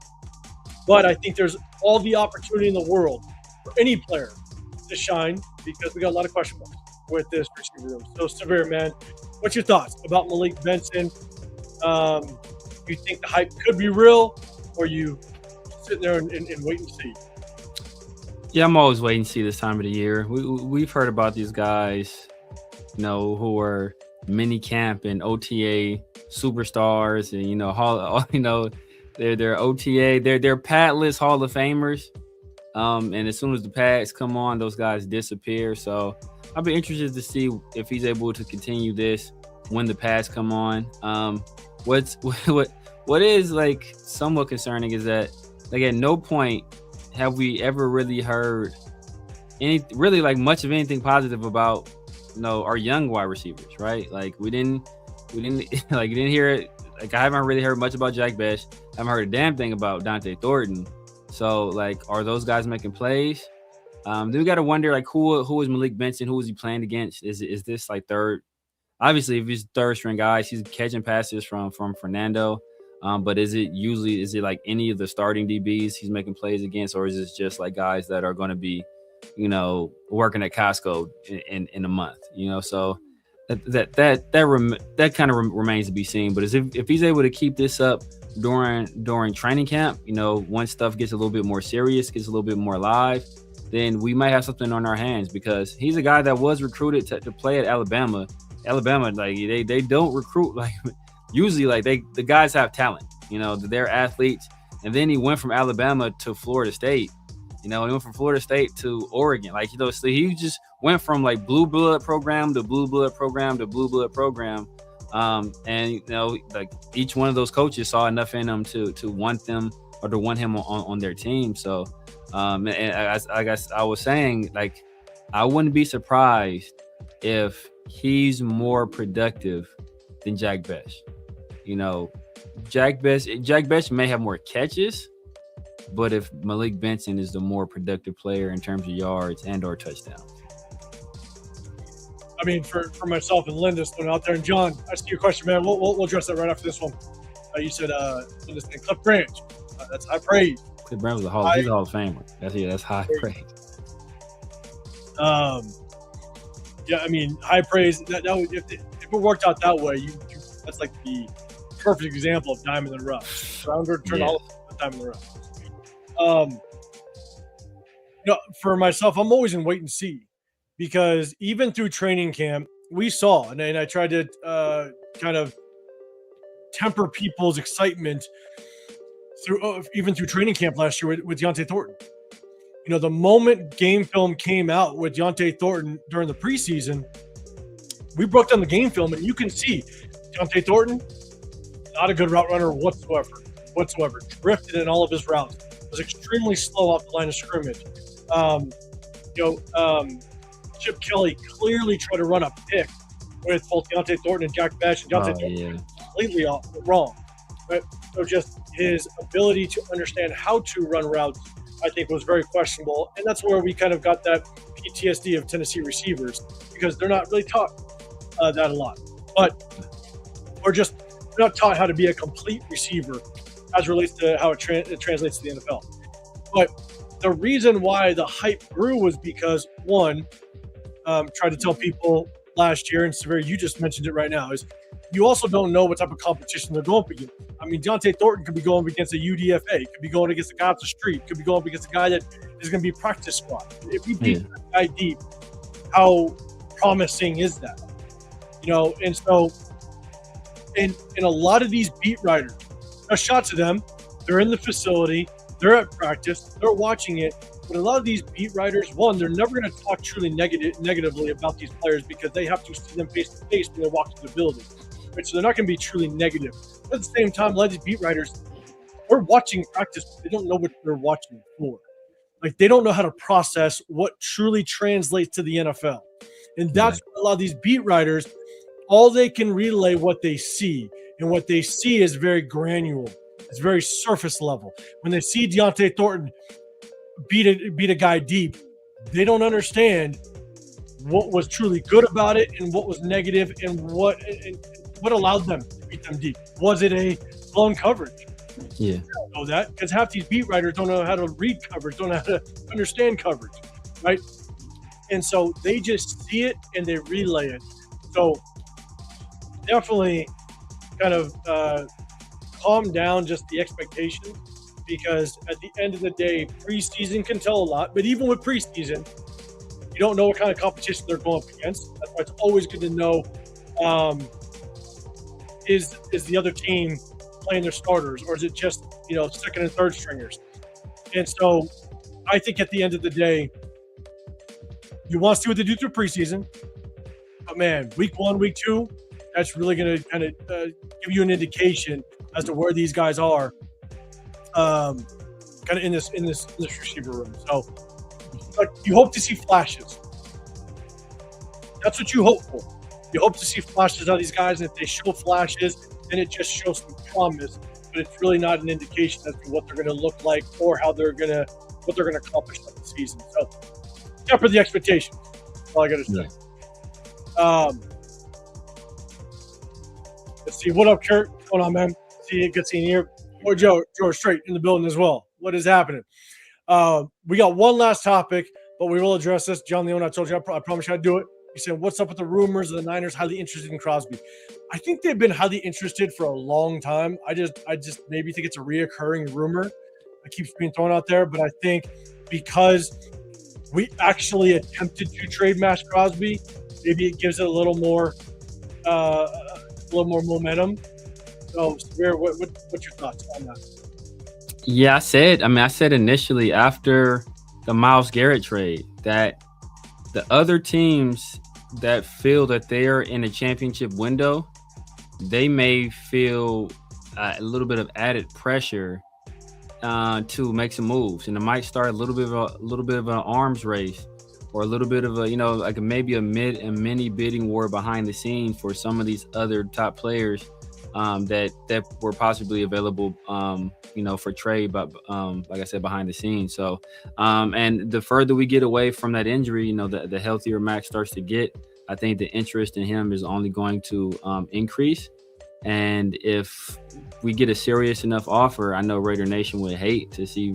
But I think there's all the opportunity in the world for any player to shine because we got a lot of question marks with this receiver room. So, Severe, man, what's your thoughts about Malik Benson? You think the hype could be real, or you sitting there and wait and see? Yeah, I'm always waiting to see this time of the year. We've heard about these guys, who are mini camp and OTA superstars, and they're OTA, they're padless Hall of Famers. And as soon as the pads come on, those guys disappear. So I'll be interested to see if he's able to continue this when the pads come on. What is like somewhat concerning is that like at no point have we ever really heard much of anything positive about our young wide receivers, right? Like we didn't hear it. Like I haven't really heard much about Jack Besh. I haven't heard a damn thing about Dante Thornton. So like, are those guys making plays? Then we got to wonder like who is Malik Benson? Who is he playing against? Is this like third? Obviously, if he's third string guys, he's catching passes from Fernando. But is it like any of the starting DBs he's making plays against, or is it just like guys that are going to be, working at Costco in a month? So that kind of remains to be seen. But if he's able to keep this up during training camp, once stuff gets a little bit more serious, gets a little bit more live, then we might have something on our hands, because he's a guy that was recruited to play at Alabama. Alabama, like they don't recruit like usually, like the guys have talent, they're athletes. And then he went from Alabama to Florida State. He went from Florida State to Oregon. Like, so he just went from like blue blood program to blue blood program to blue blood program. And like each one of those coaches saw enough in him to want them, or to want him on their team. So, and I guess I was saying, like, I wouldn't be surprised if he's more productive than Jack Bech. Jack Bech may have more catches, but if Malik Benson is the more productive player in terms of yards and or touchdowns. I mean, for myself and Linda's thrown out there, and John, I see your question, man. We'll address that right after this one. You said Linda's name, Cliff Branch. That's high praise. Cliff Branch was he's a Hall of Famer. That's high praise. Yeah, I mean, high praise. That if it worked out that way, that's like the perfect example of diamond in the rough. Rounder turn all of diamond in the rough. For myself, I'm always in wait and see, because even through training camp, we saw, and I tried to kind of temper people's excitement even through training camp last year with Deontay Thornton. The moment game film came out with Deontay Thornton during the preseason, we broke down the game film, and you can see Deontay Thornton, not a good route runner whatsoever. Drifted in all of his routes. Was extremely slow off the line of scrimmage. Chip Kelly clearly tried to run a pick with both Deontay Thornton and Jack Bech, and Deontay Thornton completely wrong. But so just his ability to understand how to run routes, I think, was very questionable, and that's where we kind of got that PTSD of Tennessee receivers, because they're not really taught that a lot, or just not taught how to be a complete receiver as relates to how it translates to the NFL. But the reason why the hype grew was because, one, tried to tell people last year, and Severe, you just mentioned it right now, is you also don't know what type of competition they're going up against. I mean, Deontay Thornton could be going against a UDFA, could be going against a guy off the street, could be going against a guy that is going to be practice squad. If he beats that guy deep, how promising is that? And so in a lot of these beat writers, a shot to them, they're in the facility, they're at practice, they're watching it. But a lot of these beat writers, one, they're never going to talk truly negatively about these players, because they have to see them face to face when they walk through the building. Right? So they're not going to be truly negative. But at the same time, a lot of these beat writers, they're watching practice, but they don't know what they're watching for. Like, they don't know how to process what truly translates to the NFL. And that's what a lot of these beat writers, all they can relay what they see. And what they see is very granular. It's very surface level. When they see Deontay Thornton beat a guy deep, they don't understand what was truly good about it and what was negative, and what allowed them to beat them deep. Was it a blown coverage? Yeah. I don't know that, because half these beat writers don't know how to read coverage, don't know how to understand coverage, right? And so they just see it and they relay it. So definitely kind of calm down just the expectations, because at the end of the day, preseason can tell a lot. But even with preseason, you don't know what kind of competition they're going up against. That's why it's always good to know, is the other team playing their starters, or is it just second and third stringers? And so I think at the end of the day, you want to see what they do through preseason. But man, week 1, week 2, that's really going to kind of give you an indication as to where these guys are, kind of in this receiver room. So, but you hope to see flashes. That's what you hope for. You hope to see flashes out of these guys, and if they show flashes, then it just shows some promise. But it's really not an indication as to what they're going to look like or what they're going to accomplish in the season. So, temper the expectations. That's all I got to say. Yeah. Let's see. What up, Kurt? What's going on, man? Good seeing you here. Or Joe Straight in the building as well. What is happening? We got one last topic, but we will address this. John Leone, I told you, I promise you I'd do it. He said, what's up with the rumors of the Niners highly interested in Crosby? I think they've been highly interested for a long time. I just maybe think it's a reoccurring rumor that keeps being thrown out there. But I think because we actually attempted to trade Max Crosby, maybe it gives it a little more momentum. So, Samir, what's your thoughts on that? Yeah, I said initially after the Myles Garrett trade that the other teams that feel that they're in a championship window, they may feel a little bit of added pressure to make some moves, and it might start a little bit of an arms race, or a little bit of a like maybe a mini bidding war behind the scenes for some of these other top players that were possibly available, for trade, but like I said, behind the scenes. So, and the further we get away from that injury, the healthier Max starts to get. I think the interest in him is only going to increase. And if we get a serious enough offer, I know Raider Nation would hate to see,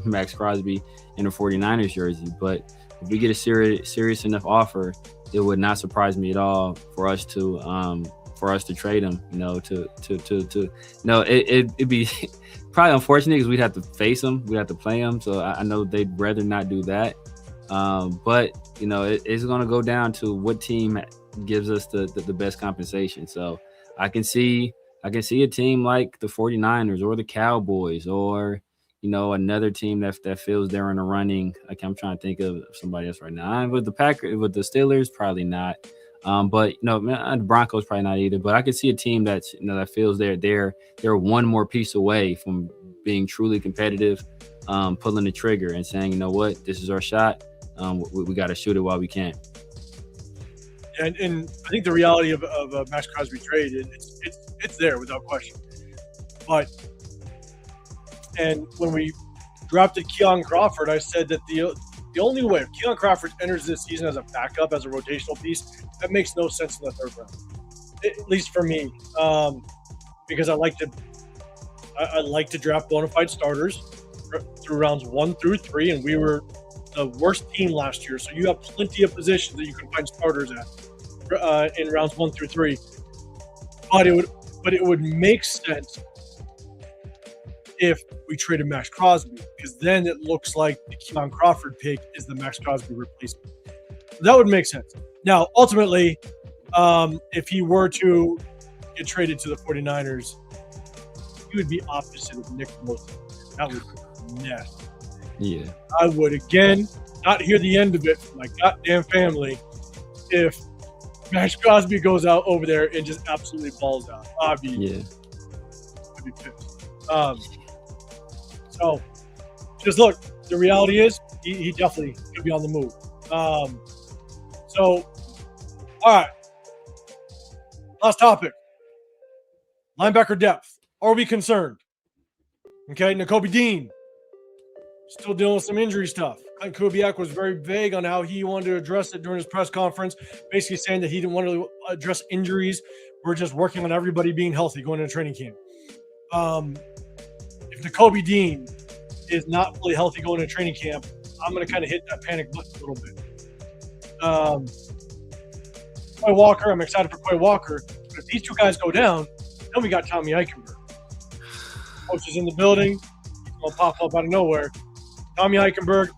Max Crosby in a 49ers jersey. But if we get a serious enough offer, it would not surprise me at all for us to trade him. It'd be probably unfortunate because we'd have to face him, we'd have to play him. So I know they'd rather not do that. But it's going to go down to what team gives us the best compensation. So I can see a team like the 49ers or the Cowboys, or another team that feels they're in a running. Like, I'm trying to think of somebody else right now. With the Steelers, probably not. But the Broncos probably not either. But I could see a team that's that feels they're one more piece away from being truly competitive, pulling the trigger and saying, you know what, this is our shot. We got to shoot it while we can. And I think the reality of a Max Crosby trade, it's there without question. And when we drafted Keon Crawford, I said that the only way, if Keon Crawford enters this season as a backup, as a rotational piece, that makes no sense in the third round, at least for me, because I like to draft bona fide starters through rounds 1 through 3, and we were the worst team last year. So you have plenty of positions that you can find starters at in rounds 1 through 3. But it would make sense if we traded Max Crosby, because then it looks like the Keon Crawford pick is the Max Crosby replacement. That would make sense. Now, ultimately, if he were to get traded to the 49ers, he would be opposite of Nick Bosa. That would be nasty. Yeah. I would, again, not hear the end of it from my goddamn family if Max Crosby goes out over there and just absolutely balls out. I'd be pissed. So, just look, the reality is he definitely could be on the move. So, all right. Last topic. Linebacker depth. Are we concerned? Okay, Nakobe Dean still dealing with some injury stuff. Clint Kubiak was very vague on how he wanted to address it during his press conference, basically saying that he didn't want to address injuries. We're just working on everybody being healthy going into training camp. If Nakobe Dean is not fully healthy going into training camp, I'm going to kind of hit that panic button a little bit. Quay Walker, I'm excited for Quay Walker. But if these two guys go down, then we got Tommy Eichenberg. Coach is in the building. He's going to pop up out of nowhere. Tommy Eichenberg.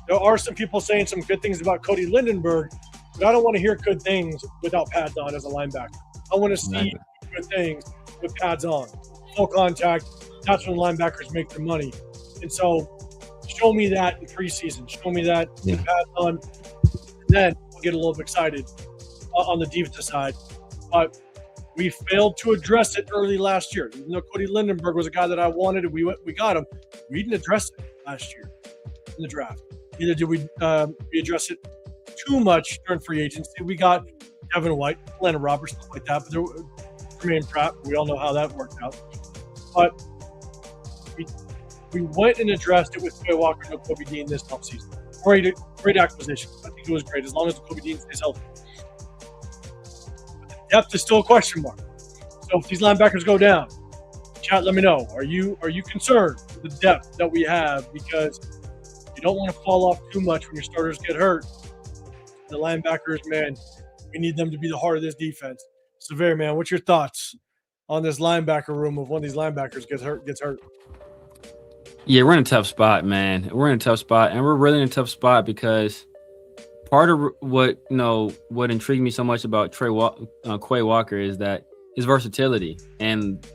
There are some people saying some good things about Cody Lindenberg, but I don't want to hear good things without pads on as a linebacker. I want to see good things with pads on. Full contact. That's when linebackers make their money. And so show me that in preseason. Show me that with pads on. And then we'll get a little bit excited on the defensive side. But we failed to address it early last year. Even though Cody Lindenberg was a guy that I wanted and we got him, we didn't address it last year in the draft. Neither did we address it too much during free agency. We got Devin White, Landon Roberts, stuff like that. But there were Jermaine Pratt. We all know how that worked out. But we went and addressed it with Quay Walker and Nakobe Dean this offseason. Great acquisition. I think it was great as long as Nakobe Dean stays healthy. But the depth is still a question mark. So if these linebackers go down, chat, let me know. Are you concerned with the depth that we have? Because you don't want to fall off too much when your starters get hurt. The linebackers, man, we need them to be the heart of this defense. Severe, man, what's your thoughts on this linebacker room if one of these linebackers gets hurt? Yeah, we're in a tough spot, man. We're in a tough spot, and we're really in a tough spot because part of what intrigued me so much about Quay Walker is that his versatility and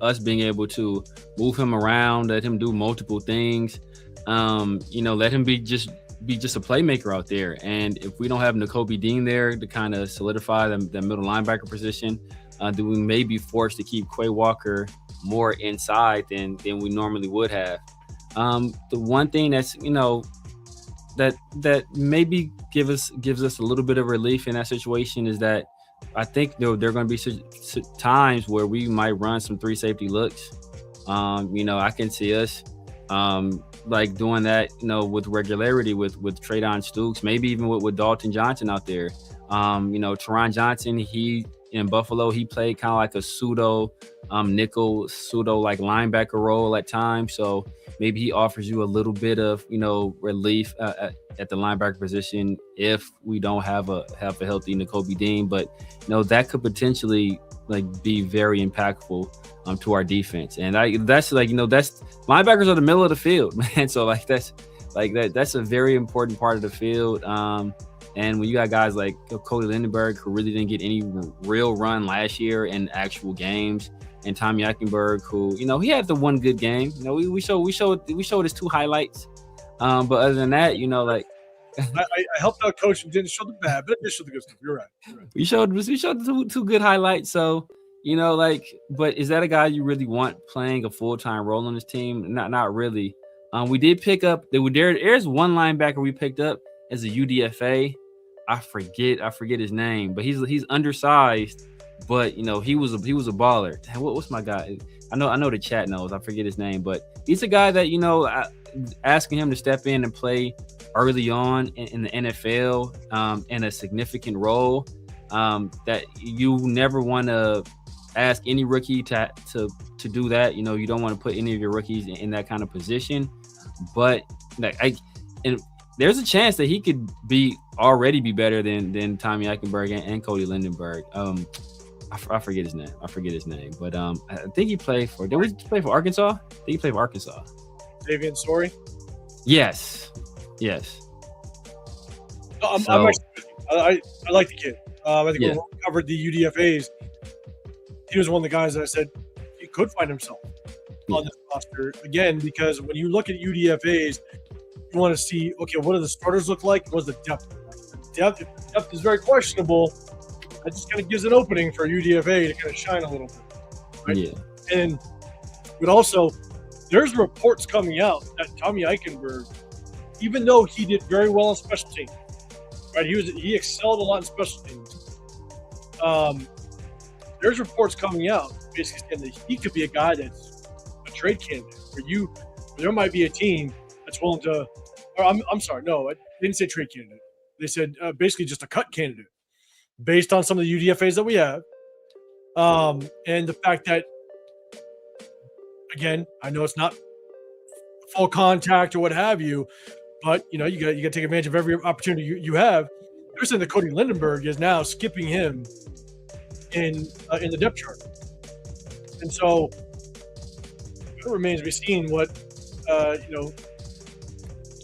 us being able to move him around, let him do multiple things, let him be just a playmaker out there. And if we don't have Nakobe Dean there to kind of solidify the middle linebacker position, then we may be forced to keep Quay Walker more inside than we normally would have. The one thing that maybe gives us a little bit of relief in that situation is that I think there are going to be times where we might run some three safety looks. I can see us like doing that, with regularity with Traydon Stukes, maybe even with Dalton Johnson out there. Teron Johnson, he in Buffalo, he played kind of like a pseudo nickel, pseudo like linebacker role at times. So maybe he offers you a little bit of relief at the linebacker position if we don't have a healthy Nakobe Dean. But that could potentially like be very impactful to our defense. And that's linebackers are the middle of the field, man. So that's a very important part of the field. And when you got guys like Cody Lindenberg, who really didn't get any real run last year in actual games, and Tommy Eichenberg, who he had the one good game. We showed his two highlights. But other than that, I helped out coach and didn't show the bad, but I did show the good stuff. You're right. we showed two good highlights. So but is that a guy you really want playing a full-time role on this team? Not really. We did pick up there's one linebacker we picked up as a UDFA. I forget his name, but he's undersized, but he was a baller. What's my guy? I know the chat knows. I forget his name, but he's a guy that asking him to step in and play early on in the NFL in a significant role that you never want to ask any rookie to do that. You don't want to put any of your rookies in that kind of position, but there's a chance that he could already be better than Tommy Eichenberg and Cody Lindenberg. I forget his name. But I think he played for. Did we play for Arkansas? I think he played for Arkansas. Davian Story. Yes. I like the kid. I think when we covered the UDFA's, he was one of the guys that I said he could find himself on this roster again, because when you look at UDFA's, you want to see, okay, what do the starters look like? What's the depth? If the depth is very questionable, that just kind of gives an opening for UDFA to kind of shine a little bit. Right? Yeah. But also, there's reports coming out that Tommy Eichenberg, even though he did very well on special teams, right? He excelled a lot in special teams. There's reports coming out basically saying that he could be a guy that's a trade candidate where there might be a team that's willing to, or I'm sorry, no, I didn't say trade candidate. They said basically just a cut candidate based on some of the UDFAs that we have. And the fact that, again, I know it's not full contact or what have you, but you got to take advantage of every opportunity you have. They're saying that Cody Lindenberg is now skipping him in the depth chart, and so it remains to be seen what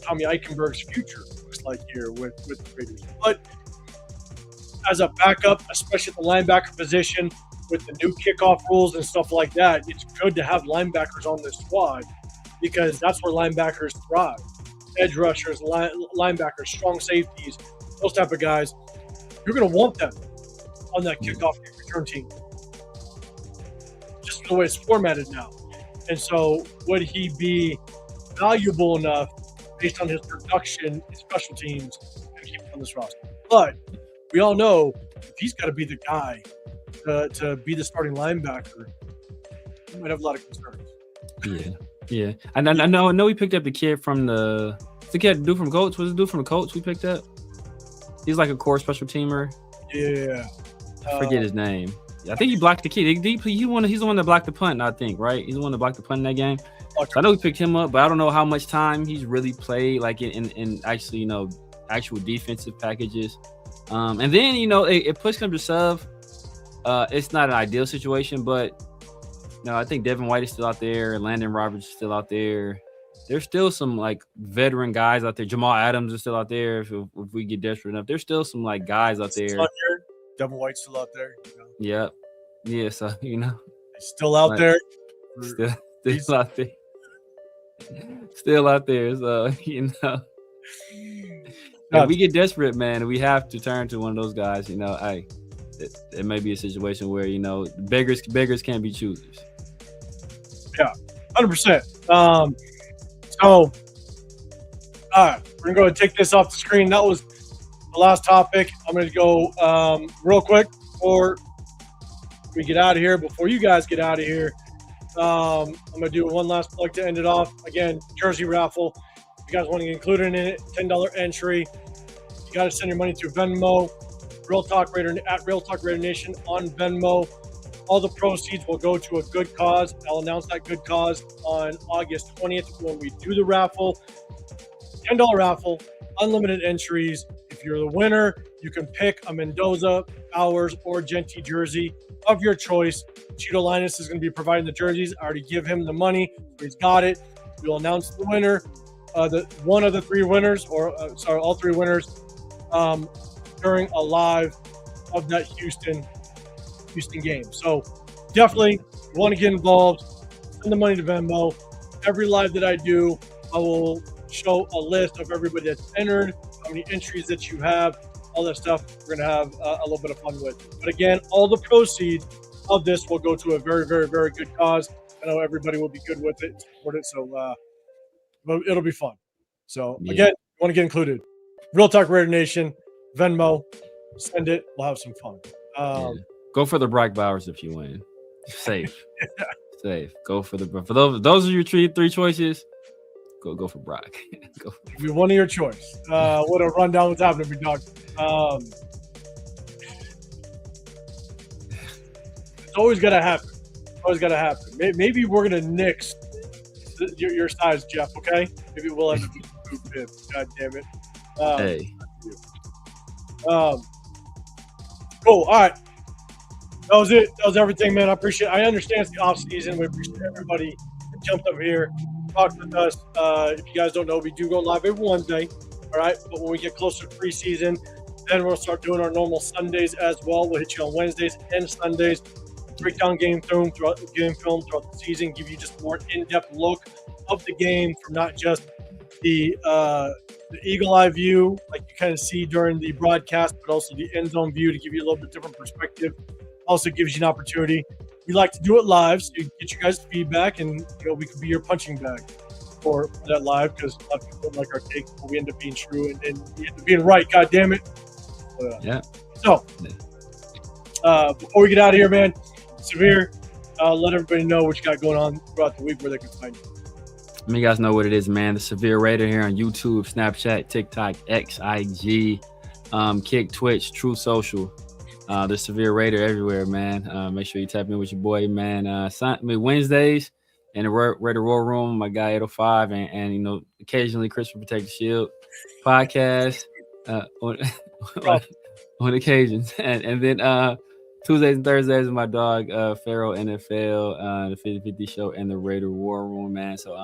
Tommy Eichenberg's future looks like here with the Raiders. But as a backup, especially at the linebacker position, with the new kickoff rules and stuff like that, it's good to have linebackers on this squad because that's where linebackers thrive. Edge rushers, linebackers, strong safeties, those type of guys, you're going to want them on that kickoff return team. Just the way it's formatted now. And so would he be valuable enough based on his production in special teams to keep him on this roster? But we all know if he's got to be the guy to be the starting linebacker, he might have a lot of concerns. Yeah. I know we picked up the kid from the dude from Colts. Was the dude from the Colts we picked up? He's like a core special teamer. Yeah. I forget his name. I think he blocked the kid. He's the one that blocked the punt, I think, right? He's the one that blocked the punt in that game. So I know we picked him up, but I don't know how much time he's really played, like in actually, actual defensive packages. And then, it pushed him to sub. It's not an ideal situation, but I think Devin White is still out there. Landon Roberts is still out there. there's still some like veteran guys out there. Jamal Adams is still out there. If we get desperate enough, there's still some like guys out there. Devin White's still out there. Yep. Yeah. So he's still out there. Still out there. Still out there. So if we get desperate, man, we have to turn to one of those guys. It may be a situation where beggars can't be choosers. Yeah, 100%. So, all right, we're gonna go and take this off the screen. That was the last topic. I'm gonna go real quick before we get out of here. Before you guys get out of here, I'm gonna do one last plug to end it off. Again, jersey raffle. If you guys want to get included in it, $10 entry. You got to send your money through Venmo. Real Talk Raider at Real Talk Raider Nation on Venmo. All the proceeds will go to a good cause. I'll announce that good cause on August 20th when we do the raffle. $10 raffle, unlimited entries. If you're the winner, you can pick a Mendoza, Bowers, or Genty jersey of your choice. Cheeto Linus is going to be providing the jerseys. I already give him the money, so he's got it. We'll announce the winner, one of the three winners, all three winners, during a live of that Houston game. So definitely want to get involved. Send the money to Venmo. Every live that I do, I will show a list of everybody that's entered, how many entries that you have, all that stuff we're going to have a little bit of fun with. But again, all the proceeds of this will go to a very, very, very good cause. I know everybody will be good with it, support it, so it'll be fun. So again, you want to get included. Real Talk Raider Nation, Venmo, send it. We'll have some fun. Go for the Brock Bowers if you win. Safe. Safe. Go for those are your three choices. Go for Brock. Be one of your choice. What a rundown what's happening, big dog. It's always gotta happen. Maybe we're gonna nix your size, Jeff. Okay? Maybe we'll end up with 2 bibs. God damn it. Hey. Cool. All right. That was it. That was everything, man. I understand it's the off season. We appreciate everybody that jumped up here, talked with us. If you guys don't know, we do go live every Wednesday. All right. But when we get closer to preseason, then we'll start doing our normal Sundays as well. We'll hit you on Wednesdays and Sundays. Break down game film throughout the season, give you just a more in-depth look of the game from not just the eagle eye view, like you kind of see during the broadcast, but also the end zone view to give you a little bit different perspective. Also gives you an opportunity. We like to do it live, so you can get you guys feedback, and we could be your punching bag for that live because a lot of people don't like our takes, but we end up being true and we end up being right. God damn it! Yeah. So before we get out of here, man, Severe, let everybody know what you got going on throughout the week, where they can find you. You guys know what it is, man. The Severe Raider here on YouTube, Snapchat, TikTok, X, IG, Kick, Twitch, True Social. The Severe Raider everywhere, man. Make sure you tap in with your boy, man. Wednesdays in the Raider War Room, my guy 805, and occasionally Christopher Protect the Shield podcast on occasions, and then Tuesdays and Thursdays with my dog PharoahNFL, the 50/50 show, and the Raider War Room, man. So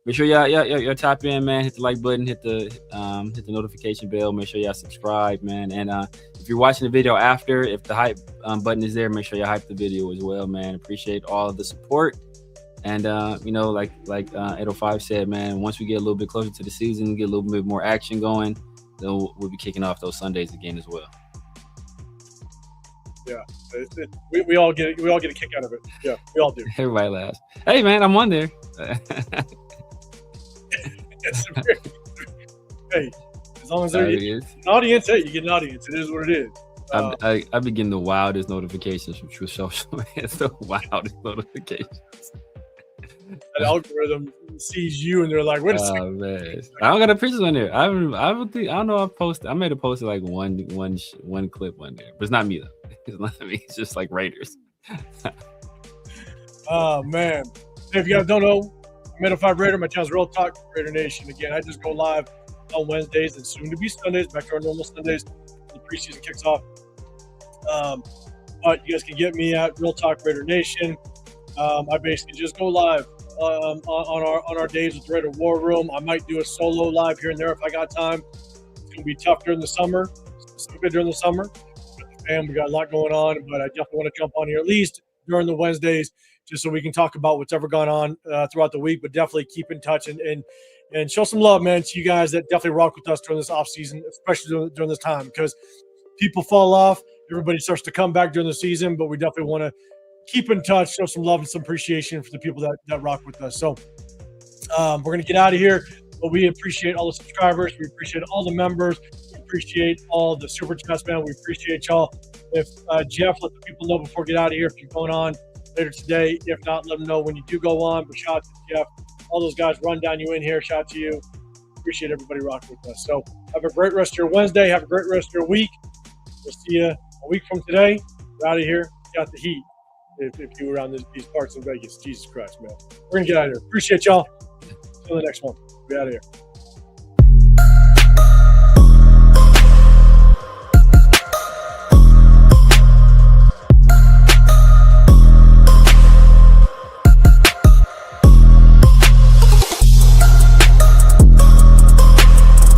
make sure y'all tap in, man. Hit the like button, hit the notification bell. Make sure y'all subscribe, man. And if you're watching the video after, if the hype button is there, make sure y'all hype the video as well, man. Appreciate all of the support. And like 805 said, man, once we get a little bit closer to the season, get a little bit more action going, then we'll be kicking off those Sundays again as well. Yeah, we all get a kick out of it. Yeah, we all do. Everybody laughs. Hey, man, I'm on there. Hey, as long as there's an audience, hey, you get an audience. It is what it is. I be getting the wildest notifications from True Social. It's the wildest notifications. That algorithm sees you and they're like, "Wait a second." Man. I don't got a pictures on there. I don't know. I made a post like one clip on there, but it's not me though. It's not me. It's just like Raiders. Oh man! Hey, if you guys don't know, I'm 805 Raider. My channel's Real Talk Raider Nation. Again, I just go live on Wednesdays and soon to be Sundays. Back to our normal Sundays. The preseason kicks off. But you guys can get me at Real Talk Raider Nation. I basically just go live on our days with the Raider War Room. I might do a solo live here and there if I got time. It's gonna be tough during the summer, specifically during the summer. And we got a lot going on, but I definitely want to jump on here at least during the Wednesdays, just so we can talk about what's ever gone on throughout the week. But definitely keep in touch and show some love, man, to you guys that definitely rock with us during this off season, especially during this time, because people fall off. Everybody starts to come back during the season, but we definitely want to keep in touch, show some love and some appreciation for the people that rock with us. So we're going to get out of here, but we appreciate all the subscribers. We appreciate all the members. We appreciate all the super chats, man. We appreciate y'all. If Jeff, let the people know before we get out of here if you're going on later today. If not, let them know when you do go on. But shout out to Jeff. All those guys run down you in here. Shout out to you. Appreciate everybody rocking with us. So have a great rest of your Wednesday. Have a great rest of your week. We'll see you a week from today. We're out of here. Got the heat. If you were around these parts in Vegas, Jesus Christ, man. We're going to get out of here. Appreciate y'all. Till the next one. We're out of here.